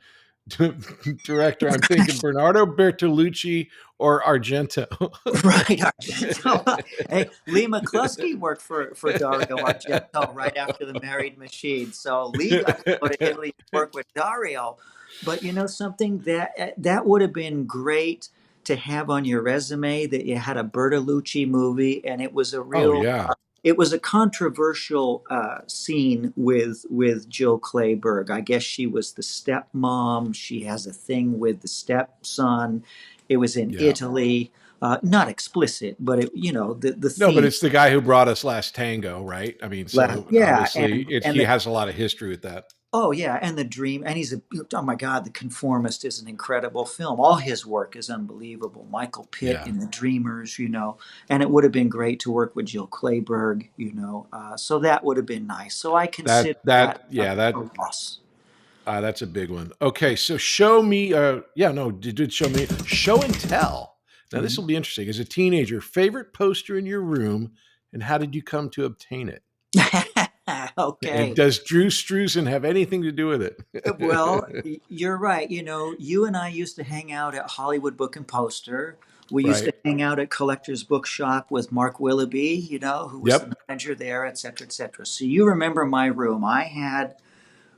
director, I'm thinking Bernardo Bertolucci or Argento. right, Argento. Hey, Lee McCluskey worked for Dario Argento right after the Married Machine. So Lee got to go to Italy to work with Dario. But you know something, that would have been great to have on your resume, that you had a Bertolucci movie, and it was a Oh real. yeah, It was a controversial scene with Jill Clayburgh. I guess she was the stepmom. She has a thing with the stepson. It was in yeah. Italy. Not explicit, but the No, but theme. it's the guy who brought us Last Tango, right? I mean, so Yeah, obviously and he the has a lot of history with that. oh yeah, and the dream, and oh my God, The Conformist is an incredible film. All his work is unbelievable. Michael Pitt Yeah, in The Dreamers, and it would have been great to work with Jill Clayburgh, so that would have been nice. So I consider that yeah, a loss. that's a big one. Okay, so show me. Yeah, no, you did show me Show and Tell. Now, this will be interesting. As a teenager, favorite poster in your room, and how did you come to obtain it? And Okay. does Drew Struzan have anything to do with it? Well, you're right. You know, you and I used to hang out at Hollywood Book and Poster. We used Right. to hang out at Collector's Bookshop with Mark Willoughby, you know, who was the Yep. manager there, et cetera, et cetera. So you remember my room. I had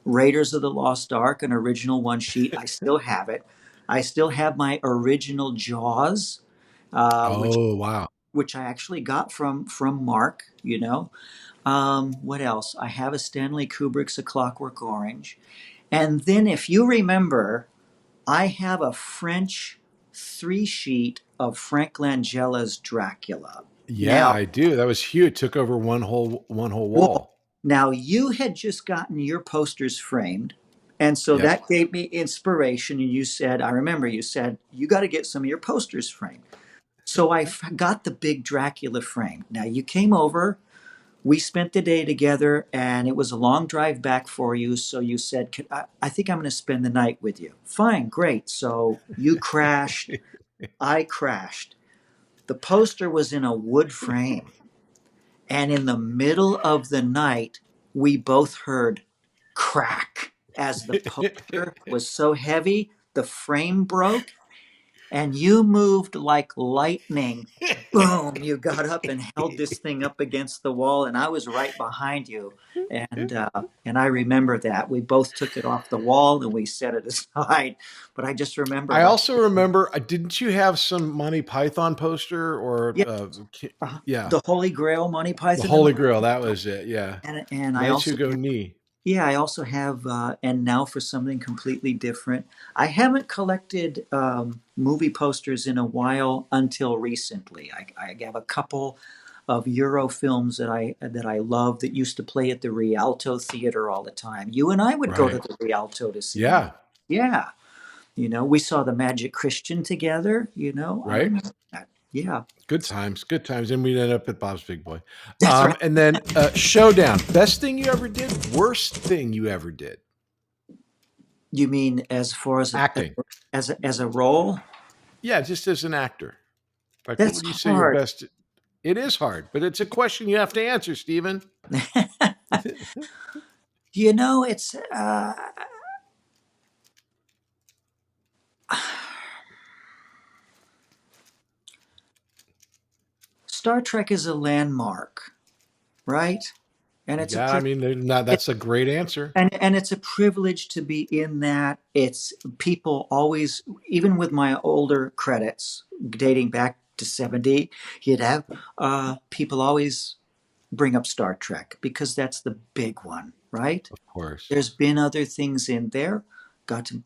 Raiders of the Lost Ark, an original one sheet. I still have it. I still have my original Jaws, uh, which Oh, wow. which I actually got from Mark, you know. What else? I have a Stanley Kubrick's A Clockwork Orange. And then, if you remember, I have a French 3 sheet of Frank Langella's Dracula. Yeah, Now, I do. That was huge. It took over one whole whoa, wall. now you had just gotten your posters framed. And so Yep. that gave me inspiration. And you said, I remember you said, you got to get some of your posters framed. So got the big Dracula frame. Now you came over, we spent the day together, and it was a long drive back for you. So you said, I think I'm going to spend the night with you. Fine, great. So you crashed. I crashed. The poster was in a wood frame. And in the middle of the night, we both heard crack as the poster was so heavy, the frame broke, and you moved like lightning. Boom, you got up and held this thing up against the wall, and I was right behind you. And I remember that. We both took it off the wall and we set it aside. But I just remember I like, also remember, didn't you have some Monty Python poster or, yeah, yeah, the Holy Grail, Monty the Python and Holy the Grail? That was it. Yeah. and I Knights Who also Go have, Knee. yeah, I also have, and now for something completely different. I haven't collected movie posters in a while until recently. I have a couple of Euro films that I love that used to play at the Rialto Theater all the time. You and I would go to Right. the Rialto to see them. Yeah. Yeah, you know, we saw the Magic Christian together. You know, I Right. remember that. Yeah, Good times. Good times. And we'd end up at Bob's Big Boy. that's right. And then Showdown. Best thing you ever did? Worst thing you ever did? You mean as far as Acting. as a role? Yeah, just as an actor. Like, what That's would you say your hard. best? It is hard, but it's a question you have to answer, Stephen. You know, it's Star Trek is a landmark, right? And it's a Yeah, I mean, that's a great answer. and it's a privilege to be in that. It's people always, even with my older credits dating back to 70, you'd have people always bring up Star Trek because that's the big one, right? Of course. There's been other things in there. Got to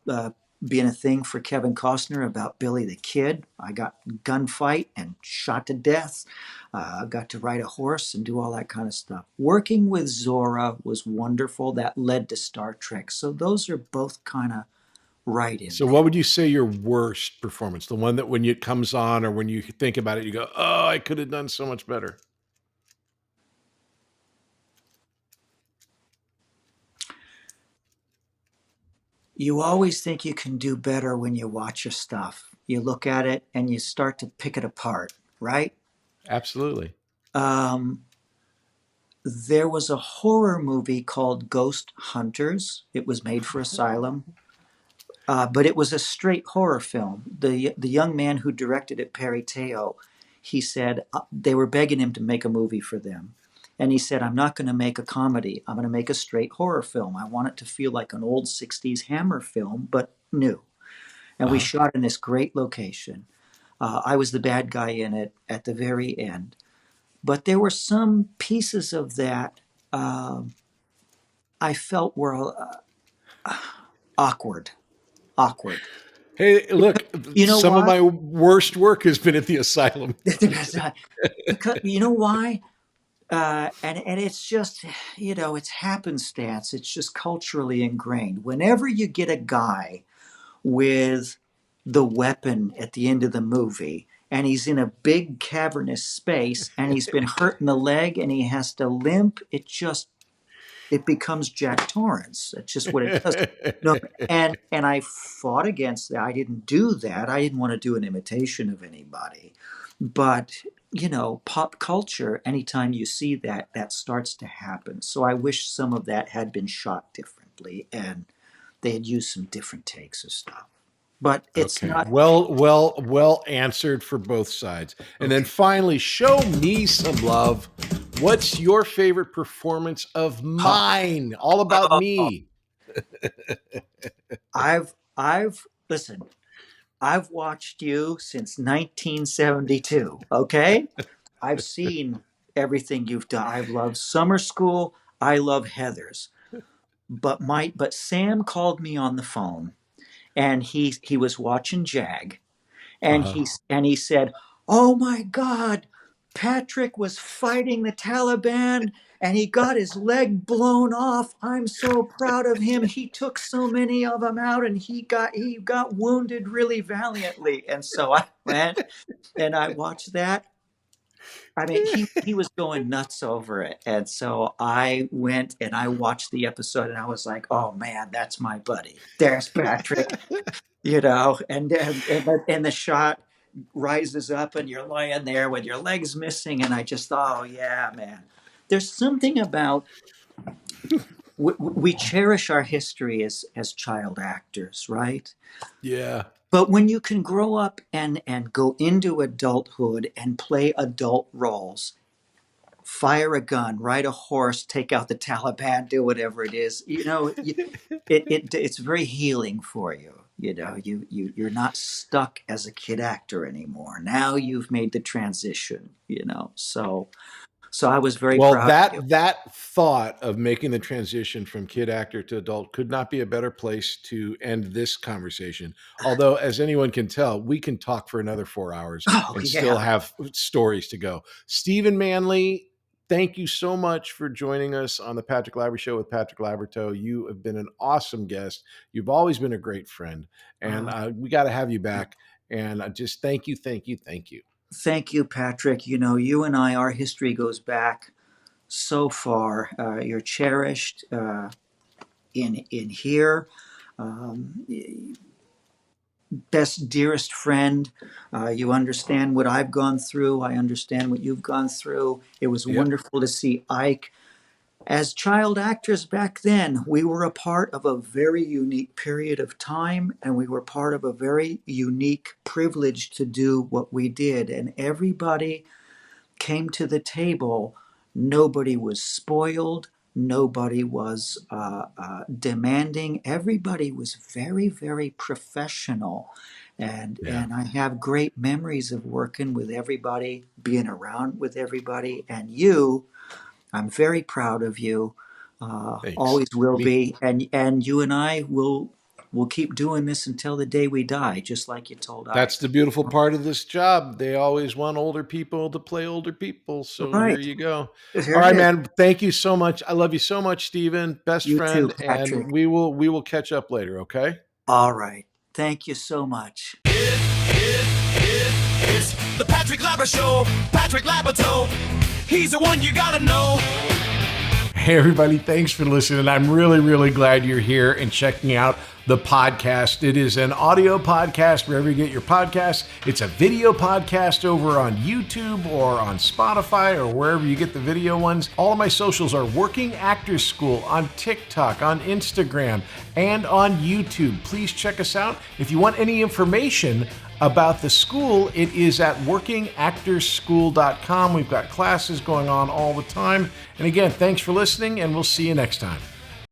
be in a thing for Kevin Costner about Billy the Kid. I got gunfight and shot to death. I got to ride a horse and do all that kind of stuff. Working with Zohra was wonderful. That led to Star Trek. So those are both kind of right in So, there. what would you say your worst performance? The one that when it comes on or when you think about it, you go, "Oh, I could have done so much better." You always think you can do better when you watch your stuff. You look at it and you start to pick it apart, right? Absolutely. Um, there was a horror movie called Ghost Hunters. It was made for Asylum, but it was a straight horror film. The young man who directed it, Perry Teo, he said they were begging him to make a movie for them. And he said, I'm not going to make a comedy. I'm going to make a straight horror film. I want it to feel like an old 60s Hammer film, but new. And we Uh-huh. shot in this great location. I was the bad guy in it at the very end. But there were some pieces of that I felt were awkward. Awkward. Hey, look, You know some of why? my worst work has been at the asylum. Because you know why? And it's just, you know, it's happenstance. It's just culturally ingrained. Whenever you get a guy with the weapon at the end of the movie, and he's in a big cavernous space, and he's been hurt in the leg, and he has to limp, it becomes Jack Torrance. That's just what it does. No, and I fought against that. I didn't do that. I didn't want to do an imitation of anybody. But, you know, pop culture, anytime you see that, that starts to happen. So I wish some of that had been shot differently and they had used some different takes of stuff. But it's okay. not. Well answered for both sides. And then finally, show me some love. What's your favorite performance of mine? All about me. I've listen, I've watched you since 1972. Okay. I've seen everything you've done. I've loved Summer School. I love Heathers. But Sam called me on the phone and he was watching JAG and he said, "Oh my God, Patrick was fighting the Taliban and he got his leg blown off. I'm so proud of him. He took so many of them out and he got wounded really valiantly." And so I went and I watched that. I mean, he was going nuts over it. And so I went and I watched the episode and I was like, "Oh man, that's my buddy. There's Patrick." You know, and the shot rises up and you're laying there with your legs missing. And I just thought, "Oh yeah, man." There's something about, we cherish our history as child actors, right? Yeah. But when you can grow up and go into adulthood and play adult roles, fire a gun, ride a horse, take out the Taliban, do whatever it is, you know, it's very healing for you. You know, you're not stuck as a kid actor anymore. Now you've made the transition, you know. So I was very proud of you. That thought of making the transition from kid actor to adult could not be a better place to end this conversation. Although, as anyone can tell, we can talk for another 4 hours and still have stories to go. Stephen Manley, thank you so much for joining us on the Patrick Labyorteaux Show with Patrick Labyorteaux. You have been an awesome guest. You've always been a great friend, and we got to have you back. And just thank you. Thank you, Patrick. You know, you and I, our history goes back so far. You're cherished in here. Best, dearest friend. You understand what I've gone through. I understand what you've gone through. It was wonderful to see Ike. As child actors back then, we were a part of a very unique period of time, and we were part of a very unique privilege to do what we did. And everybody came to the table. Nobody was spoiled. Nobody was demanding. Everybody was very, very professional. And I have great memories of working with everybody, being around with everybody. And you, I'm very proud of you. Always will be. And you and I will keep doing this until the day we die, just like you told us. That's the beautiful part of this job. They always want older people to play older people. So Here you go. All right, man. Thank you so much. I love you so much, Stephen. Best friend. Too, Patrick. And we will catch up later, okay? All right. Thank you so much. It's the Patrick Labyorteaux Show. Patrick Labyorteaux. He's the one you gotta know. Hey, everybody. Thanks for listening. I'm really, really glad you're here and checking out the podcast. It is an audio podcast wherever you get your podcasts. It's a video podcast over on YouTube or on Spotify or wherever you get the video ones. All of my socials are Working Actors School on TikTok, on Instagram, and on YouTube. Please check us out. If you want any information about the school, it is at workingactorsschool.com. We've got classes going on all the time. And again, thanks for listening, and we'll see you next time.